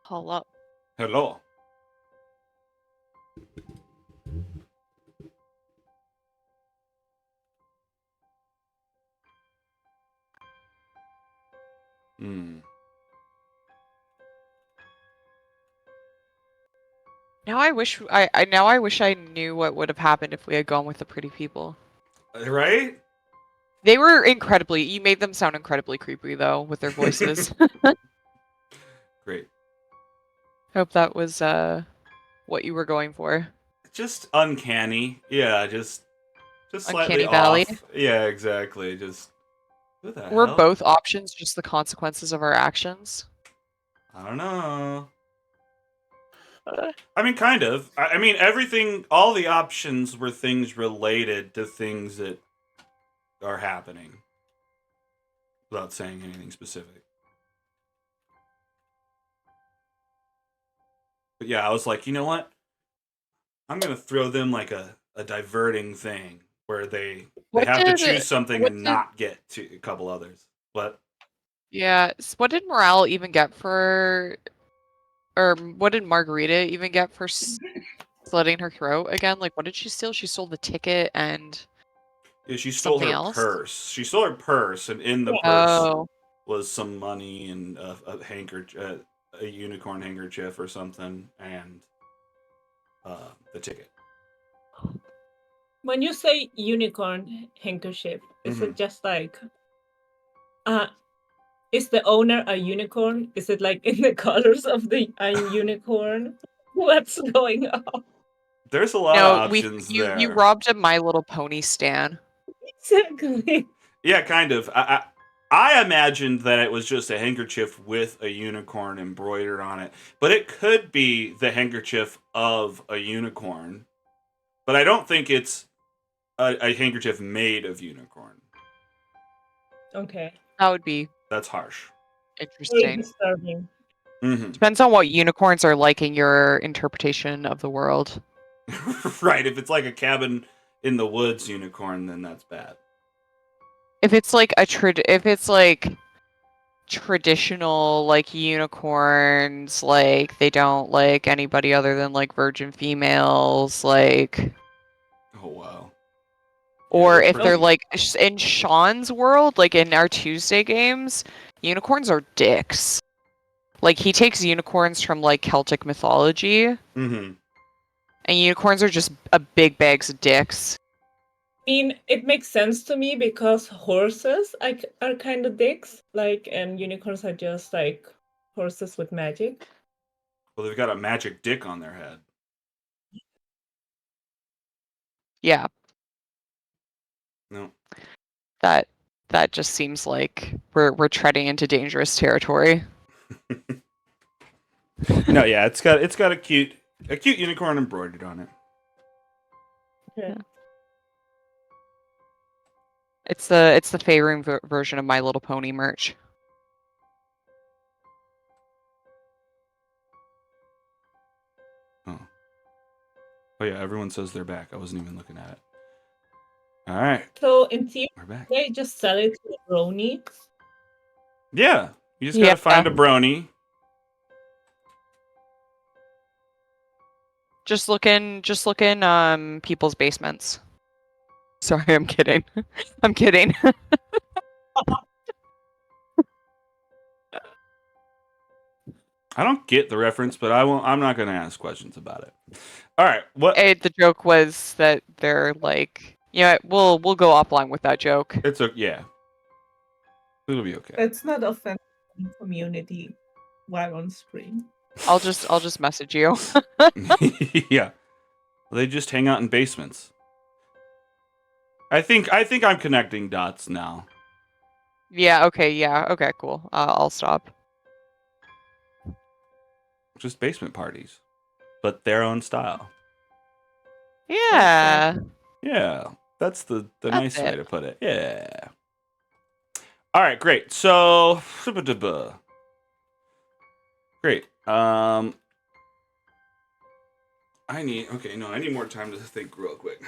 Hello. Hello. Hmm. Now I wish I wish I knew what would have happened if we had gone with the pretty people. Right? They were incredibly. You made them sound incredibly creepy though with their voices. Great. Hope that was what you were going for. Just uncanny. Yeah, just slightly Uncanny Valley. off. Yeah, exactly. Just who the Were hell? both options just the consequences of our actions? I don't know. I mean, kind of. I mean, everything, all the options were things related to things that are happening without saying anything specific. But yeah, I was like, you know what? I'm going to throw them like a diverting thing where they What have to did choose something what and did not get to a couple others. But yeah, what did Morale even get for or what did Margarita even get for slitting her throat again? Like what did she steal? She stole the ticket and yeah, she stole something her else? purse. She stole her purse, and in the Yeah. purse Oh, was some money and a a unicorn handkerchief or something, and the ticket. When you say unicorn handkerchief, is Mhm. it just like is the owner a unicorn? Is it like in the colors of the unicorn? What's going on? There's a lot of No, options you there. robbed a My Little Pony stan. Exactly. Yeah, kind of. I imagined that it was just a handkerchief with a unicorn embroidered on it, but it could be the handkerchief of a unicorn. But I don't think it's a handkerchief made of unicorn. Okay. That would be That's harsh. Very interesting. disturbing. Mm-hmm. Depends on what unicorns are like in your interpretation of the world. Right. If it's like a cabin in the woods unicorn, then that's bad. If it's like if it's like traditional like unicorns, like they don't like anybody other than like virgin females, like, Oh wow. or they're if they're pretty. like in Sean's world, like in our Tuesday games, unicorns are dicks. Like he takes unicorns from like Celtic mythology, Mm-hmm. and unicorns are just a big bags of dicks. I mean, it makes sense to me because horses are kind of dicks, like, and unicorns are just like horses with magic. Well, they've got a magic dick on their head. Yeah, No. that just seems like we're treading into dangerous territory. No, yeah, it's got a cute unicorn embroidered on it. Yeah. It's the favoring version of My Little Pony merch. Oh. Oh yeah, everyone says they're back. I wasn't even looking at it. All right, So in theory, we're back. they just sell it to a brony. Yeah, you just gotta find a brony. Just look in people's basements. Sorry, I'm kidding. I'm kidding. I don't get the reference, but I'm not gonna ask questions about it. All right, what? The joke was that they're like, yeah, we'll go offline with that joke. It's yeah. It'll be okay. It's not offensive community while on screen. I'll just message you. Yeah, they just hang out in basements. I think I'm connecting dots now. Yeah. Okay. Cool. I'll stop. Just basement parties, but their own style. Yeah. Yeah, that's the That's nice way it. to put it. Yeah. All right, great. So, great. I need more time to think real quick.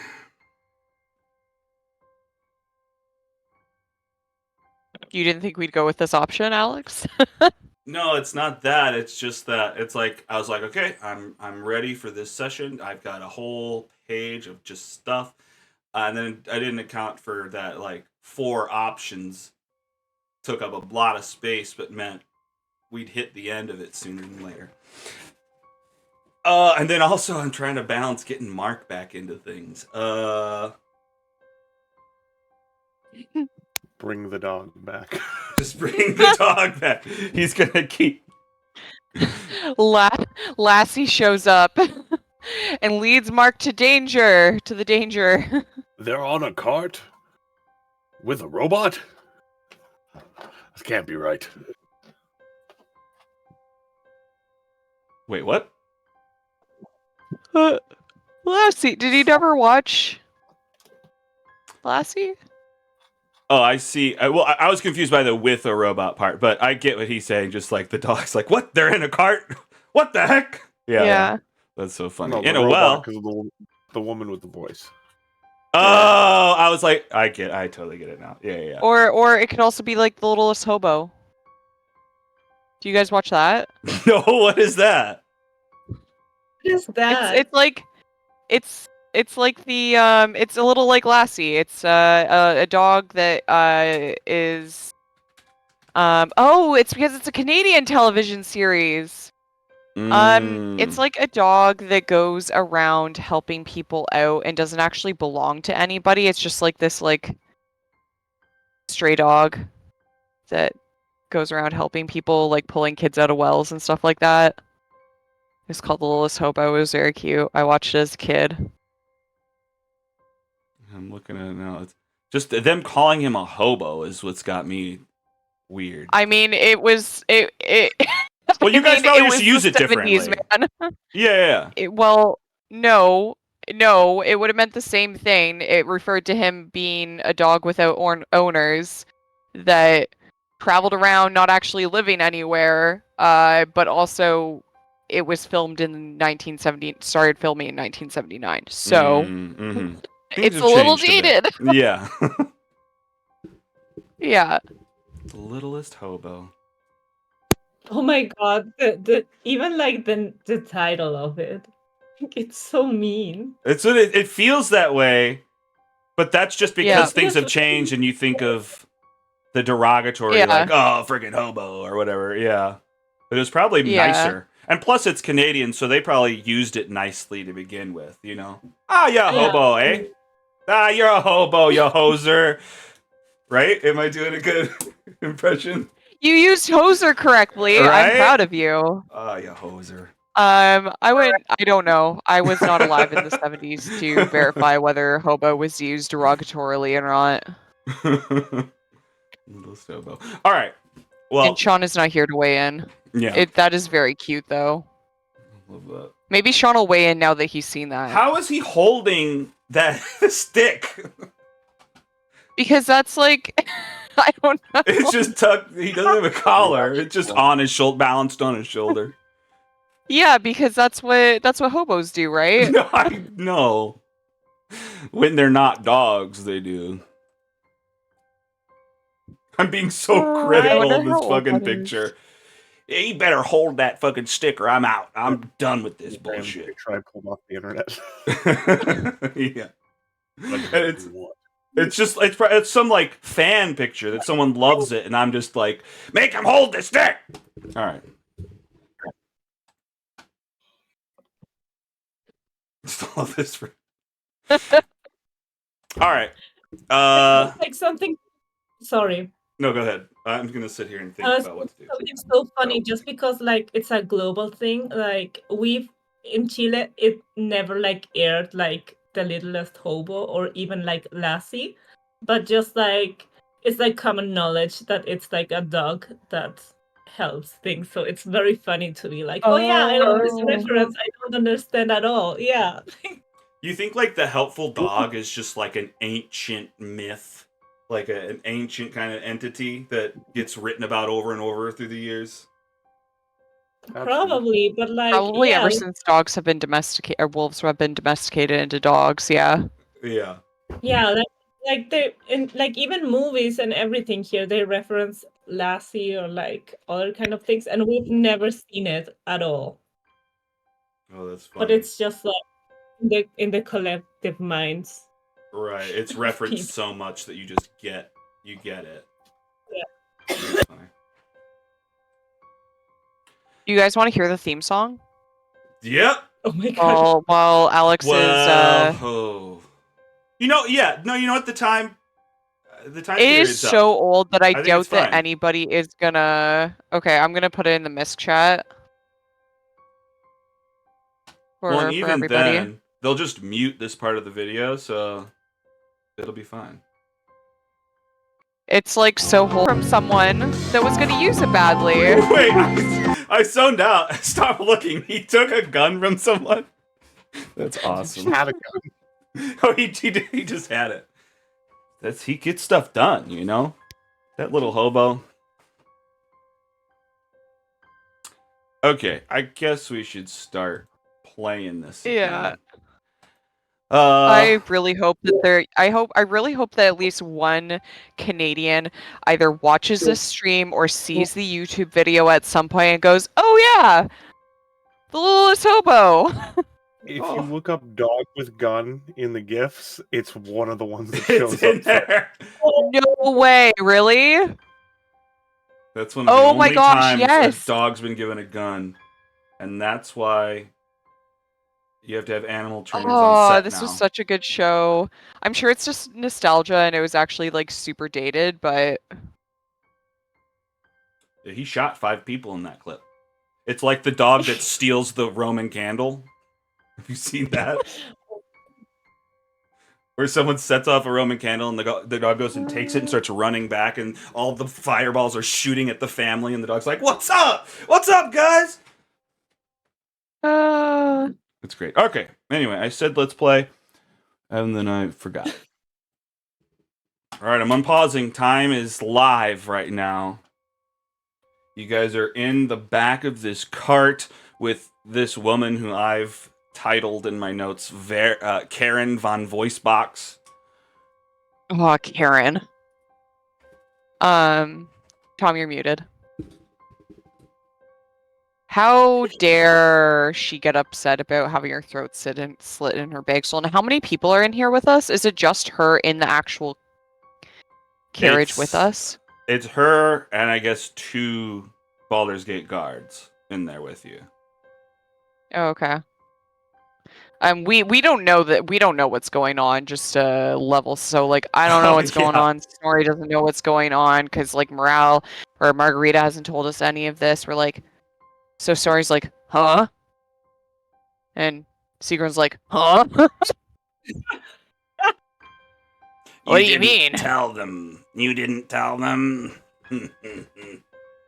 You didn't think we'd go with this option, Alex? No, it's not that. It's just that it's like I was like, okay, I'm ready for this session. I've got a whole page of just stuff, and then I didn't account for that. Like 4 options took up a lot of space, but meant we'd hit the end of it sooner than later. And then also I'm trying to balance getting Mark back into things. Bring the dog back. Just bring the dog back. He's gonna keep. Lassie shows up and leads Mark to the danger. They're on a cart with a robot? This can't be right. Wait, what? Lassie, did you never watch Lassie? Oh, I see. Well, I was confused by the with a robot part, but I get what he's saying. Just like the dog's like, what? They're in a cart? What the heck? Yeah. That's so funny. No, In a well. because of the woman with the voice. Oh, I was like, I totally get it now. Yeah. Or it could also be like the Littlest Hobo. Do you guys watch that? No, what is that? What is that? It's like it's like the it's a little like Lassie. It's a dog that is Oh, it's because it's a Canadian television series. It's like a dog that goes around helping people out and doesn't actually belong to anybody. It's just like this like stray dog that goes around helping people, like pulling kids out of wells and stuff like that. It's called The Littlest Hobo. It was very cute. I watched it as a kid. I'm looking at it now. It's just them calling him a hobo is what's got me weird. I mean, it was it. Well, you guys I mean, probably it just was use the it differently. 70s, man. Yeah. Well, no, it would have meant the same thing. It referred to him being a dog without owners that traveled around, not actually living anywhere, but also it was filmed in 1970, started filming in 1979. So Things it's have a little changed a bit. dated. Yeah. Yeah. The Littlest Hobo. Oh my god, the even like the title of it. It's so mean. It feels that way, but that's just because Yeah. things have changed and you think of the derogatory, Yeah. like, oh, friggin' hobo or whatever. Yeah. But it was probably Yeah. nicer. And plus, it's Canadian, so they probably used it nicely to begin with, you know? Ah, you're a hobo, eh? Ah, you're a hobo, you hoser. Right? Am I doing a good impression? You used hoser correctly. Right? I'm proud of you. Ah, you hoser. I don't know. I was not alive in the 70s to verify whether hobo was used derogatorily or not. Littlest hobo. All right. Well, And Sean is not here to weigh in. yeah. That is very cute, though. Love that. Maybe Sean will weigh in now that he's seen that. How is he holding that stick? Because that's like, I don't know. It's just tucked. He doesn't have a collar. It's just on his shoulder, balanced on his shoulder. Yeah, because that's what hobos do, right? No, I know. When they're not dogs, they do. I'm being so I critical wonder of this how old fucking that is. picture. Yeah, you better hold that fucking stick or I'm out. I'm done with this bullshit. Try pulled off the internet. Yeah. Like, And what? it's some like fan picture that someone loves it, and I'm just like, make him hold the stick. All right. Just all this for. All right. Like something. Sorry. No, go ahead. I'm gonna sit here and think It's about what to do. something so funny just because like it's a global thing. Like we've in Chile, it never like aired like The Littlest Hobo or even like Lassie, but just like it's like common knowledge that it's like a dog that helps things. So it's very funny to me. Like, oh yeah, I love this reference. I don't understand at all. Yeah. You think like the helpful dog is just like an ancient myth, like an ancient kind of entity that gets written about over and over through the years? Probably, but like Probably yeah, ever since dogs have been domesticated, or wolves have been domesticated into dogs, yeah. Yeah. yeah, like they in like even movies and everything here they reference Lassie or like other kind of things, and we've never seen it at all. Oh, that's funny. But it's just like in the collective minds. Right. It's referenced so much that you get it. Yeah. That's funny. You guys want to hear the theme song? Yep. Oh my god. While Alex Well, is oh. You know, yeah. No, you know what? The time it period's is up. so old that I think doubt it's that fine. anybody is gonna. Okay, I'm gonna put it in the misc chat for Well, and even everybody. then, they'll just mute this part of the video, so it'll be fine. It's like so whole from someone that was gonna use it badly. Wait, I zoned out. Stop looking. He took a gun from someone. That's awesome. Had a gun. Oh, he just had it. He gets stuff done, you know? That little hobo. Okay, I guess we should start playing this. Yeah. again. I really hope that I really hope that at least one Canadian either watches this stream or sees the YouTube video at some point and goes, "Oh yeah, the Littlest Hobo." If you look up dog with gun in the GIFs, it's one of the ones that it's shows in up. there. No way, really? That's one of the Oh my only gosh, times yes. a dog's been given a gun. And that's why you have to have animal trainers on Oh, set this now. was such a good show. I'm sure it's just nostalgia and it was actually like super dated, but He shot 5 people in that clip. It's like the dog that steals the Roman candle. Have you seen that? Where someone sets off a Roman candle and the dog goes and takes it and starts running back, and all the fireballs are shooting at the family, and the dog's like, "What's up? What's up, guys?" It's great. Okay. Anyway, I said let's play, and then I forgot. All right, I'm unpausing. Time is live right now. You guys are in the back of this cart with this woman who I've titled in my notes Karen von Voicebox. oh, Karen. Tom, you're muted. How dare she get upset about having her throat slit in her bag stolen? How many people are in here with us? Is it just her in the actual carriage with us? It's her and I guess 2 Baldur's Gate guards in there with you. Oh, okay. We don't know what's going on, just level. So like I don't know what's going Yeah. on. Snorri doesn't know what's going on because like Morale or Margarita hasn't told us any of this. We're like, so Snorri's like, huh? And Sigrun's like, huh? What do you mean? Tell them. You didn't tell them.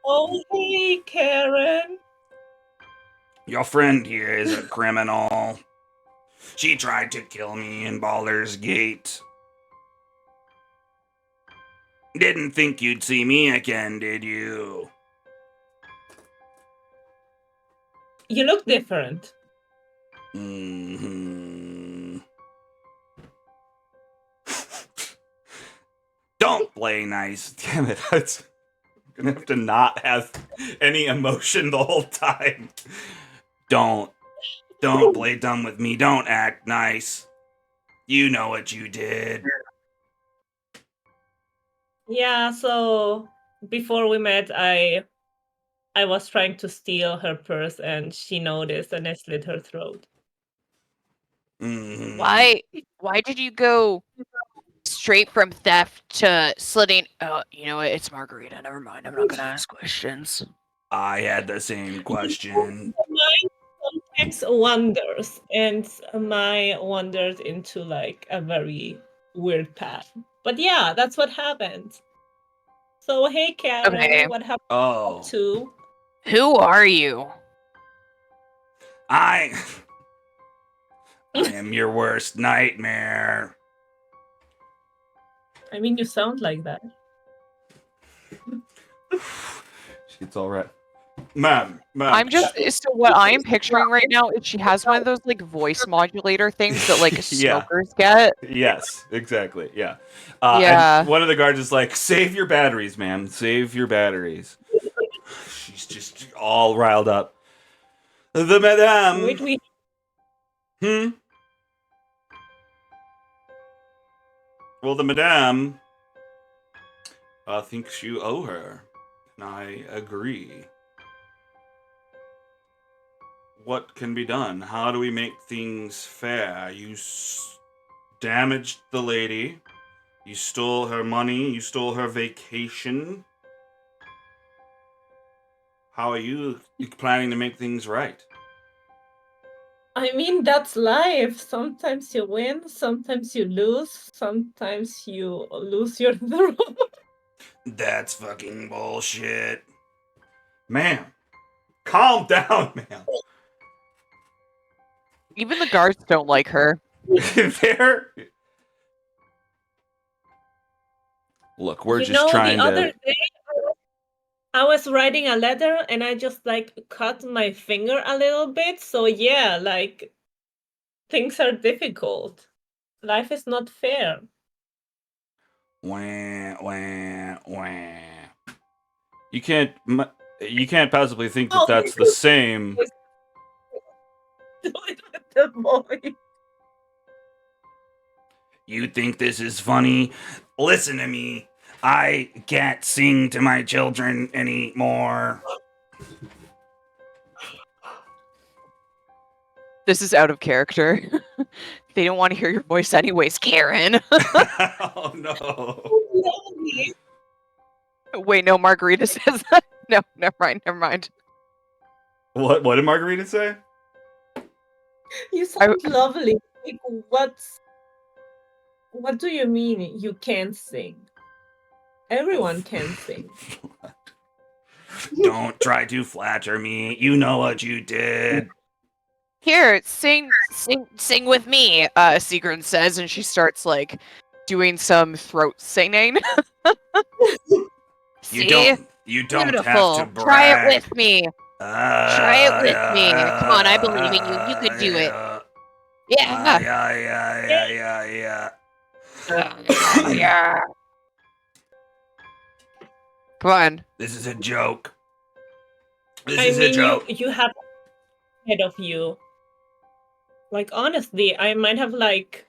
Oh, hey, Karen. Your friend here is a criminal. She tried to kill me in Baldur's Gate. Didn't think you'd see me again, did you? You look different. Mm-hmm. Don't play nice. Damn it. I'm gonna have to not have any emotion the whole time. Don't play dumb with me. Don't act nice. You know what you did. Yeah, so before we met, I was trying to steal her purse and she noticed and I slit her throat. Mm-hmm. Why did you go straight from theft to slitting? Oh, you know what? It's Margarita. Never mind. I'm not gonna ask questions. I had the same question. Mine sometimes wanders, and my wandered into like a very weird path. But yeah, that's what happened. So hey, Karen, Okay. what happened Oh, to? Who are you? I am your worst nightmare. I mean, you sound like that. It's all right. Ma'am. I'm just so what I'm picturing right now is she has one of those like voice modulator things that like Yeah. smokers get. Yes, exactly. Yeah. Yeah. And one of the guards is like, "Save your batteries, ma'am. Save your batteries." She's just all riled up. The madame. Wait. Well, the madame thinks you owe her, and I agree. What can be done? How do we make things fair? You damaged the lady. You stole her money. You stole her vacation. How are you planning to make things right? I mean, that's life. Sometimes you win, sometimes you lose, sometimes you lose your throne. That's fucking bullshit. Ma'am, calm down, ma'am. Even the guards don't like her. There. Look, we're just trying the other to. day, I was writing a letter and I just like cut my finger a little bit. So yeah, like things are difficult. Life is not fair. Wah, wah, wah. You can't possibly think that that's the same. Do it with the boy. You think this is funny? Listen to me. I can't sing to my children anymore. This is out of character. They don't want to hear your voice anyways, Karen. Oh no. Lovely. Wait, no, Margarita says that. No, never mind. What did Margarita say? You sound lovely. Like, what do you mean you can't sing? Everyone can sing. Don't try to flatter me. You know what you did. Here, sing with me, Sigrun says, and she starts, like, doing some throat singing. You See? don't Beautiful. have to brag. Try it with me. Try it with me. Come on, I believe in you. You could do it. Yeah. Yeah. Come on. This is a joke. This I is a mean, joke. you have ahead of you. Like, honestly, I might have, like...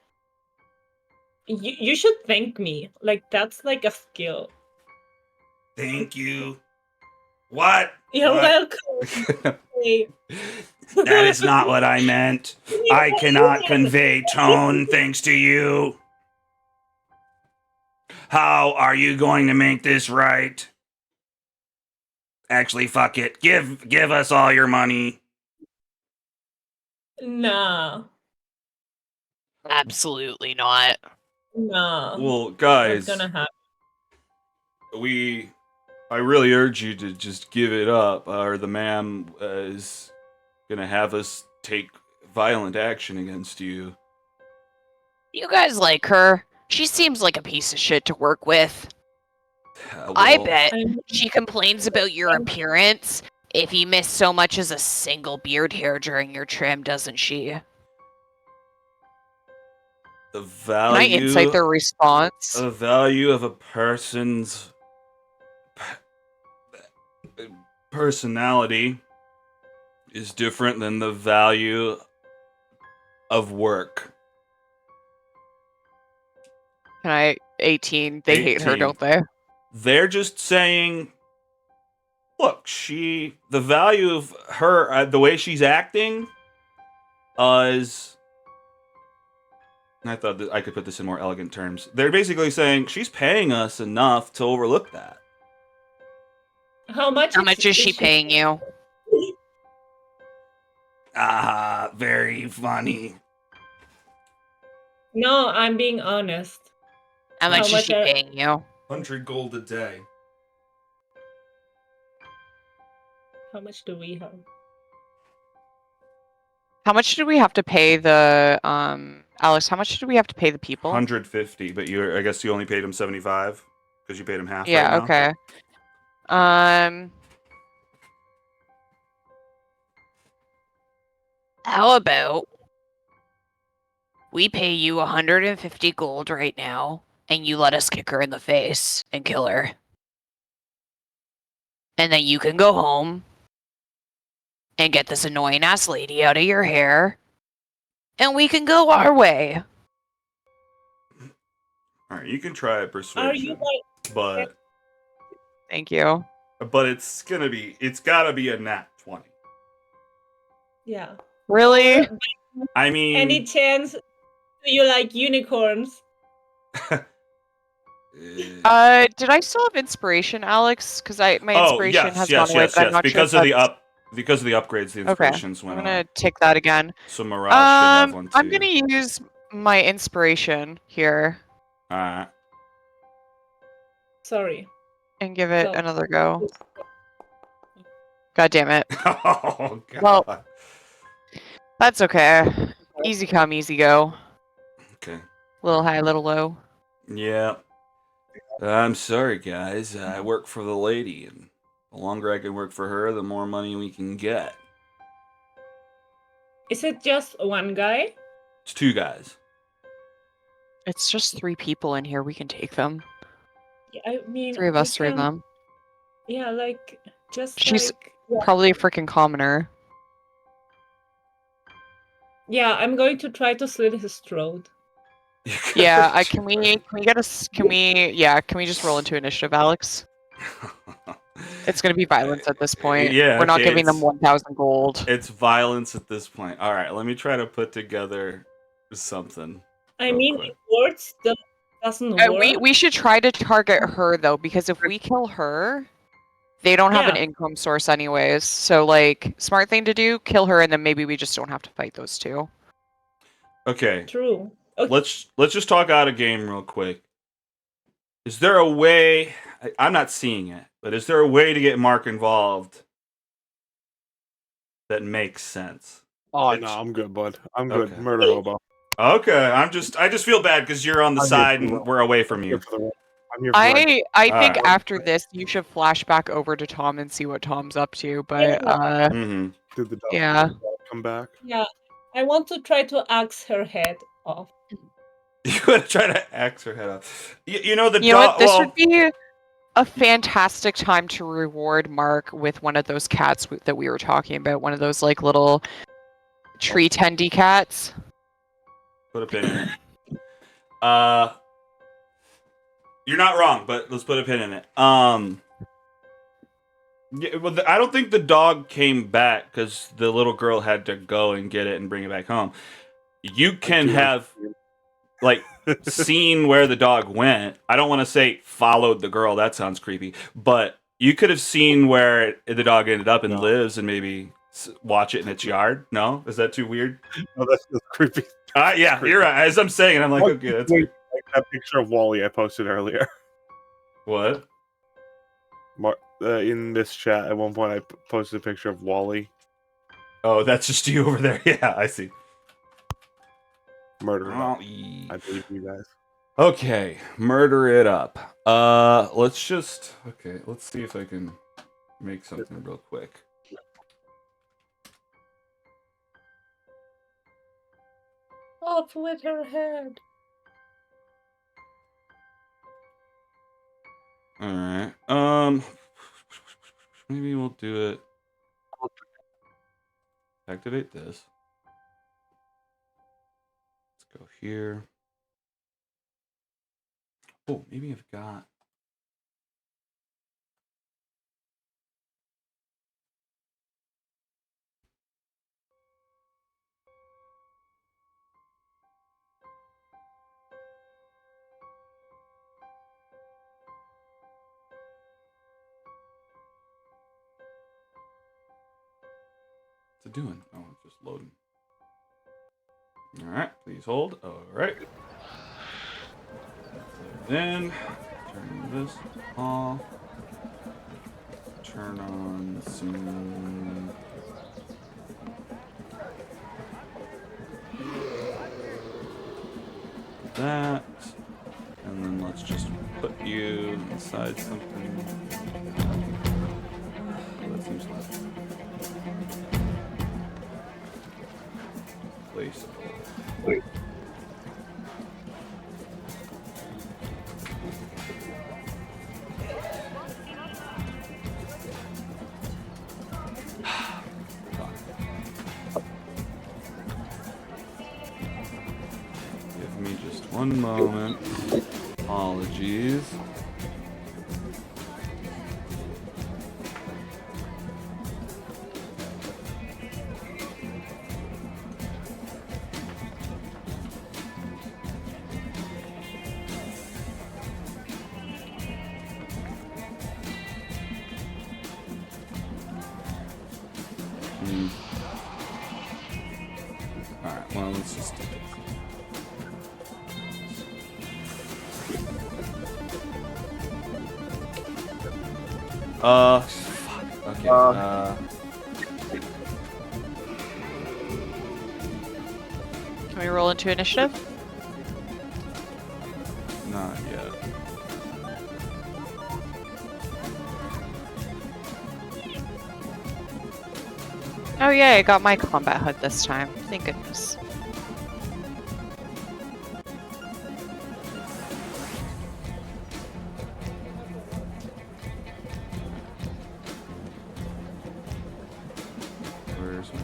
You should thank me. Like, that's, like, a skill. Thank you. What? You're What? welcome. Hey. That is not what I meant. I cannot convey tone thanks to you. How are you going to make this right? Actually, fuck it. Give us all your money. Nah. Absolutely not. Nah. Well, guys, Not gonna happen. I really urge you to just give it up, or the ma'am is gonna have us take violent action against you. You guys like her. She seems like a piece of shit to work with. I bet she complains about your appearance if you miss so much as a single beard hair during your trim, doesn't she? The Can value. I insight their response? The value of a person's personality is different than the value of work. Can I 18? They hate her, 18. don't they? They're just saying, look, the value of her, the way she's acting, is. I thought that I could put this in more elegant terms. They're basically saying she's paying us enough to overlook that. How much is she paying you? Ah, very funny. No, I'm being honest. How much is much she paying you? 100 gold a day. How much do we have? How much did we have to pay the Alex? How much did we have to pay the people? 150, but I guess you only paid him 75 because you paid him half. Yeah. Right now. Okay. How about we pay you 150 gold right now, and you let us kick her in the face and kill her, and then you can go home and get this annoying ass lady out of your hair, and we can go our way. All right, you can try persuasion, Are you like... but Thank you. it's gotta be a nat 20. Yeah. Really? I mean, Any chance do you like unicorns? Did I still have inspiration, Alex? Because my inspiration has gone away. But I'm not because sure of because of the upgrades, the inspirations I'm went gonna up. take that again. So morale should have one too. I'm gonna use my inspiration here All right. Sorry. and give it So- another go. God damn it. Oh god. Well, that's okay. Easy come, easy go. Okay. Little high, little low. Yeah. I'm sorry, guys. I work for the lady, and the longer I can work for her, the more money we can get. Is it just one guy? It's 2 guys. It's just 3 people in here. We can take them. Yeah, I mean, 3 of we us, 3 of can- them. Yeah, like just She's like probably a freaking commoner. yeah. I'm going to try to slit his throat. Yeah, can we get can we just roll into initiative, Alex? It's gonna be violence at this point. Yeah, We're not okay, giving them 1,000 gold. It's violence at this point. All right, let me try to put together something. I real mean, quick. words doesn't work. We should try to target her though, because if we kill her, they don't have an Yeah. income source anyways. So like, smart thing to do, kill her, and then maybe we just don't have to fight those two. Okay, True. Okay. let's just talk out of game real quick. Is there a way? I'm not seeing it, but is there a way to get Mark involved that makes sense? Oh no, I'm good, bud. I'm good. Okay. Murder hobo. Okay, I just feel bad because you're on the I'm side here for and we're away from you. I'm here for the I think Alright. after this, you should flash back over to Tom and see what Tom's up to. But Mm-hmm. Did the dog yeah. come back? Yeah. I want to try to axe her head off. You want to try to axe her head off? You know the You know what? dog. This Well, would be a fantastic time to reward Mark with one of those cats that we were talking about. One of those like little tree tendy cats. put a pin in it. You're not wrong, but let's put a pin in it. Yeah, well, I don't think the dog came back because the little girl had to go and get it and bring it back home. You can have like seen where the dog went. I don't want to say followed the girl. That sounds creepy. But you could have seen where the dog ended up and lives and maybe watch it in its yard. No? Is that too weird? Oh, that's just creepy. Yeah, you're right. As I'm saying it, I'm like, okay, that's Wait, like that picture of Wally I posted earlier. what? In this chat, at one point, I posted a picture of Wally. Oh, that's just you over there. Yeah, I see. Murder. Oh, I believe you guys. okay, murder it up. Let's see if I can make something real quick. Off with her head. All right. Maybe we'll do it. Activate this. Let's go here. Oh, maybe I've got. What's it doing? Oh, it's just loading. All right, please hold. All right. Then turn this off. Turn on some. That, and then let's just put you inside something. That seems left. Place. Wait. Give me just one moment. Apologies. Alright, well, let's just do this. Fuck. Okay. Can we roll into initiative? Not yet. Oh yeah, I got my combat HUD this time. Thank goodness. Where's my...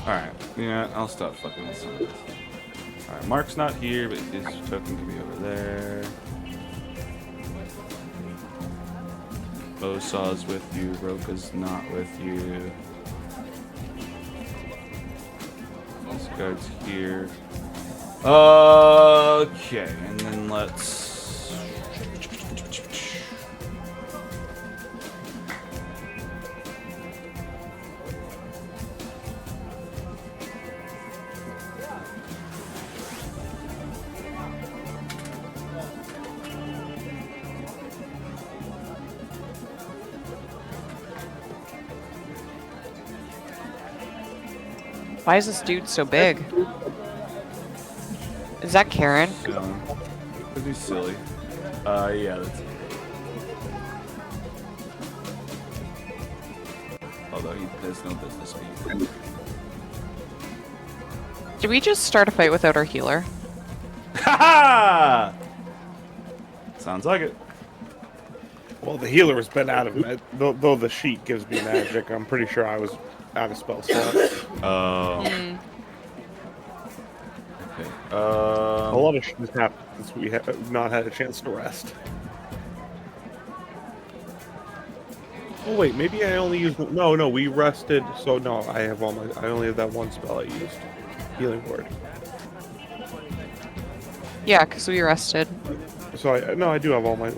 Alright, yeah, I'll stop fucking with some of this. Alright, Mark's not here, but his token can be over there. Osaw's with you, Roka's not with you. This guard's here. Okay, and then let's... Why is this dude so big? Is that Karen? Could be silly. Yeah, that's it. Although he has no business being. Did we just start a fight without our healer? Ha! Sounds like it. Well, the healer has been out of though the sheet gives me magic. I'm pretty sure I was out of spell slots. Oh. Okay. A lot of shit has happened since we have not had a chance to rest. Oh wait, maybe I only used no. We rested, so no. I only have that one spell I used, healing word. Yeah, because we rested. So I do have all my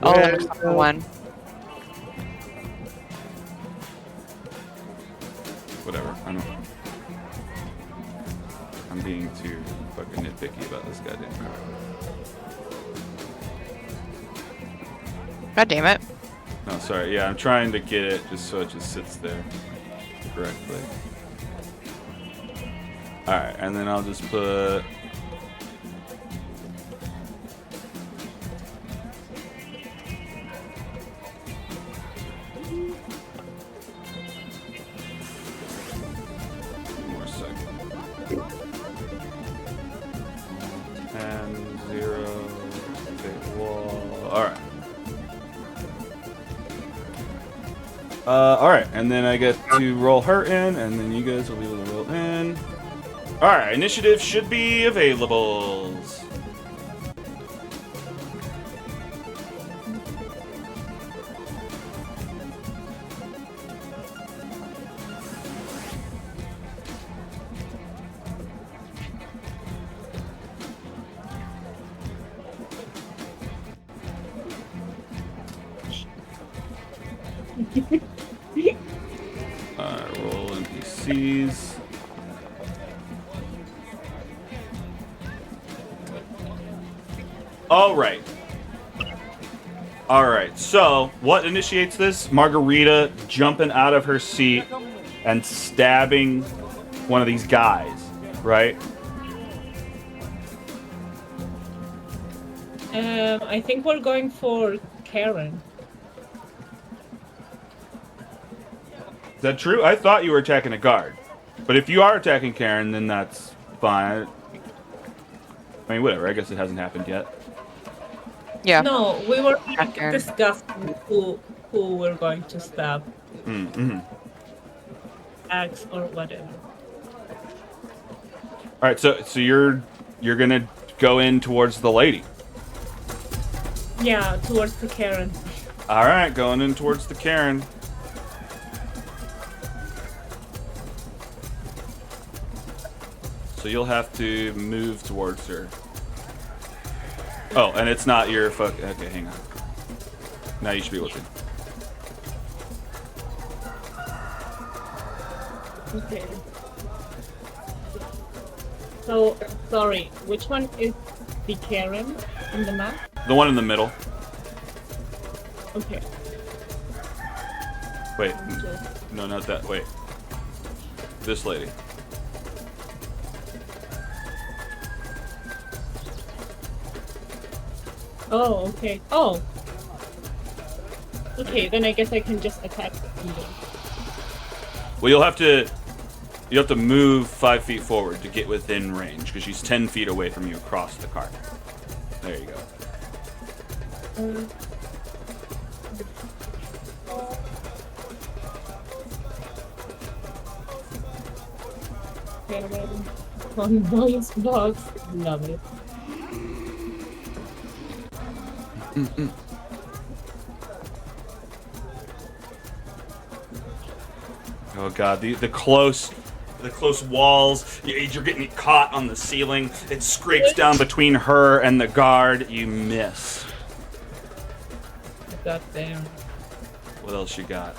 Oh, except for one. Whatever. I don't. I'm being too fucking nitpicky about this goddamn card. God damn it. No, sorry. Yeah, I'm trying to get it just so it just sits there correctly. Alright, and then I'll just put... One more second. 10, 0, big wall. Alright. Alright, and then I get to roll her in, and then you guys will be able to roll in. Alright, initiative should be availables. Roll NPCs. Alright. Alright, so what initiates this? Margarita jumping out of her seat and stabbing one of these guys, right? I think we're going for Karen. Is that true? I thought you were attacking a guard. But if you are attacking Karen, then that's fine. I mean, whatever. I guess it hasn't happened yet. Yeah. No, we were Karen. discussing who we're going to stab. Axe or whatever. All right, so you're gonna go in towards the lady. Yeah, towards the Karen. All right, going in towards the Karen. So you'll have to move towards her. Oh, and it's not your fuck. Okay, hang on. Now you should be able to. Okay. So, sorry, which one is the Karen in the map? The one in the middle. Okay. Wait, no, not that. Wait. This lady. Oh, okay. Oh. Okay, then I guess I can just attack them. Well, you'll have to move 5 feet forward to get within range because she's 10 feet away from you across the cart. There you go. Karen on voice box. Love it. Oh god, the close walls. You're getting caught on the ceiling. It scrapes down between her and the guard. You miss. God damn. What else you got?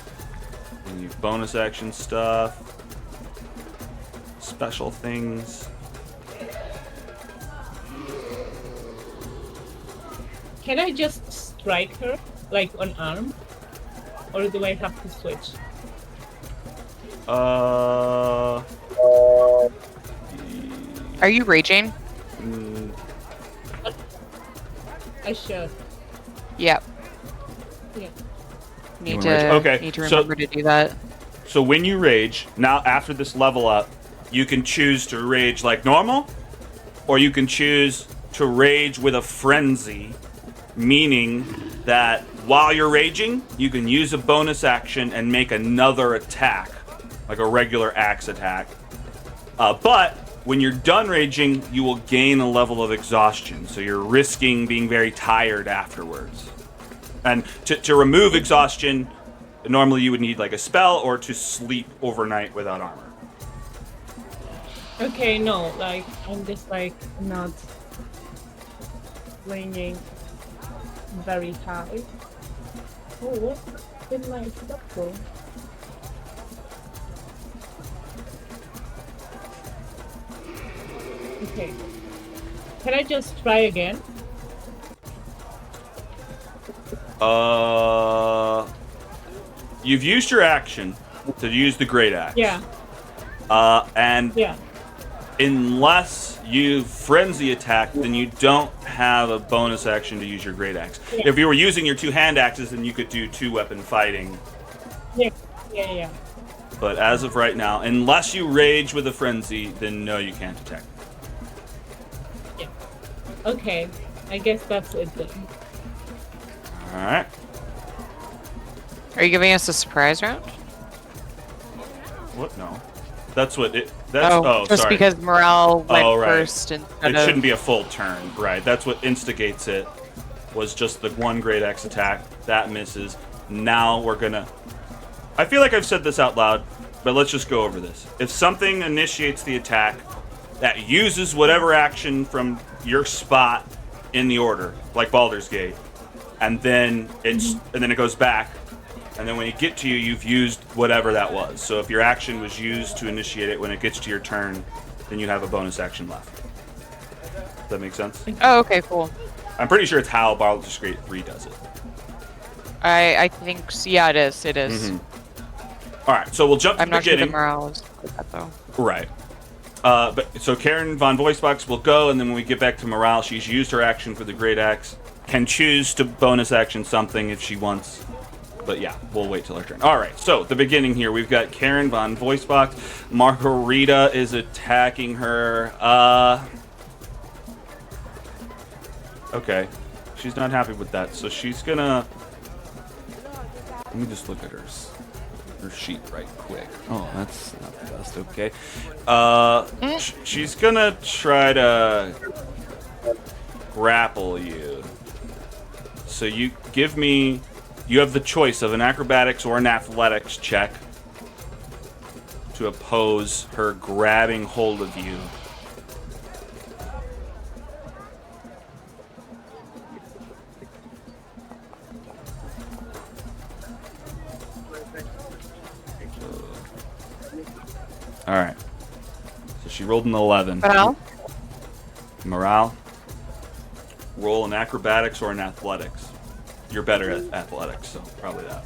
Any bonus action stuff? Special things? Can I just strike her, like on arm? Or do I have to switch? Are you raging? I should. Yep. Yeah. Need rage. to Okay, need to so- remember to do that. So when you rage, now after this level up, you can choose to rage like normal, or you can choose to rage with a frenzy, meaning that while you're raging, you can use a bonus action and make another attack, like a regular axe attack. But when you're done raging, you will gain a level of exhaustion, so you're risking being very tired afterwards. And to remove exhaustion, normally you would need like a spell or to sleep overnight without armor. Okay, no, like, I'm just like not swinging very high. Oh, what's in my circle? Okay. Can I just try again? You've used your action to use the great axe. Yeah, And yeah. unless you frenzy attack, then you don't have a bonus action to use your great axe. Yeah. If you were using your two hand axes, then you could do two weapon fighting. Yeah. But as of right now, unless you rage with a frenzy, then no, you can't attack. Okay, I guess that's it then. All right. Are you giving us a surprise round? What? No. That's what it. That's just sorry. because morale went Oh, right. first instead It of. shouldn't be a full turn, right? That's what instigates it. Was just the one great axe attack that misses. Now we're gonna. I feel like I've said this out loud, but let's just go over this. If something initiates the attack that uses whatever action from your spot in the order, like Baldur's Gate, and then it goes back, and then when you get to you, you've used whatever that was. So if your action was used to initiate it, when it gets to your turn, then you have a bonus action left. Does that make sense? Oh, okay, cool. I'm pretty sure it's how Baldur's Gate 3 does it. I think yeah, it is. It is. All right, so we'll jump to I'm the not sure the beginning. morale is like that though. Right. But so Karen von Voicebox will go, and then when we get back to morale, she's used her action for the great axe. Can choose to bonus action something if she wants. But yeah, we'll wait till her turn. All right, so the beginning here, we've got Karen von Voicebox. Margarita is attacking her. Okay, she's not happy with that, so she's gonna. Let me just look at her sheet right quick. Oh, that's not the best. Okay. She's gonna try to grapple you. So you give me. You have the choice of an acrobatics or an athletics check to oppose her grabbing hold of you. All right. So she rolled an 11. Morale? Morale. Roll an acrobatics or an athletics. You're better at athletics, so probably that.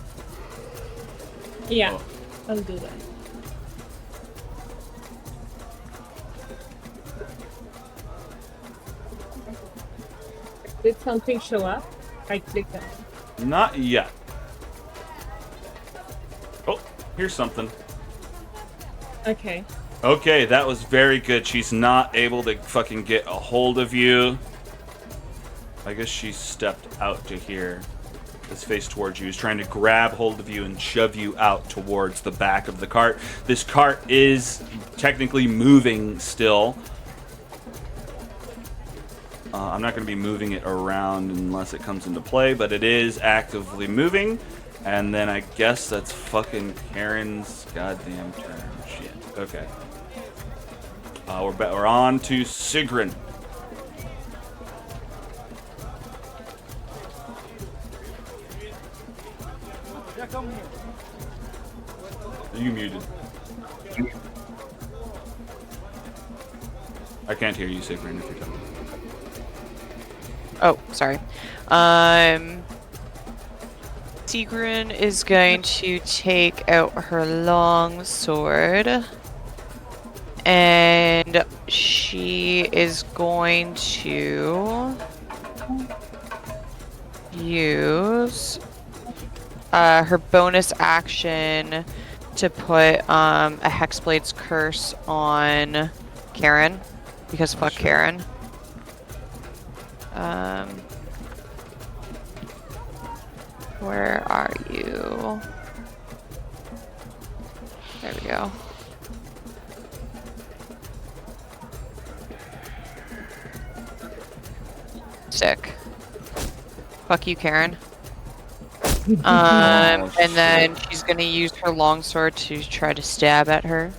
Yeah, Oh. I'll do that. Did something show up? I clicked on it. Not yet. Oh, here's something. Okay. Okay, that was very good. She's not able to fucking get a hold of you. I guess she stepped out to here. is faced towards you. He's trying to grab hold of you and shove you out towards the back of the cart. This cart is technically moving still. I'm not going to be moving it around unless it comes into play, but it is actively moving. And then I guess that's fucking Karen's goddamn turn. Shit. Okay. We're on to Sigrun. Are you muted? I can't hear you, Sigrun, if you're talking. Oh, sorry. Sigrun is going to take out her long sword. And she is going to use her bonus action to put a Hexblade's Curse on Karen, because fuck Karen. Where are you? There we go. Sick. Fuck you, Karen. And then she's gonna use her longsword to try to stab at her.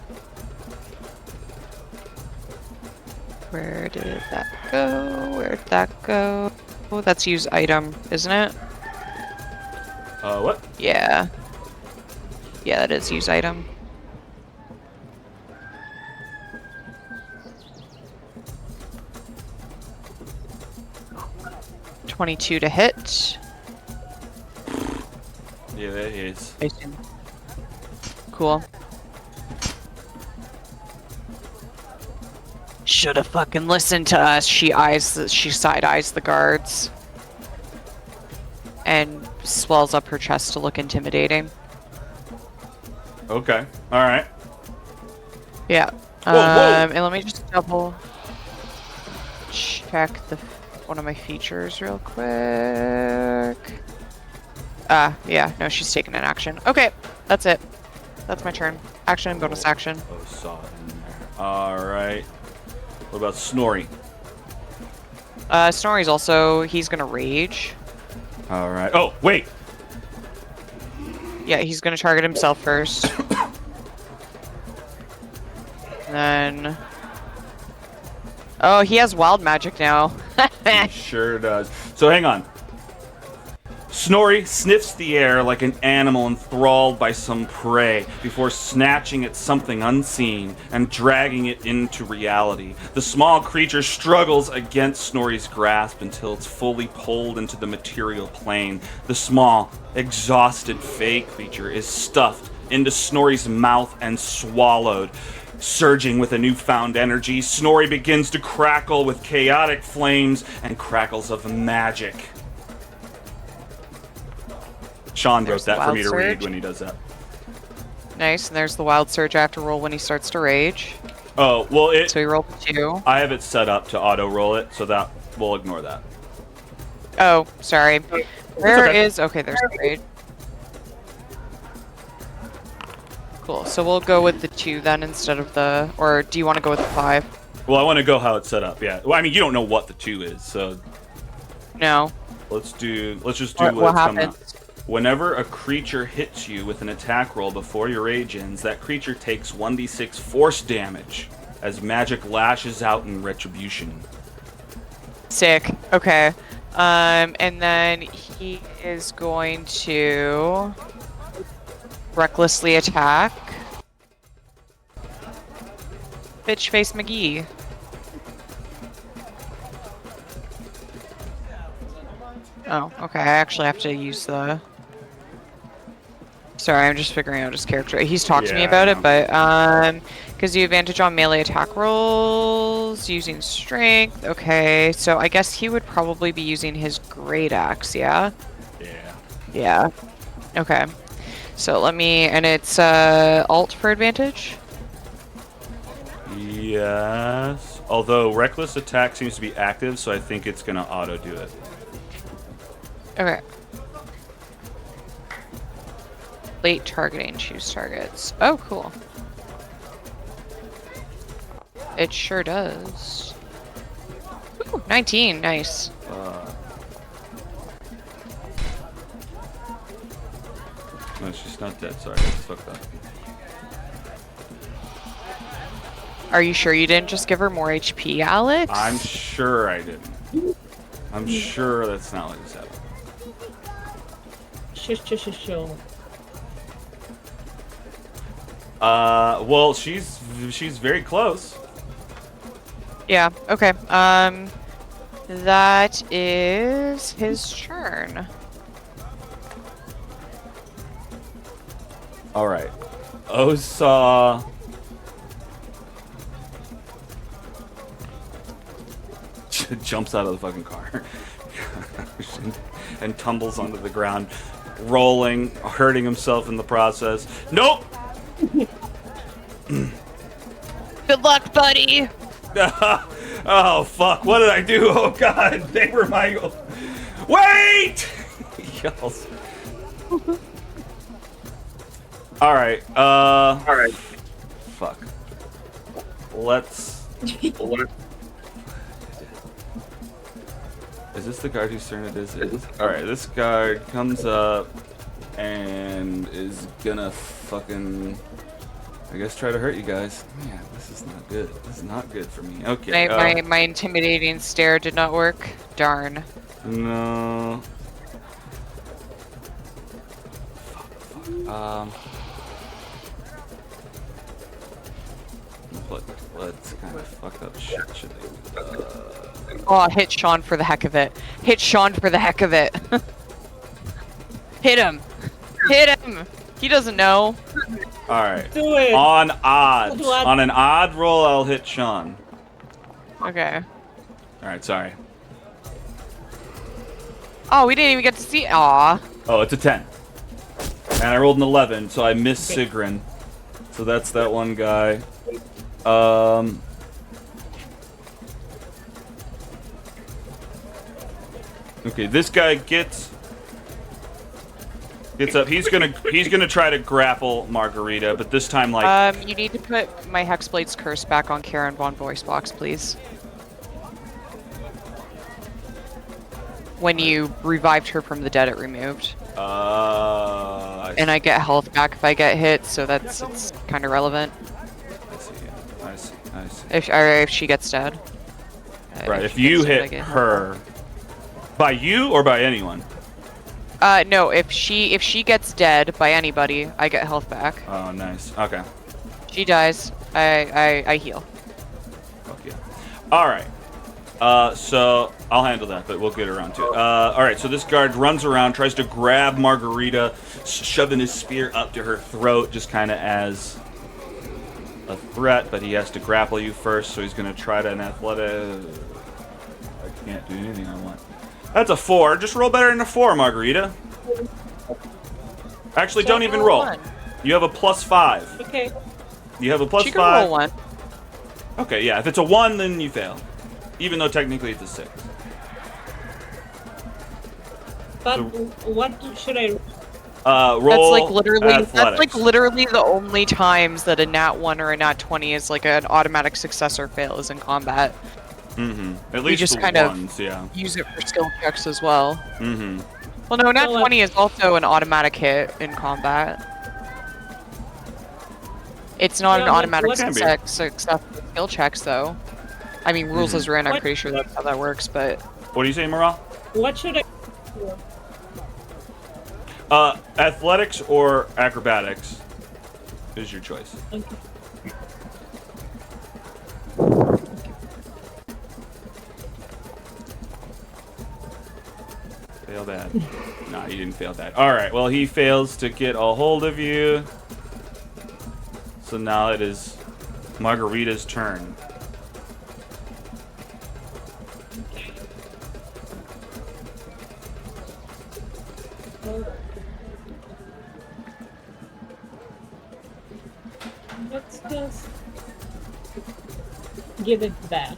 Where did that go? Where'd that go? Oh, that's use item, isn't it? What? Yeah. Yeah, that is use item. .22 to hit. Yeah, that is. Cool. Should have fucking listened to us. She side eyes the guards. And swells up her chest to look intimidating. Okay. Alright. Yeah. Whoa, whoa. And let me just double check one of my features real quick. Yeah, no, she's taking an action. Okay, that's it. That's my turn. Action and bonus action. Oh, saw it in there. Alright. What about Snorri? Snorri's also, he's gonna rage. Alright. Oh, wait! Yeah, he's gonna target himself first. And then... Oh, he has wild magic now. He sure does. So hang on. Snorri sniffs the air like an animal enthralled by some prey before snatching at something unseen and dragging it into reality. The small creature struggles against Snorri's grasp until it's fully pulled into the material plane. The small, exhausted fey creature is stuffed into Snorri's mouth and swallowed. Surging with a newfound energy, Snorri begins to crackle with chaotic flames and crackles of magic. Sean wrote that for me to read when he does that. Nice, and there's the wild surge I have to roll when he starts to rage. Oh, well, So he rolled 2. I have it set up to auto-roll it, so that we'll ignore that. Oh, sorry. Where okay. is... Okay, there's the rage. Cool, so we'll go with the 2 then instead of the... Or do you want to go with the 5? Well, I want to go how it's set up, yeah. Well, I mean, you don't know what the 2 is, so... No. Let's just do What what's coming happens? out. Whenever a creature hits you with an attack roll before your rage ends, that creature takes 1d6 force damage as magic lashes out in retribution. Sick. Okay. And then he is going to recklessly attack Bitch Face McGee. Oh, okay. I actually have to use the... Sorry, I'm just figuring out his character. He's talked to me Yeah, about I it, but because you advantage on melee attack rolls using strength. Okay, so I guess he would probably be using his great axe, yeah? Yeah. Yeah. Okay. So let me, and it's alt for advantage? Yes. Although reckless attack seems to be active, so I think it's gonna auto do it. Okay. plate targeting. Choose targets. Oh, cool. It sure does. Ooh, 19. Nice. No, she's not dead. Sorry, that's fucked up. Are you sure you didn't just give her more HP, Alex? I'm sure I didn't. I'm sure that's not what just happened. Sure. Well, she's very close. Yeah, okay. That is his turn. All right. Osa. Jumps out of the fucking car and tumbles onto the ground, rolling, hurting himself in the process. Nope. Good luck, buddy. Oh fuck! What did I do? Oh god! They were my. Wait! He yells. All right. Fuck. Let's. Is this the guard whose turn it is? Alright, this guard comes up and is gonna fucking, I guess, try to hurt you guys. Man, this is not good. This is not good for me. Okay. My intimidating stare did not work. Darn. No. Let's kind of fucked up shit should they do? Oh, hit Sean for the heck of it. Hit Sean for the heck of it. Hit him. Hit him. He doesn't know. Alright. Do it. On odds. What? On an odd roll, I'll hit Sean. Okay. Alright, sorry. Oh, we didn't even get to see. Aw. Oh, it's a 10. And I rolled an 11, so I missed Sigrun. So that's that one guy. Okay, this guy gets up. He's gonna try to grapple Margarita, but this time like You need to put my Hexblade's curse back on Karen Von Voicebox, please. When you revived her from the dead, it removed. And I get health back if I get hit, so it's kind of relevant. I see. If she gets dead. Right, if you hit her. By you or by anyone? No, if she gets dead by anybody, I get health back. Oh, nice. Okay. She dies, I heal. Fuck yeah. Alright. So I'll handle that, but we'll get around to it. Alright, so this guard runs around, tries to grab Margarita, shoving his spear up to her throat, just kind of as a threat, but he has to grapple you first, so he's going to try to an athletic. I can't do anything I want. That's a 4. Just roll better than a 4, Margarita. Actually, don't even roll. One. You have a +5. Okay. You have a +5. She can roll 1. Okay, yeah. If it's a 1, then you fail. Even though technically it's a 6. But what should I? Roll That's athletics. like literally the only times that a nat 1 or a nat 20 is like an automatic success or fail is in combat. Mm-hmm. At We least just the kind ones, yeah. of use it for skill checks as well. Mm-hmm. Well, no, nat So, 20 is also an automatic hit in combat. It's not an Yeah, automatic what- success for skill checks, though. I mean, rules as written, I'm What- pretty sure that's how that works, but... What do you say, Morale? What should I? Athletics or acrobatics is your choice. Okay. Fail that. Nah, you didn't fail that. Alright, well, he fails to get a hold of you. So now it is Margarita's turn. Let's just give it back.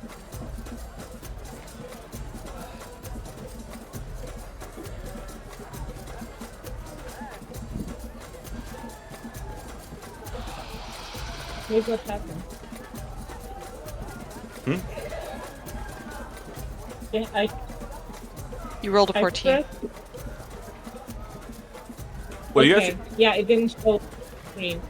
Wait, what happened? Yeah, You rolled a I 14. pressed. What do you Okay. have? Yeah, it didn't show screen.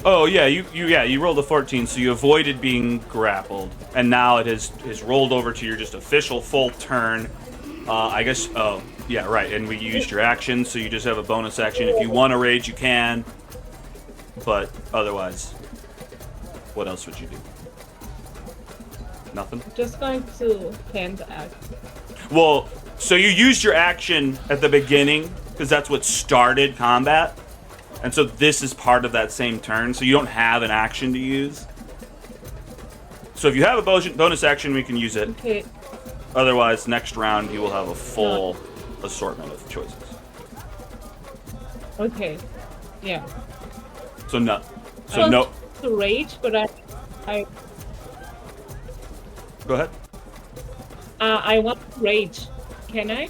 Oh yeah, you rolled a 14, so you avoided being grappled, and now it has rolled over to your just official full turn. I guess. Oh yeah, right. And we used your action, so you just have a bonus action. If you want to rage, you can. But otherwise, what else would you do? Nothing. Just going to hand act. Well, so you used your action at the beginning because that's what started combat. And so this is part of that same turn, so you don't have an action to use. So if you have a bonus action, we can use it. Okay. Otherwise, next round you will have a full assortment of choices. Okay. Yeah. So no. I So want no. to rage, but I Go ahead. I want to rage. Can I?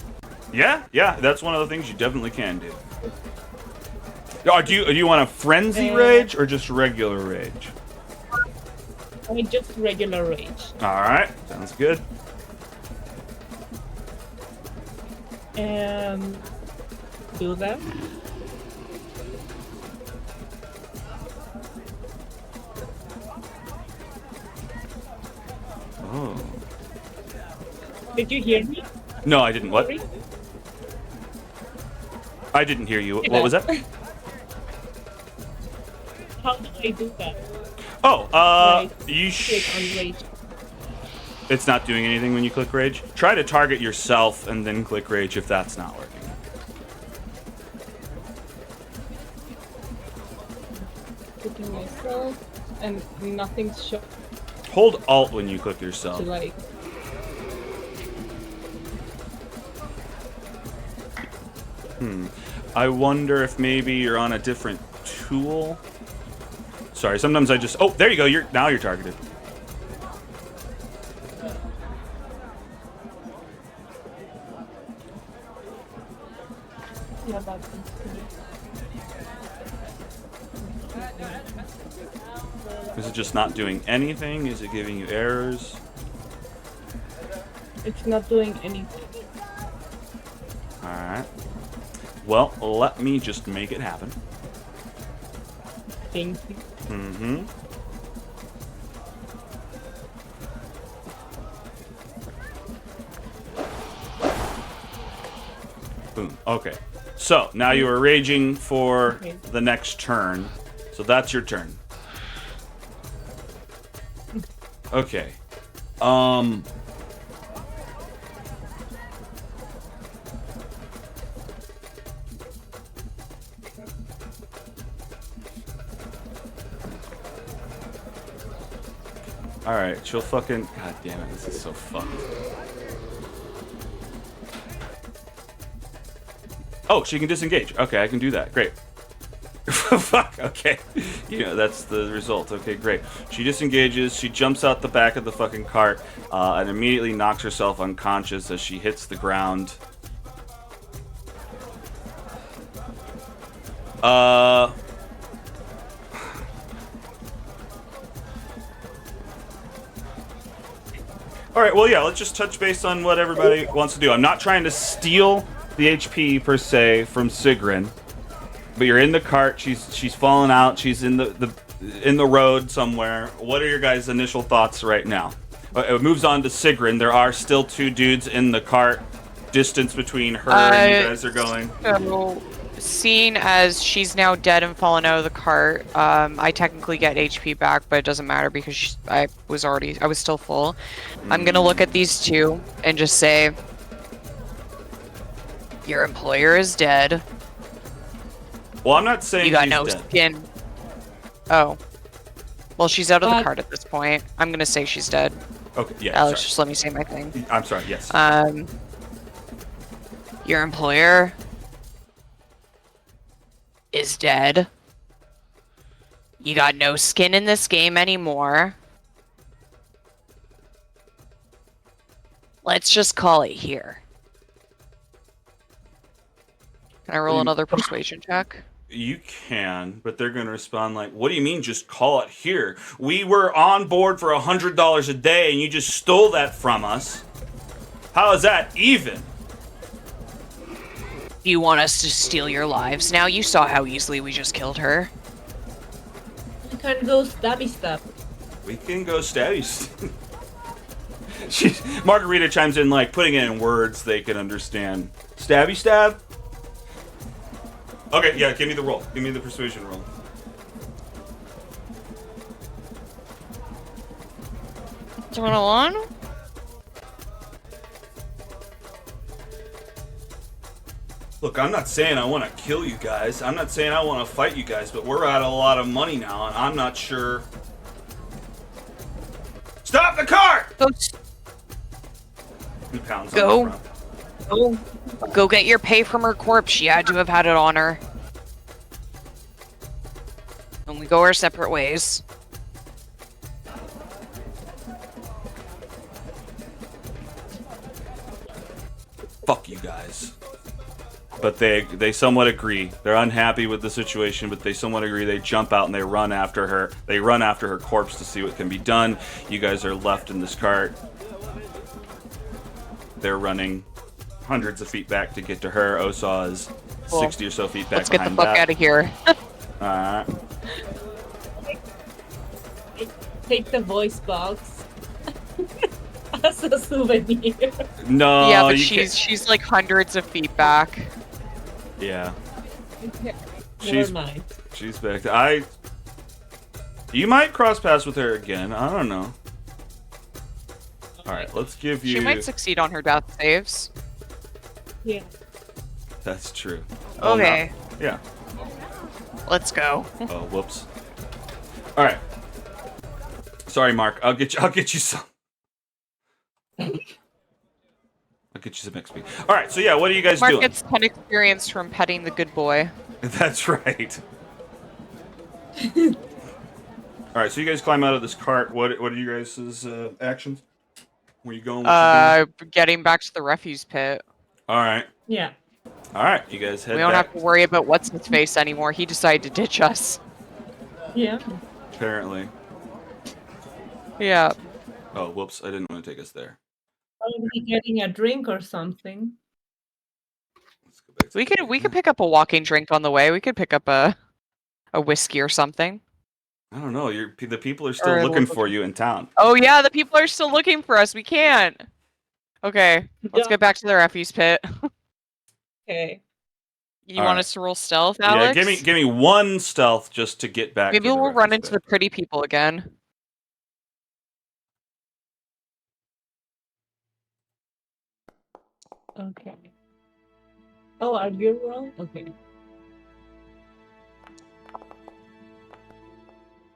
Yeah, that's one of the things you definitely can do. Do you want a frenzy rage or just regular rage? I mean, just regular rage. All right, sounds good. Do that. Oh. Did you hear me? No, I didn't. What? Sorry? I didn't hear you. Yeah. What was that? How do I do that? Oh, Right. you Click on rage. It's not doing anything when you click rage. Try to target yourself and then click rage if that's not working. Clicking myself, and nothing's showing. Hold Alt when you click yourself. To like. I wonder if maybe you're on a different tool. Sorry, sometimes I just. Oh, there you go. Now you're targeted. Yeah, that's Is it just not doing anything? Is it giving you errors? It's not doing anything. Alright. Well, let me just make it happen. Thank you. Mm-hmm. Boom. Okay. So, now you are raging for Okay. the next turn. So that's your turn. Okay. Alright, she'll fucking... God damn it, this is so fucked. Oh, she can disengage. Okay, I can do that. Great. Fuck, okay. You know, that's the result. Okay, great. She disengages, she jumps out the back of the fucking cart, and immediately knocks herself unconscious as she hits the ground. Alright, well, yeah, let's just touch base on what everybody wants to do. I'm not trying to steal the HP, per se, from Sigrun. But you're in the cart, she's fallen out, she's in the road somewhere. What are your guys' initial thoughts right now? It moves on to Sigrun. There are still two dudes in the cart. Distance between her and you guys are going. So, seeing as she's now dead and fallen out of the cart, I technically get HP back, but it doesn't matter because I was still full. I'm gonna look at these two and just say, your employer is dead. Well, I'm not saying You got she's no dead. skin. Oh. Well, she's out of the But- cart at this point. I'm gonna say she's dead. Okay, yeah, Alex, sorry. just let me say my thing. I'm sorry, yes. Your employer is dead. You got no skin in this game anymore. Let's just call it here. Can I roll another persuasion check? You can, but they're going to respond like, what do you mean just call it here? We were on board for $100 a day and you just stole that from us. How is that even? Do you want us to steal your lives now? You saw how easily we just killed her. We can go stabby stab. We can go stabby. Margarita chimes in like, putting it in words they can understand. Stabby stab? Okay, yeah, give me the roll. Give me the persuasion roll. Do you want one? Look, I'm not saying I want to kill you guys. I'm not saying I want to fight you guys, but we're out of a lot of money now, and I'm not sure. Stop the car! He pounds Go. on the front. Go get your pay from her corpse. She had to have had it on her. And we go our separate ways. Fuck you guys. But they somewhat agree. They're unhappy with the situation, but they somewhat agree. They jump out and they run after her. They run after her corpse to see what can be done. You guys are left in this cart. They're running hundreds of feet back to get to her. Osaw is 60 or so feet back. Let's get the behind fuck that. out of here. Alright. Take the voice box as a souvenir. No, yeah, but you she's like hundreds of feet back. can't. Yeah. Never mind. She's back. You might cross paths with her again. I don't know. All right, let's give you. She might succeed on her death saves. Yeah. That's true. Oh, Okay, no. Yeah. let's go. Oh, whoops. All right. Sorry, Mark. I'll get you some. I'll get you some XP. All right. So yeah, what are you guys Mark doing? gets 10 experience from petting the good boy. That's right. All right. So you guys climb out of this cart. What are you guys' actions? Where you going? What you Getting back to the refuse pit. doing? All right. Yeah. All right. You guys head We don't back. have to worry about what's his face anymore. He decided to ditch us. Yeah. Apparently. Yeah. Oh, whoops! I didn't want to take us there. Probably getting a drink or something. Let's go back. To We could pick up a walking drink on the way. We could pick up a whiskey or something. I don't know. The people are still Or looking local- for you in town. Oh yeah, the people are still looking for us. We can't. Okay, let's Yeah. get back to the refuse pit. Okay. You All want right. us to roll stealth, Alex? Yeah, give me one stealth just to get back. Maybe to the we'll run refuse into the pretty people again. Okay. Oh, are you wrong? Okay.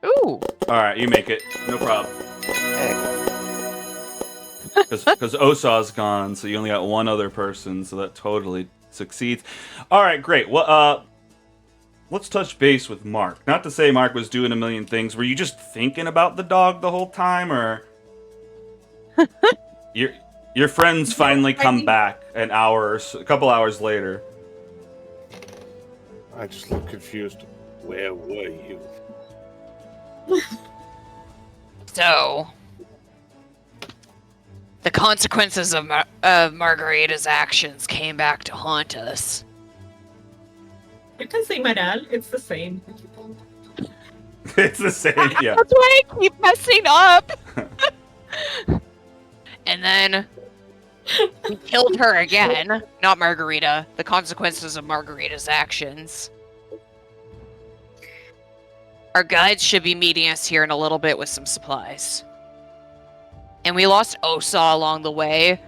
Ooh. pit. All right, you make it. No problem. Because Osaw's gone, so you only got one other person, so that totally succeeds. All right, great. Well, let's touch base with Mark. Not to say Mark was doing a million things. Were you just thinking about the dog the whole time, or your friends finally come back a couple hours later? I just look confused. Where were you? So, the consequences of Margarita's actions came back to haunt us. You can say my dad. It's the same. It's the same, yeah. That's why I keep messing up. And then we killed her again. Not Margarita. The consequences of Margarita's actions. Our guides should be meeting us here in a little bit with some supplies. And we lost Osaw along the way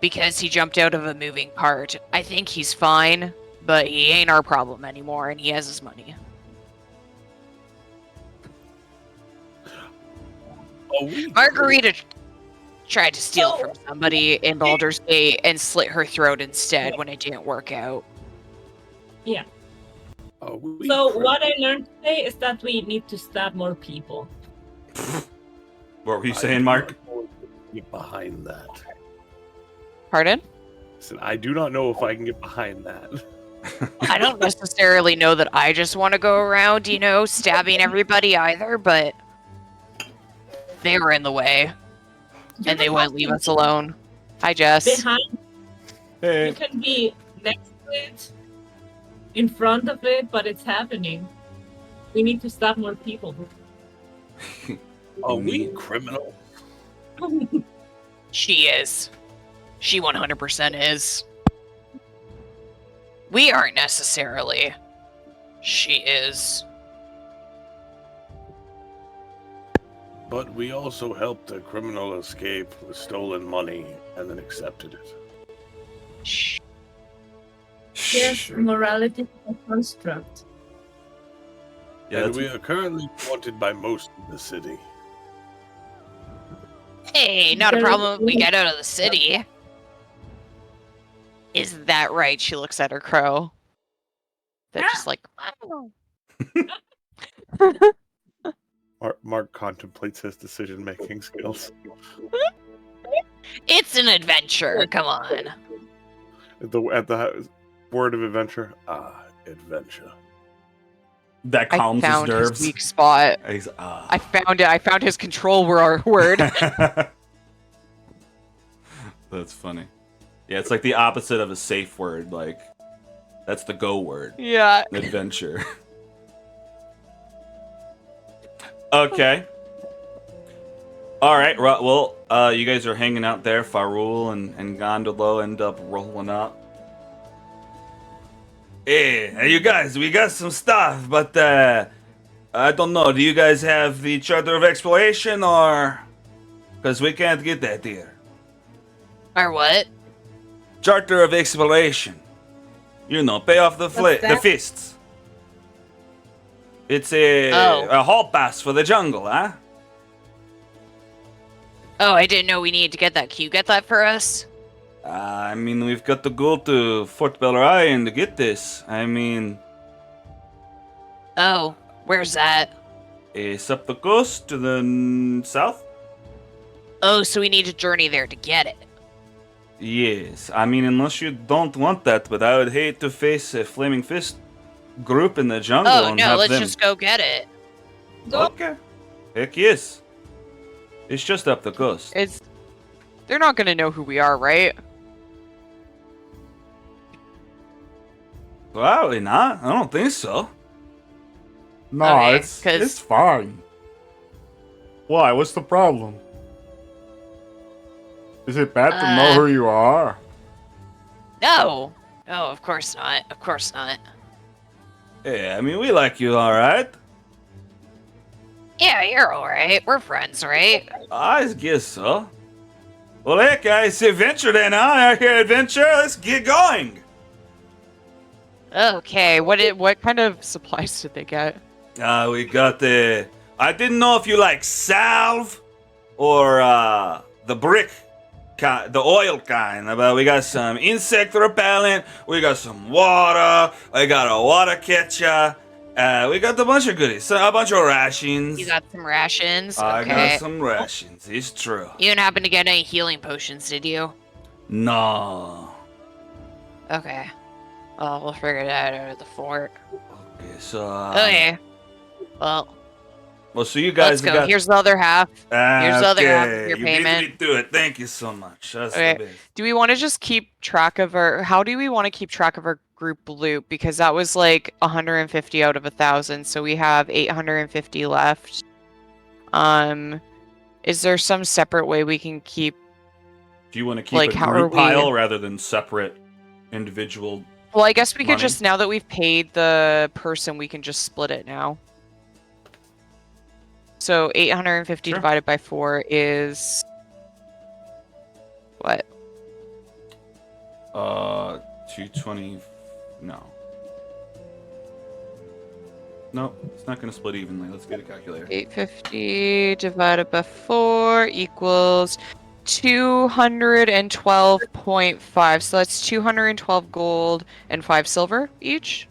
because he jumped out of a moving cart. I think he's fine, but he ain't our problem anymore, and he has his money. Margarita tried to steal from somebody in Baldur's Gate and slit her throat instead when it didn't work out. Yeah. Are we So crazy? what I learned today is that we need to stab more people. What were you I saying, do Mark? not know if I can get behind that. Pardon? Listen, I do not know if I can get behind that. I don't necessarily know that I just want to go around, stabbing everybody either, but they were in the way, and they wouldn't leave us alone. Hi, Jess. Behind, Hey. you can be next to it, in front of it, but it's happening. We need to stop more people. Are we criminal? She is. She 100% is. We aren't necessarily. She is. But we also helped a criminal escape with stolen money and then accepted it. Shh. Yes, morality is a construct. Yeah, And we are currently wanted by most of the city. Hey, not a problem if we get out of the city. Is that right? She looks at her crow. That's just like, wow. Mark contemplates his decision-making skills. It's an adventure. Come on. At the word of adventure. Adventure. that I calms his found his nerves. weak spot. He's, I found it. I found his control word. That's funny. Yeah, it's like the opposite of a safe word. Like, that's the go word. Yeah. Adventure. Okay. All right. Well, you guys are hanging out there. Farul and Gondolo end up rolling up. Hey, you guys, we got some stuff, but I don't know. Do you guys have the Charter of Exploration, or? Because we can't get that here. Or what? Charter of Exploration. You know, pay off the What's the that? fists. It's a hall pass for the jungle, huh? Oh, I didn't know we needed to get that. Can you get that for us? I mean, we've got to go to Fort Belrayan to get this. I mean, Oh, where's that? it's up the coast to the south. Oh, so we need to journey there to get it. Yes, I mean, unless you don't want that, but I would hate to face a Flaming Fist group in the jungle Oh, and no, have let's them. just go get it. Okay. Heck yes. It's just up the coast. They're not gonna know who we are, right? Probably not. I don't think so. No, Okay, it's 'cause- fine. Why? What's the problem? Is it bad to know who you are? No. No, of course not. Of course not. Yeah, I mean, we like you, all right. Yeah, you're alright. We're friends, right? I guess so. Well, hey, guys, adventure then, huh? Out here, adventure. Let's get going. Okay, what kind of supplies did they get? We got the. I didn't know if you like salve or the brick, the oil kind. But we got some insect repellent. We got some water. I got a water catcher. We got a bunch of goodies. A bunch of rations. You got some rations? I Okay. got some rations. It's true. You didn't happen to get any healing potions, did you? No. Okay. Well, we'll figure that out at the fort. Okay, so. Okay. Well, Well, so you guys let's go. got. Here's the other half. Here's the other half of your you payment. beat me to it. Thank you so much. That's Okay. the best. Do we want to just keep track of how do we want to keep track of our group loot? Because that was like 150 out of 1,000, so we have 850 left. Is there some separate way we can keep? Do you want to keep Like, a how group are we- pile rather than separate individual? Well, I guess we could Money? just, now that we've paid the person, we can just split it now. So 850 Sure. divided by 4 is what? 220. No. No, it's not going to split evenly. Let's get a calculator. 850 divided by 4 equals 212.5. So that's 212 gold and 5 silver each.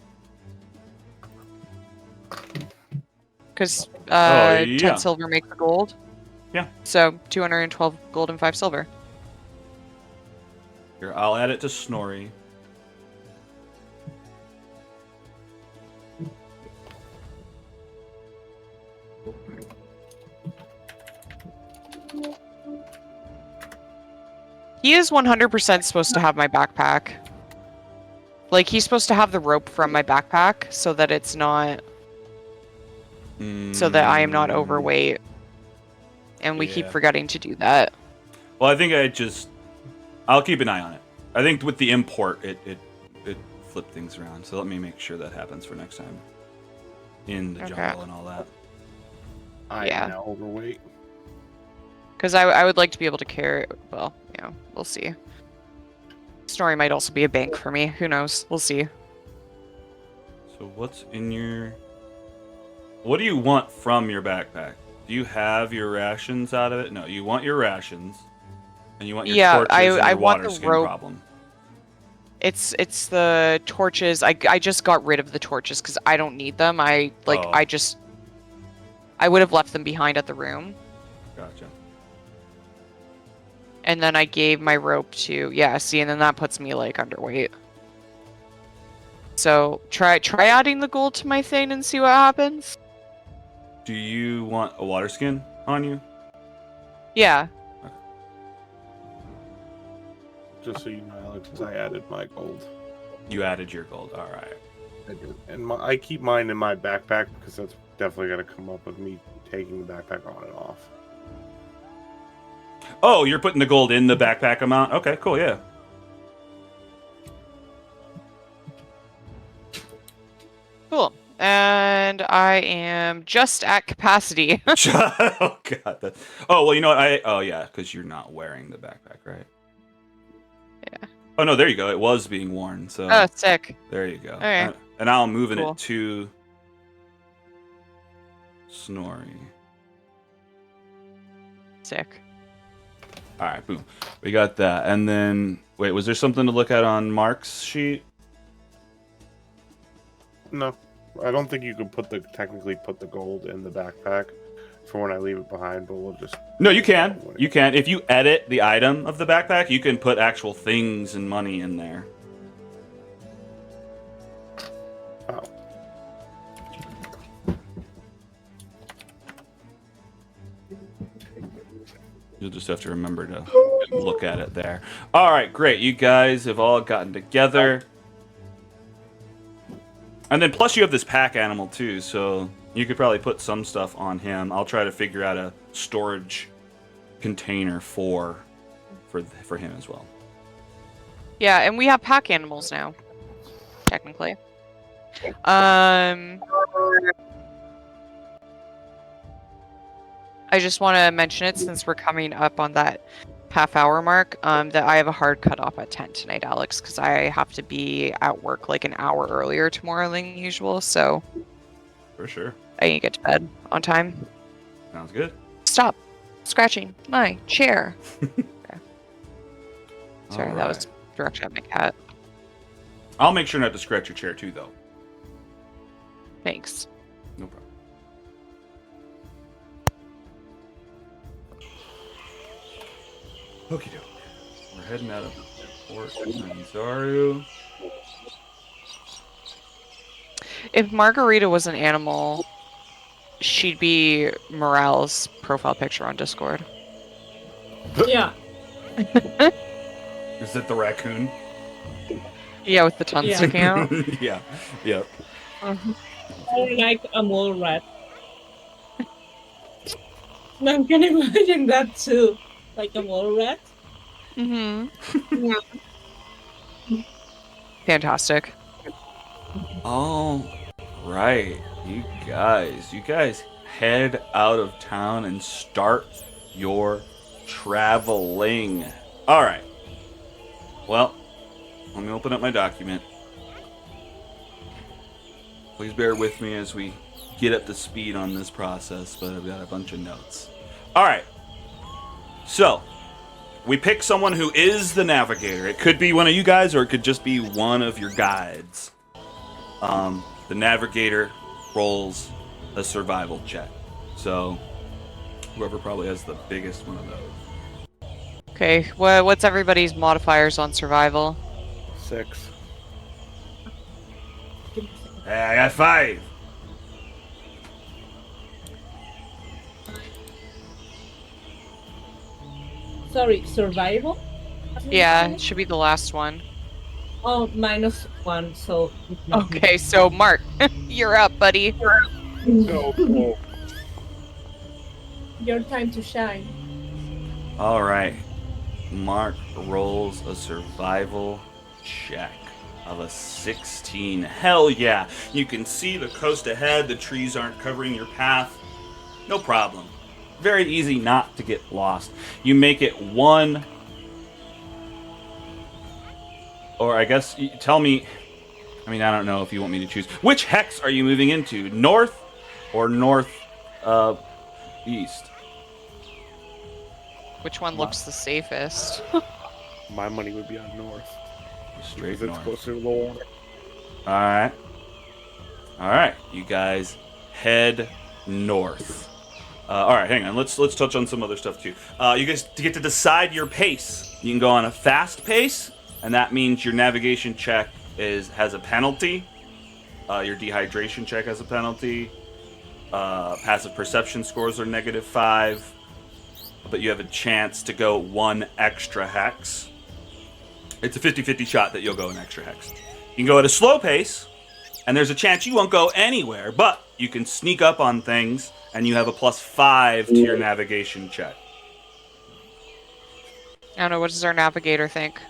Because yeah. 10 silver makes a gold. Yeah. So 212 gold and 5 silver. Here, I'll add it to Snorri. He is 100% supposed to have my backpack. Like, he's supposed to have the rope from my backpack so that it's not... So that I am not overweight. And we keep Yeah. forgetting to do that. Well, I think I'll keep an eye on it. I think with the import, it flipped things around. So let me make sure that happens for next time. In the Okay. jungle and all that. I Yeah. am now overweight. Because I would like to be able to carry... Well, yeah, we'll see. Snorri might also be a bank for me. Who knows? We'll see. So what's in your... What do you want from your backpack? Do you have your rations out of it? No, you want your rations. And you want your Yeah, torches and your I want water the skin rope. problem. It's the torches. I just got rid of the torches because I don't need them. I would have left them behind at the room. Gotcha. And then I gave my rope to and then that puts me like underweight. So try adding the gold to my thing and see what happens. Do you want a water skin on you? Yeah. Just so you know, Alex, I added my gold. You added your gold. All right. I did. And I keep mine in my backpack because that's definitely going to come up with me taking the backpack on and off. Oh, you're putting the gold in the backpack amount? Okay, cool, yeah. Cool. And I am just at capacity. Oh, God. Oh, well, you know what? Oh, yeah, because you're not wearing the backpack, right? Yeah. Oh, no, there you go. It was being worn, so... Oh, sick. There you go. Okay. And now I'm moving Cool. it to... Snorri. Sick. All right, boom. We got that. And then... Wait, was there something to look at on Mark's sheet? No, I don't think you could technically put the gold in the backpack for when I leave it behind, but we'll just... No, you can. You can. If you edit the item of the backpack, you can put actual things and money in there. Oh. You'll just have to remember to look at it there. All right, great. You guys have all gotten together. And then plus you have this pack animal too, so you could probably put some stuff on him. I'll try to figure out a storage container for him as well. Yeah, and we have pack animals now, technically. I just want to mention it since we're coming up on that half-hour mark, that I have a hard cutoff at 10 tonight, Alex, because I have to be at work like an hour earlier tomorrow than usual, so... For sure. I need to get to bed on time. Sounds good. Stop scratching my chair. Okay. Sorry, All that was right. directed at my cat. I'll make sure not to scratch your chair too, though. Thanks. No problem. Okie doke. We're heading out of Port Sanzaru. If Margarita was an animal, she'd be Morale's profile picture on Discord. Yeah. Is it the raccoon? Yeah, with the tongue Yeah. sticking out. Yeah. Yep. Or like a mole rat. No, I can imagine that too. Like a mole rat. Mm-hmm. Fantastic. All right, you guys head out of town and start your traveling. All right. Well, let me open up my document. Please bear with me as we get up to speed on this process, but I've got a bunch of notes. All right. So, we pick someone who is the navigator. It could be one of you guys, or it could just be one of your guides. The navigator rolls a survival check. So, whoever probably has the biggest one of those. Okay, what's everybody's modifiers on survival? 6. Hey, I got 5. Sorry, survival? Yeah, it should be the last one. Oh, -1, so. Okay, so Mark, you're up, buddy. No. Your time to shine. All right. Mark rolls a survival check of a 16. Hell yeah. You can see the coast ahead. The trees aren't covering your path. No problem. Very easy not to get lost. You make it one, or I guess, tell me, I mean, I don't know if you want me to choose. Which hex are you moving into? North or east? Which one looks the safest? My money would be on north. Straight Because it's north. closer to the water. All right. You guys head north. All right, hang on. Let's touch on some other stuff too. You guys get to decide your pace. You can go on a fast pace, and that means your navigation check has a penalty. Your dehydration check has a penalty. Passive perception scores are -5, but you have a chance to go one extra hex. It's a 50-50 shot that you'll go an extra hex. You can go at a slow pace, and there's a chance you won't go anywhere, but you can sneak up on things, and you have a +5 to your navigation check. I don't know, what does our navigator think?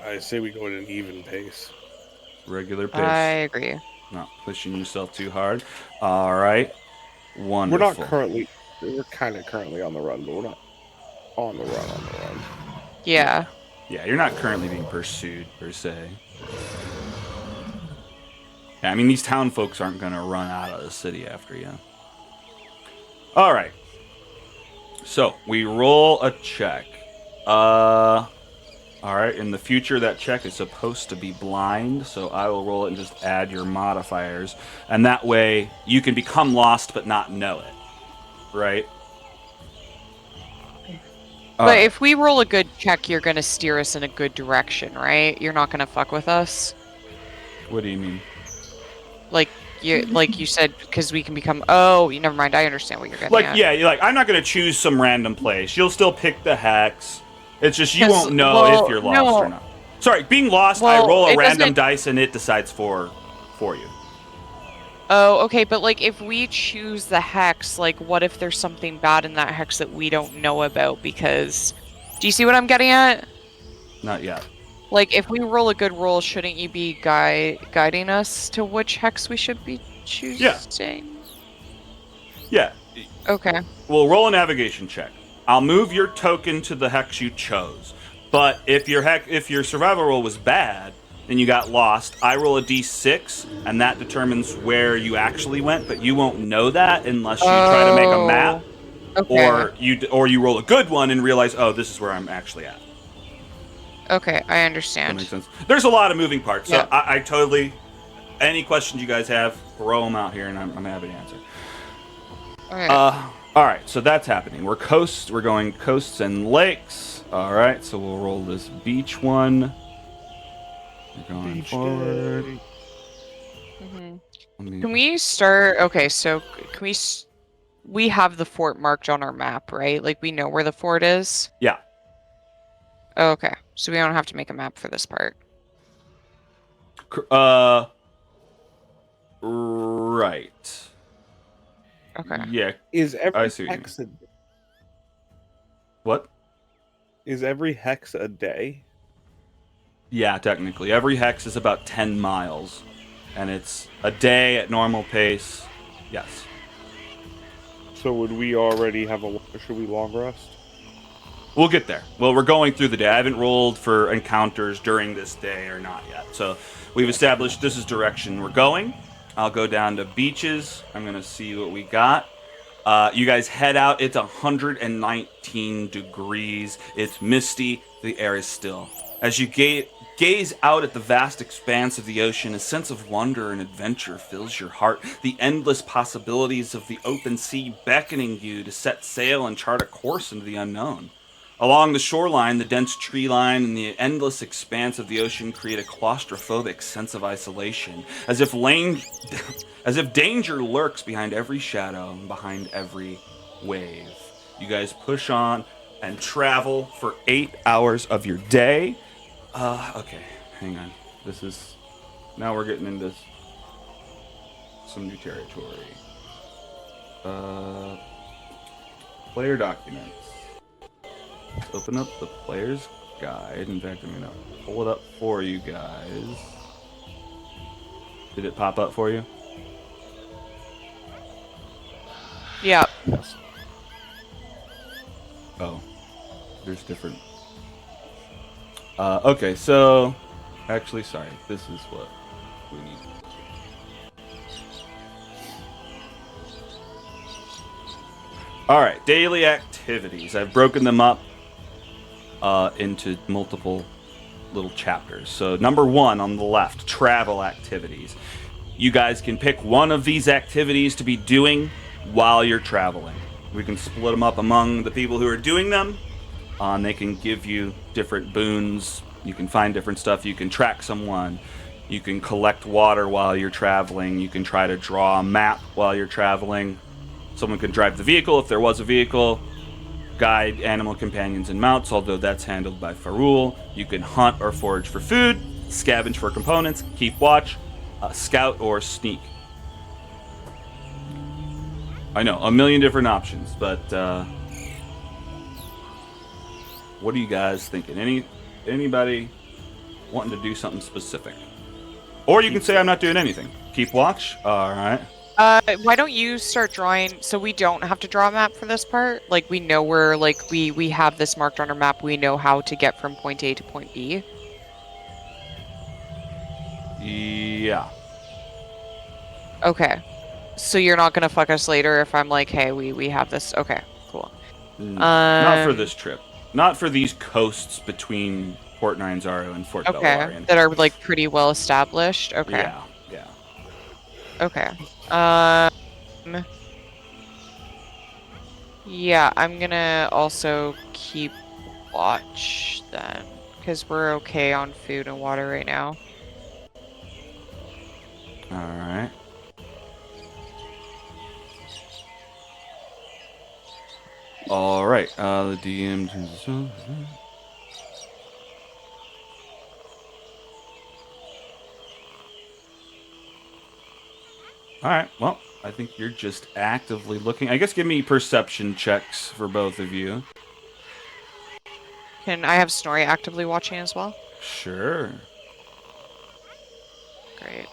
I say we go at an even pace. Regular pace. I agree. Not pushing yourself too hard. All right. Wonderful. We're not currently... We're kind of currently on the run, but we're not on the run. Yeah. Yeah, you're not currently being pursued, per se. Yeah, I mean, these town folks aren't going to run out of the city after you. All right. So, we roll a check. All right, in the future, that check is supposed to be blind, so I will roll it and just add your modifiers. And that way, you can become lost but not know it. Right? But if we roll a good check, you're gonna steer us in a good direction, right? You're not gonna fuck with us. What do you mean? Like you said, because we can become. Oh, never mind. I understand what you're getting at. Yeah, you're like, I'm not gonna choose some random place. You'll still pick the hex. It's just you 'Cause- won't know well, if you're lost no. or not. Sorry, being lost, Well, I roll a it random doesn't- dice and it decides for you. Oh, okay. But like, if we choose the hex, like, what if there's something bad in that hex that we don't know about? Because, do you see what I'm getting at? Not yet. Like, if we roll a good roll, shouldn't you be guiding us to which hex we should be choosing? Yeah. Okay. We'll roll a navigation check. I'll move your token to the hex you chose. But if your survival roll was bad and you got lost, I roll a d6 and that determines where you actually went, but you won't know that unless you try to make a map. Okay. Or you roll a good one and realize, oh, this is where I'm actually at. Okay, I That understand. makes sense. There's a lot of moving parts, so Yeah. I totally. Any questions you guys have, throw them out here, and I'm happy to answer. Okay. All right, so that's happening. We're going coasts and lakes. All right, so we'll roll this beach one. We're going Beach forward. day. Mhm. Can we start? Okay, so can we? We have the fort marked on our map, right? Like we know where the fort is. Yeah. Okay, so we don't have to make a map for this part. Right. Okay. Yeah. Is I every see what you hex What? is every hex a day? Yeah, technically. Every hex is about 10 miles, and it's a day at normal pace. Yes. So would we already have should we long rest? We'll get there. Well, we're going through the day. I haven't rolled for encounters during this day or not yet. So we've established this is direction we're going. I'll go down to beaches. I'm going to see what we got. You guys head out. It's 119 degrees. It's misty. The air is still. As you gaze out at the vast expanse of the ocean, a sense of wonder and adventure fills your heart. The endless possibilities of the open sea beckoning you to set sail and chart a course into the unknown. Along the shoreline, the dense tree line and the endless expanse of the ocean create a claustrophobic sense of isolation, as if danger lurks behind every shadow and behind every wave. You guys push on and travel for 8 hours of your day. Okay, hang on. Now we're getting into some new territory. Player documents. Let's open up the player's guide. In fact, I'm gonna pull it up for you guys. Did it pop up for you? Yeah. Yes. Oh, there's different. Okay, so actually, sorry. This is what we need. All right, daily activities. I've broken them up into multiple little chapters. So number 1 on the left, travel activities. You guys can pick one of these activities to be doing while you're traveling. We can split them up among the people who are doing them. And they can give you different boons. You can find different stuff. You can track someone. You can collect water while you're traveling. You can try to draw a map while you're traveling. Someone can drive the vehicle if there was a vehicle. Guide animal companions and mounts, although that's handled by Farul. You can hunt or forage for food, scavenge for components, keep watch, scout or sneak. I know, a million different options, but what are you guys thinking? Anybody wanting to do something specific? Or you can say I'm not doing anything. Keep watch? Alright. Why don't you start drawing so we don't have to draw a map for this part? Like, we know where, like, we have this marked on our map. We know how to get from point A to point B. Yeah. Okay. So you're not gonna fuck us later if I'm like, hey, we have this. Okay, cool. Not for this trip. Not for these coasts between Port Nyanzaru and Fort Okay, Belwarian. that are, like, pretty well established. Okay. Yeah. Okay. Yeah, I'm gonna also keep watch then, because we're okay on food and water right now. Alright. Alright, the DM turns this on. Alright, well, I think you're just actively looking. I guess give me perception checks for both of you. Can I have Snorri actively watching as well? Sure. Great.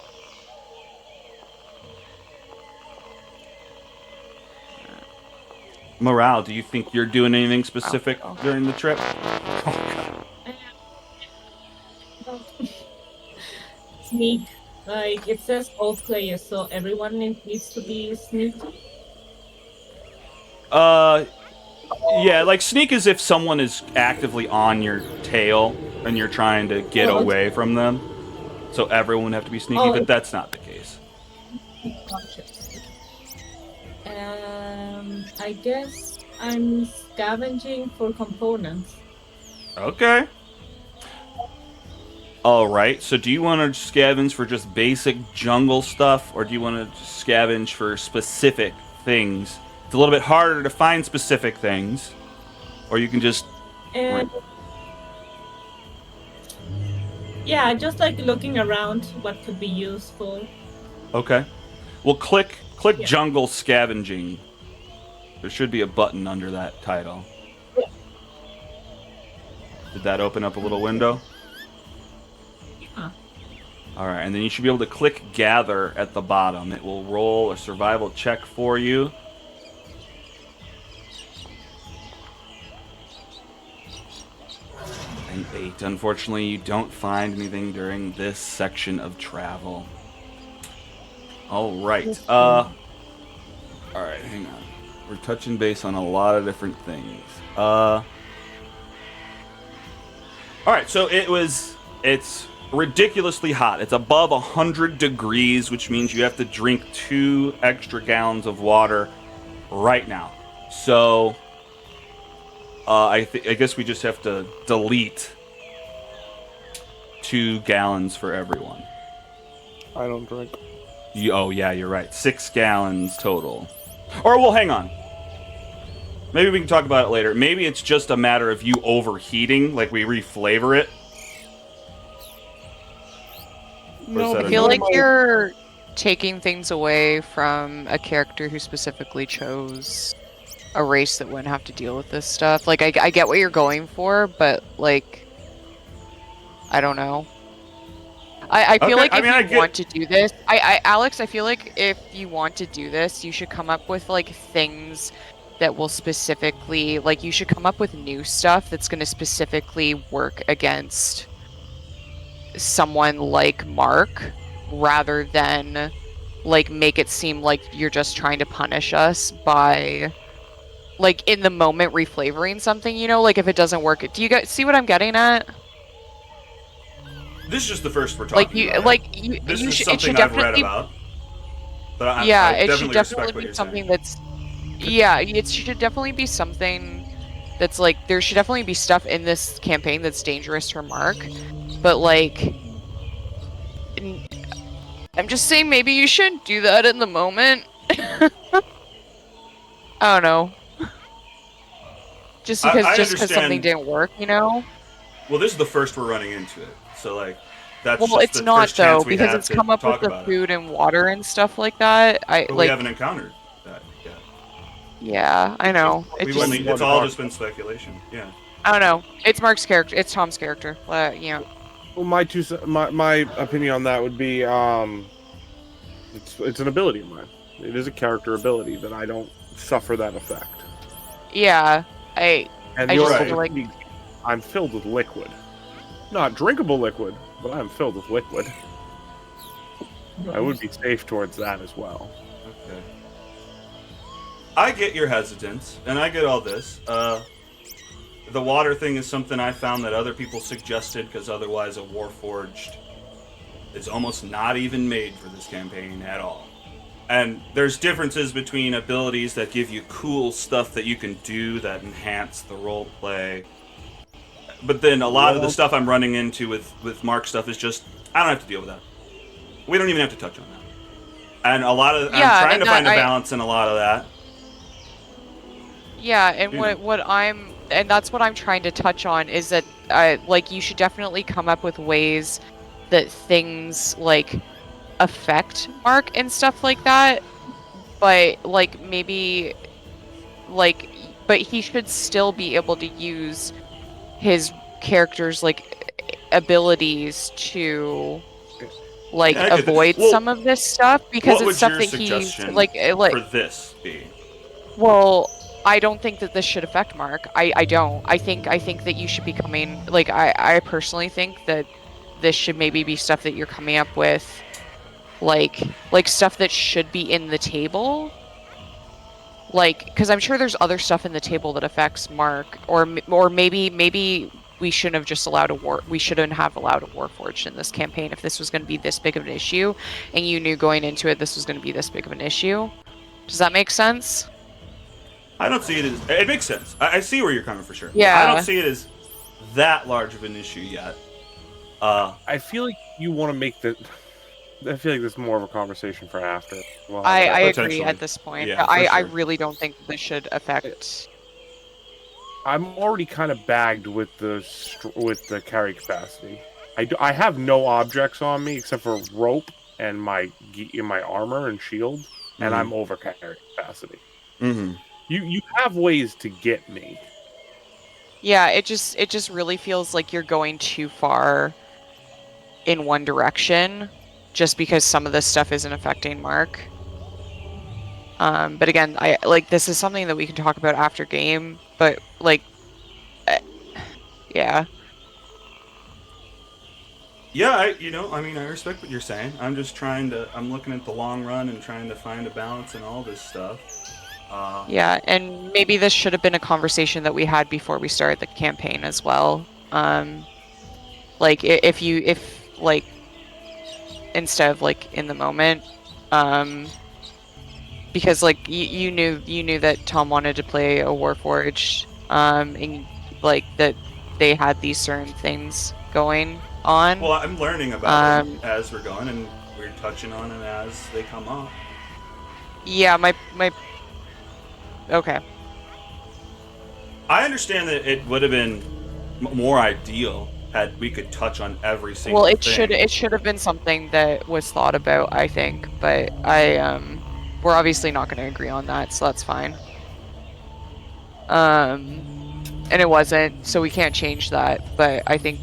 Morale, do you think you're doing anything specific Oh. during the trip? Sneak. Like, it says all players, so everyone needs to be sneaky. Yeah, like sneak is if someone is actively on your tail and you're trying to get away from them. So everyone would have to be sneaky, but that's not the case. I guess I'm scavenging for components. Okay. Alright, so do you want to scavenge for just basic jungle stuff, or do you want to scavenge for specific things? It's a little bit harder to find specific things, or you can just... And yeah, just like looking around what could be useful. Okay. Well, click Yeah. jungle scavenging. There should be a button under that title. Yeah. Did that open up a little window? Yeah. Alright, and then you should be able to click gather at the bottom. It will roll a survival check for you. An 8. Unfortunately, you don't find anything during this section of travel. Alright, alright, hang on. We're touching base on a lot of different things. Alright, so it's ridiculously hot. It's above 100 degrees, which means you have to drink 2 extra gallons of water right now. So, I guess we just have to delete 2 gallons for everyone. I don't drink. Oh, yeah, you're right. 6 gallons total. Or, well, hang on. Maybe we can talk about it later. Maybe it's just a matter of you overheating, like we reflavor it. No, I I feel like you're taking things away from a character who specifically chose a race that wouldn't have to deal with this stuff. Like, I get what you're going for, but, like, I don't know. I feel like if you want to do this, Alex, I feel like if you want to do this, you should come up with, like, things that will specifically, like, you should come up with new stuff that's going to specifically work against someone like Mark, rather than, like, make it seem like you're just trying to punish us by, like, in the moment reflavoring something, you know? Like, if it doesn't work, do you guys see what I'm getting at? This is just the first we're Like, talking about. This is something I've read definitely, about. But I it should definitely respect definitely what be you're something saying. that's, yeah, it should definitely be something that's, like, there should definitely be stuff in this campaign that's dangerous for Mark, but, like, I'm just saying maybe you shouldn't do that in the moment. I don't know. Just because something didn't work, you know? Well, this is the first we're running into it, so like, that's Well, just it's the not first chance though, we because have it's to come up with talk the about it. food and water and stuff like that. But we haven't encountered that yet. Yeah, I know. It's all just been speculation. Yeah. I don't know. It's Mark's character. It's Tom's character. You know. Well, my opinion on that would be, it's an ability of mine. It is a character ability that I don't suffer that effect. Yeah, And I the just other feel like thing, I'm filled with liquid, not drinkable liquid, but I'm filled with liquid. I would be safe towards that as well. Okay. I get your hesitance, and I get all this. The water thing is something I found that other people suggested, because otherwise a Warforged is almost not even made for this campaign at all. And there's differences between abilities that give you cool stuff that you can do that enhance the roleplay. But then a lot of the stuff I'm running into with Mark stuff is just, I don't have to deal with that. We don't even have to touch on that. And a lot of, I'm trying to find a balance in a lot of that. Yeah, and and that's what I'm trying to touch on, is that, like, you should definitely come up with ways that things, like, affect Mark and stuff like that, but, like, maybe, like, but he should still be able to use his character's, like, abilities to, like, avoid some of this stuff, because it's stuff that he's, like, for this be? Well, I don't think that this should affect Mark. I don't. I think that you should be coming, like, I personally think that this should maybe be stuff that you're coming up with, like stuff that should be in the table. Like, because I'm sure there's other stuff in the table that affects Mark, or maybe we shouldn't have just allowed we shouldn't have allowed a Warforged in this campaign if this was going to be this big of an issue, and you knew going into it this was going to be this big of an issue. Does that make sense? I don't see it as... It makes sense. I see where you're coming for sure. Yeah. I don't see it as that large of an issue yet. I feel like you want to make the... I feel like this is more of a conversation for after. Well, I agree at this point. Yeah, I really don't think this should affect... I'm already kind of bagged with the carry capacity. I have no objects on me except for rope and my armor and shield, and I'm over carry capacity. Mm-hmm. You have ways to get me. Yeah, it just really feels like you're going too far in one direction, just because some of this stuff isn't affecting Mark. But again, this is something that we can talk about after game. But like, yeah. Yeah, I respect what you're saying. I'm just I'm looking at the long run and trying to find a balance in all this stuff. Yeah, and maybe this should have been a conversation that we had before we started the campaign as well. Like, if instead of, like, in the moment, because, like, you knew that Tom wanted to play a Warforged, and, like, that they had these certain things going on. Well, I'm learning about them as we're going, and we're touching on it as they come up. Yeah, my okay. I understand that it would have been more ideal had we could touch on every single Well, thing. it should have been something that was thought about, I think, but we're obviously not going to agree on that, so that's fine. And it wasn't, so we can't change that, but I think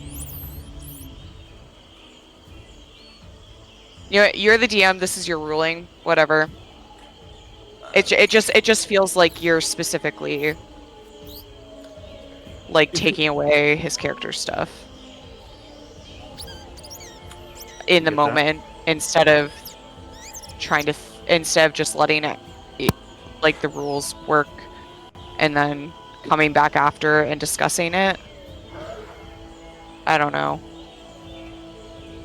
you're the DM, this is your ruling, whatever. It just feels like you're specifically like taking away his character stuff in the Get that? moment instead of instead of just letting like the rules work and then coming back after and discussing it. I don't know.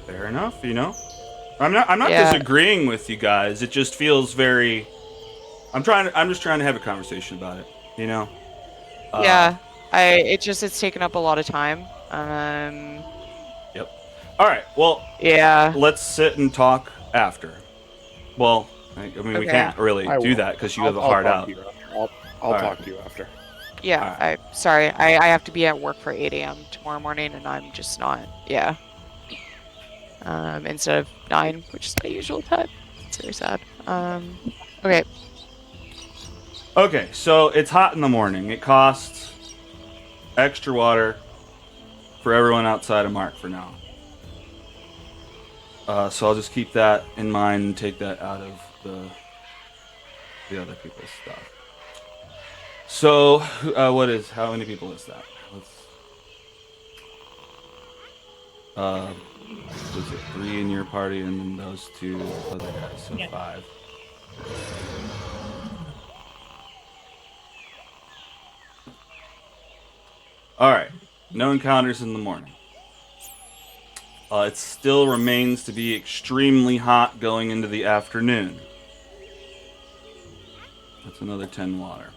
Fair enough, you know. I'm not Yeah. disagreeing with you guys. It just feels very. I'm just trying to have a conversation about it. You know. Yeah. It's taken up a lot of time. Yep. All right. Well, Yeah. let's sit and talk after. Well, I mean, we Okay. can't really I do will. that because you have a hard talk out. to you after. I'll All talk right. to you after. Yeah. Alright. Sorry. I have to be at work for 8 a.m. tomorrow morning and I'm just not. Yeah. Instead of 9, which is my usual time. It's very sad. Okay. Okay, so it's hot in the morning. It costs extra water for everyone outside of Mark for now. So I'll just keep that in mind and take that out of the other people's stuff. So, how many people is that? Was it 3 in your party and then those 2 other guys, so Yeah. 5. Alright, no encounters in the morning. It still remains to be extremely hot going into the afternoon. That's another 10 water.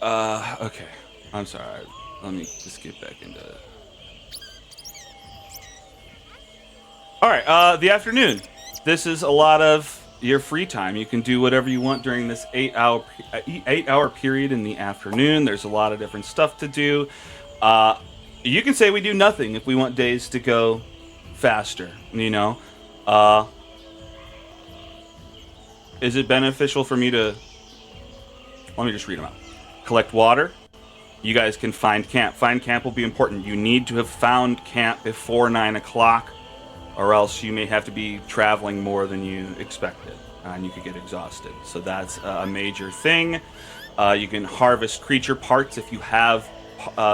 Okay. I'm sorry. Let me just get back into it. Alright, the afternoon. This is a lot of your free time. You can do whatever you want during this 8-hour period in the afternoon. There's a lot of different stuff to do. You can say we do nothing if we want days to go faster, you know? Is it beneficial for me to... Let me just read them out. Collect water. You guys can find camp. Find camp will be important. You need to have found camp before 9 o'clock, or else you may have to be traveling more than you expected, and you could get exhausted. So that's a major thing. You can harvest creature parts if you have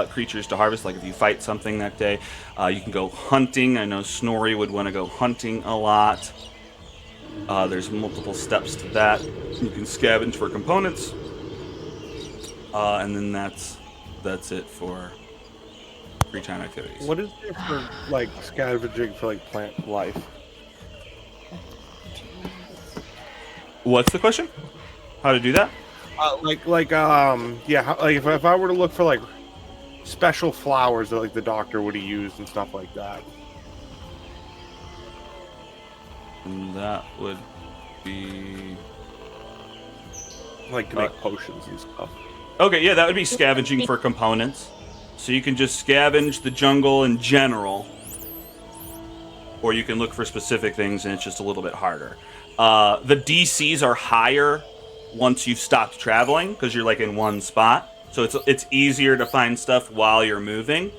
creatures to harvest, like if you fight something that day. You can go hunting. I know Snorri would want to go hunting a lot. There's multiple steps to that. You can scavenge for components. And then that's it for free time activities. What is there for like scavenging for like plant life? What's the question? How to do that? If I were to look for like special flowers that like the doctor would have used and stuff like that. And that would be Like to make potions and stuff. okay. Yeah, that would be scavenging for components. So you can just scavenge the jungle in general, or you can look for specific things, and it's just a little bit harder. The DCs are higher once you've stopped traveling because you're like in one spot, so it's easier to find stuff while you're moving.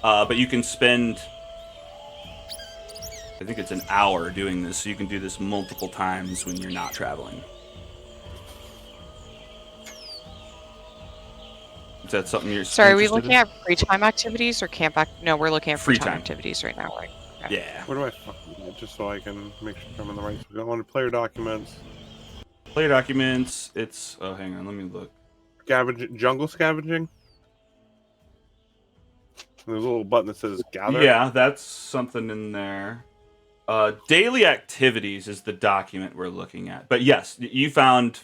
But you can spend, I think it's an hour doing this, so you can do this multiple times when you're not traveling. Is that something you're Sorry, are we interested looking in? at free time activities or No, we're looking at free Free time time. activities right now, right? Okay. Yeah. Where do I fucking get just so I can make sure I'm in the right? Go on to player documents. Player documents. It's hang on, let me look. Jungle scavenging. There's a little button that says gather. Yeah, that's something in there. Daily activities is the document we're looking at. But yes, you found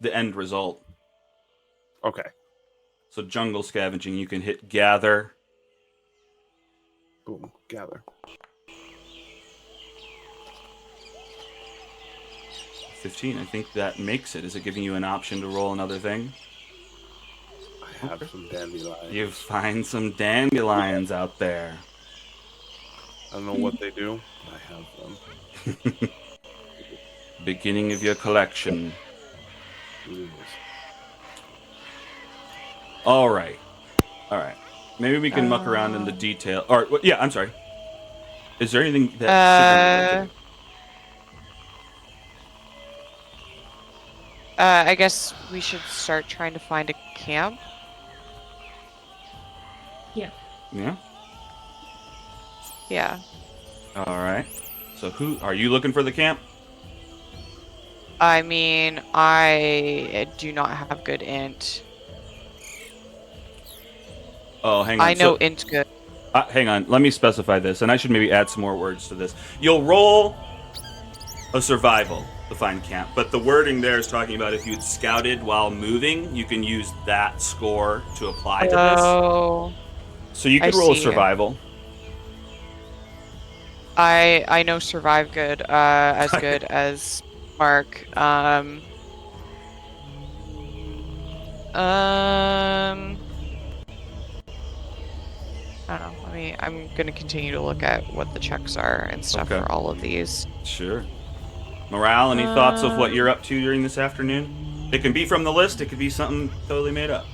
the end result. Okay. So jungle scavenging, you can hit gather. Boom. Gather. 15. I think that makes it. Is it giving you an option to roll another thing? I have some dandelions. You find some dandelions out there. I don't know what they do, but I have them. Beginning of your collection. Yes. All right. Maybe we can muck around in the detail. Or yeah, I'm sorry. Is there anything that? I guess we should start trying to find a camp. Yeah. Yeah. Yeah. All right. So who are you looking for the camp? I mean, I do not have good int. Oh, hang on. I know int's good. Hang on. Let me specify this, and I should maybe add some more words to this. You'll roll a survival to find camp, but the wording there is talking about if you'd scouted while moving, you can use that score to apply to Oh. this. So you could roll a survival. I know survive good, as good as Mark. I don't know. I'm gonna continue to look at what the checks are and stuff for all of these. Sure. Morale, any thoughts of what you're up to during this afternoon? It can be from the list, it could be something totally made up.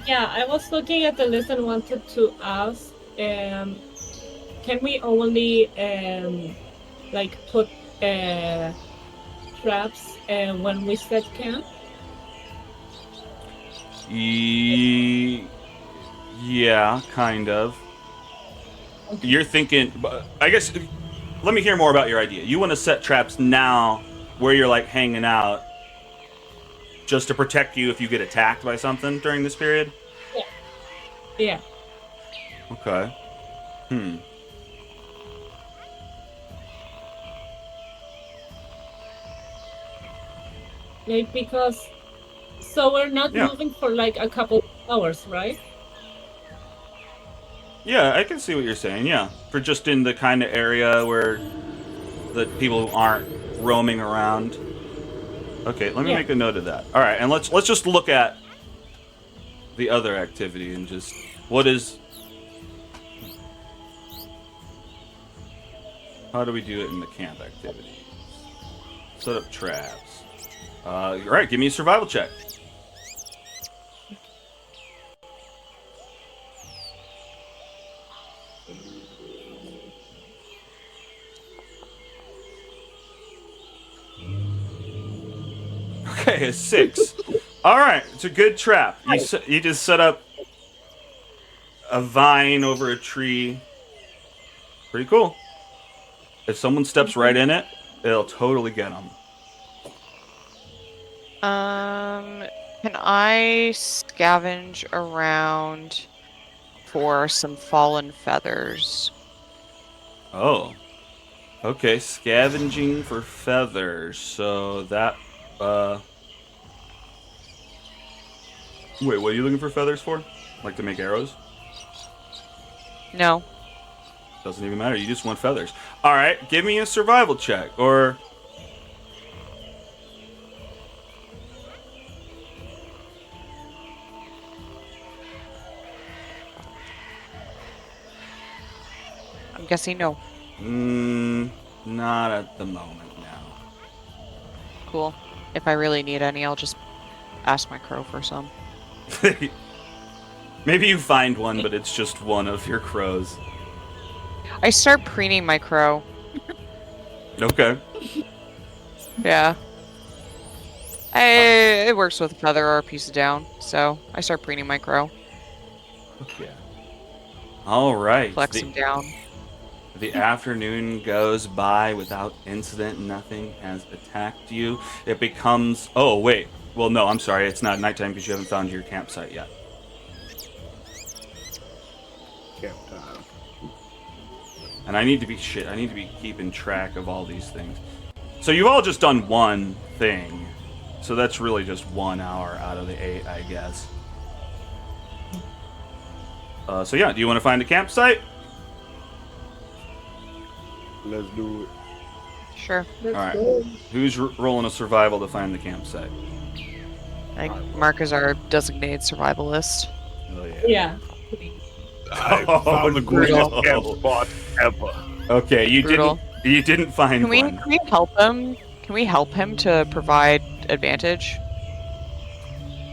Yeah, I was looking at the list and wanted to ask, can we only like put traps when we set camp? Yeah, kind of. Okay. You're thinking, I guess, let me hear more about your idea. You want to set traps now where you're like hanging out just to protect you if you get attacked by something during this period? Yeah. Okay. Like, because, so we're not moving for like a couple hours, right? Yeah, I can see what you're saying, yeah. For just in the kind of area where the people aren't roaming around. Okay, let me make a note of that. All right, and let's just look at the other activity and just what is. How do we do it in the camp activity? Set up traps. All right, give me a survival check. Okay, a 6. All right, it's a good trap. You just set up a vine over a tree. Pretty cool. If someone steps right in it, it'll totally get them. Can I scavenge around for some fallen feathers? Oh. Okay, scavenging for feathers. So that, Wait, what are you looking for feathers for? Like to make arrows? No. Doesn't even matter, you just want feathers. Alright, give me a survival check, or... I'm guessing no. Not at the moment now. Cool. If I really need any, I'll just ask my crow for some. Maybe you find one, but it's just one of your crows. I start preening my crow. Okay. Yeah. It works with a feather or a piece of down, so I start preening my crow. Okay. All right. Flex him down. The afternoon goes by without incident. Nothing has attacked you. It becomes... Oh, wait. Well, no, I'm sorry. It's not nighttime because you haven't found your campsite yet. Camp time. And I need to be keeping track of all these things. So you've all just done one thing. So that's really just 1 hour out of the 8, I guess. So yeah, do you want to find a campsite? Let's do it. Sure. Let's Alright. go. Who's rolling a survival to find the campsite? I think Mark is our designated survivalist. Oh Yeah, please. I Oh, found the brutal. greatest camp spot ever. Okay, you Brutal. didn't find Can one. we help him? Can we help him to provide advantage?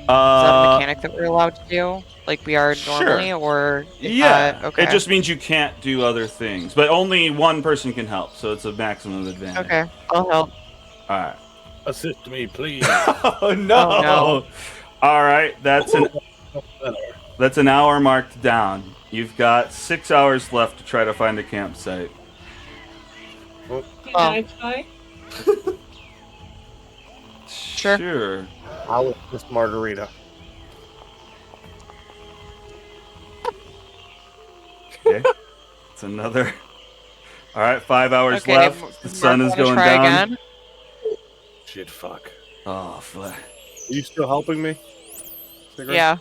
Is that a mechanic that we're allowed to do, like we are Sure. normally, or is Yeah. that okay? It just means you can't do other things, but only one person can help, so it's a maximum advantage. Okay, I'll help. All right. Assist me, please. Oh no. Oh, no. All right, that's an hour marked down. You've got 6 hours left to try to find a campsite. Can Oh. I try? Sure. I'll with this margarita. Okay. It's another. All right, 5 hours Okay, left. The sun Mark, is wanna going try down. again? Shit, fuck. Oh, fuck. Are you still helping me? Cigarette? Yeah.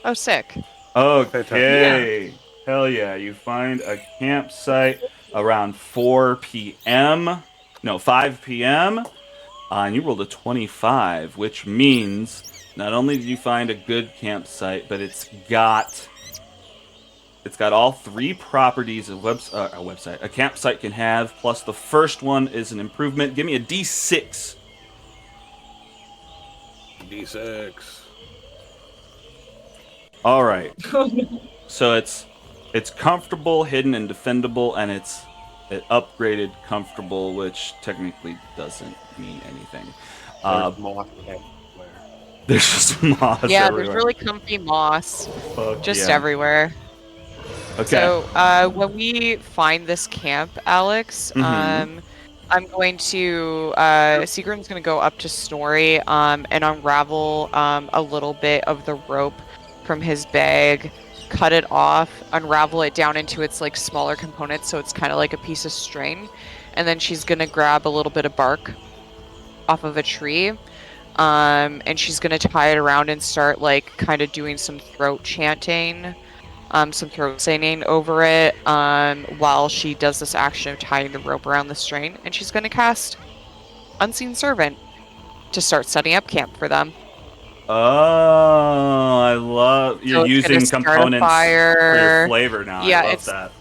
Oh, sick. Okay. Hell yeah. You find a campsite around 4 p.m. No, 5 p.m. And you rolled a 25, which means not only did you find a good campsite, but it's got all 3 properties a campsite can have, plus the first one is an improvement. Give me a D6. D6. All right. Oh, no. So it's comfortable, hidden, and defendable, and it's upgraded comfortable, which technically doesn't mean anything. There's moss everywhere. There's just moss Yeah, everywhere. there's really comfy moss Fuck just yeah. everywhere. Okay. So when we find this camp, Alex, Mhm. I'm going to Seagram's going to go up to Snorri and unravel a little bit of the rope from his bag, cut it off, unravel it down into its like smaller components, so it's kind of like a piece of string, and then she's going to grab a little bit of bark off of a tree. And she's gonna tie it around and start like kind of doing some throat chanting, some throat singing over it, while she does this action of tying the rope around the string, and she's gonna cast Unseen Servant to start setting up camp for them. Oh, I love So you're it's gonna using start a components for your fire. flavor now. Yeah, I love it's- that.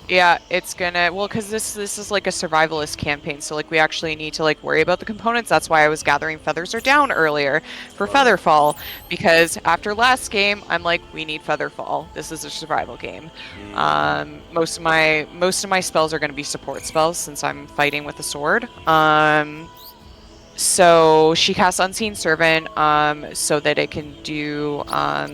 Yeah, it's gonna, well, because this is like a survivalist campaign, so like we actually need to like worry about the components. That's why I was gathering feathers or down earlier for Featherfall, because after last game I'm like, we need Featherfall. This is a survival game. Most of my spells are gonna be support spells since I'm fighting with a sword. So she casts Unseen Servant so that it can do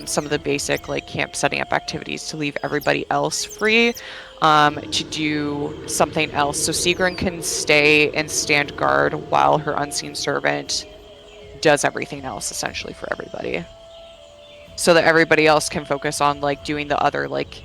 some of the basic like camp setting up activities to leave everybody else free to do something else. So Sigrun can stay and stand guard while her Unseen Servant does everything else essentially for everybody. So that everybody else can focus on like doing the other like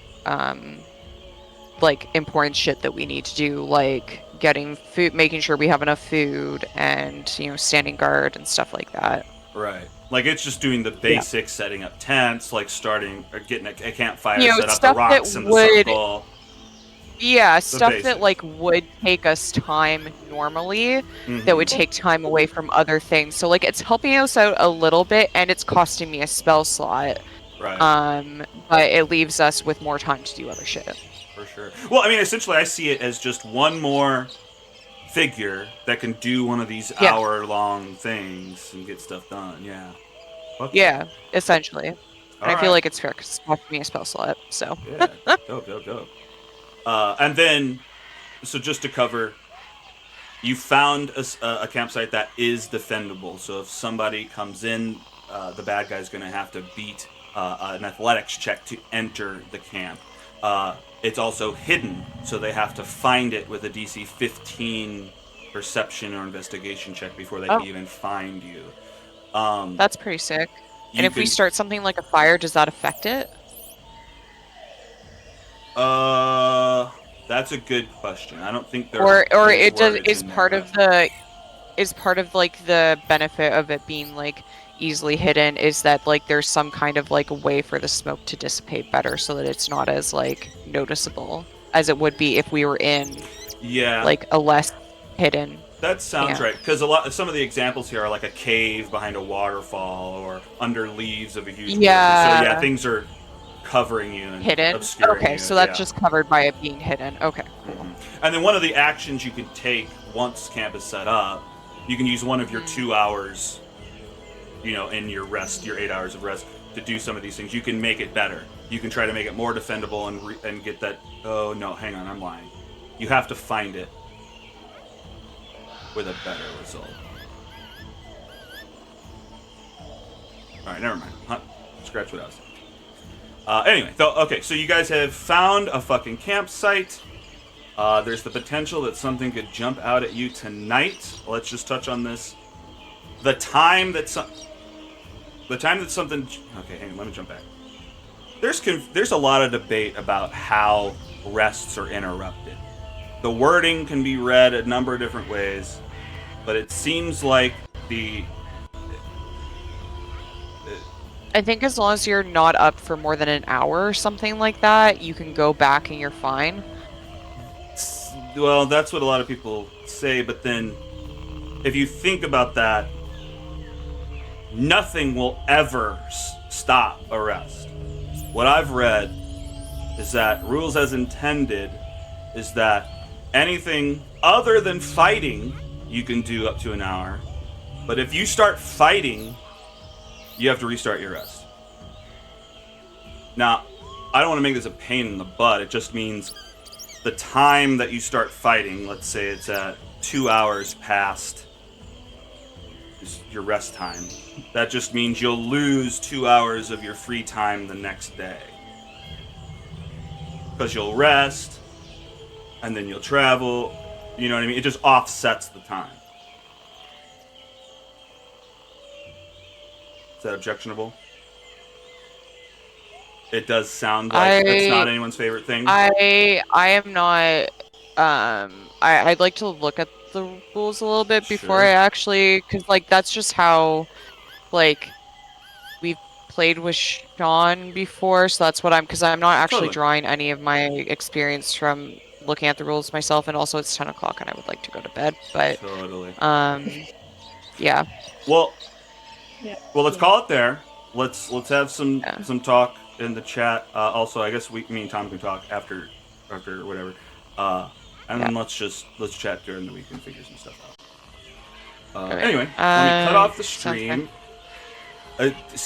important shit that we need to do, like getting food, making sure we have enough food, and standing guard and stuff like that. Right. Like it's just doing the basic setting up tents, like starting or getting a campfire, You know, set up the stuff that rocks in the would- circle. Yeah, stuff basics. that like would take us time normally, Mhm. that would take time away from other things. So like it's helping us out a little bit, and it's costing me a spell slot. Right. But it leaves us with more time to do other shit. For sure. Well, I mean, essentially, I see it as just one more figure that can do one of these Yeah. hour-long things and get stuff done. Yeah. Okay. Yeah, essentially. And I All feel right. like it's fair because it's costing me a spell slot. So Yeah. Dope. And then, so just to cover, you found a campsite that is defendable. So if somebody comes in, the bad guy's going to have to beat an athletics check to enter the camp. It's also hidden, so they have to find it with a DC 15 perception or investigation check before they can even find you. that's pretty sick. And You if we can- start something like a fire, does that affect it? That's a good question. I don't think there Or is it does words is in there, part but- of the is part of like the benefit of it being like easily hidden is that like there's some kind of like way for the smoke to dissipate better so that it's not as like noticeable as it would be if we were in Yeah. like a less hidden. That sounds Yeah. right, because some of the examples here are like a cave behind a waterfall or under leaves of a huge Yeah. building. So yeah, things are covering you and Hidden. obscuring Okay, you. so that's yeah. just covered by it being hidden. Okay, cool. Mhm. And then one of the actions you can take once camp is set up, you can use one of your 2 hours, in your rest, your 8 hours of rest, to do some of these things. You can make it better. You can try to make it more defendable and get that. Oh no, hang on, I'm lying. You have to find it with a better result. All right, never mind. Scratch what I was saying. Anyway, okay, so you guys have found a fucking campsite. There's the potential that something could jump out at you tonight. Let's just touch on this. The time that something. Okay, hang on. Let me jump back. There's a lot of debate about how rests are interrupted. The wording can be read a number of different ways, but it seems like I think as long as you're not up for more than an hour or something like that, you can go back and you're fine. Well, that's what a lot of people say, but then if you think about that, nothing will ever stop a rest. What I've read is that rules as intended is that anything other than fighting you can do up to an hour, but if you start fighting, you have to restart your rest. Now, I don't want to make this a pain in the butt. It just means the time that you start fighting, let's say it's at 2 hours past your rest time. That just means you'll lose 2 hours of your free time the next day. Because you'll rest, and then you'll travel. You know what I mean? It just offsets the time. Is that objectionable? It does sound like it's not anyone's favorite thing. I am not. I'd like to look at the rules a little bit before Sure. I actually, because like that's just how, like, we've played with Sean before, so that's what because I'm not actually Totally. drawing any of my experience from looking at the rules myself, and also it's 10 o'clock and I would like to go to bed. But Totally. yeah. Well, Yeah. let's call it there. Let's have some talk in the chat. Also, I guess me and Tom can talk after whatever. And then let's chat during the week and figure some stuff out. Okay. Anyway, let me cut off the Sounds good. stream.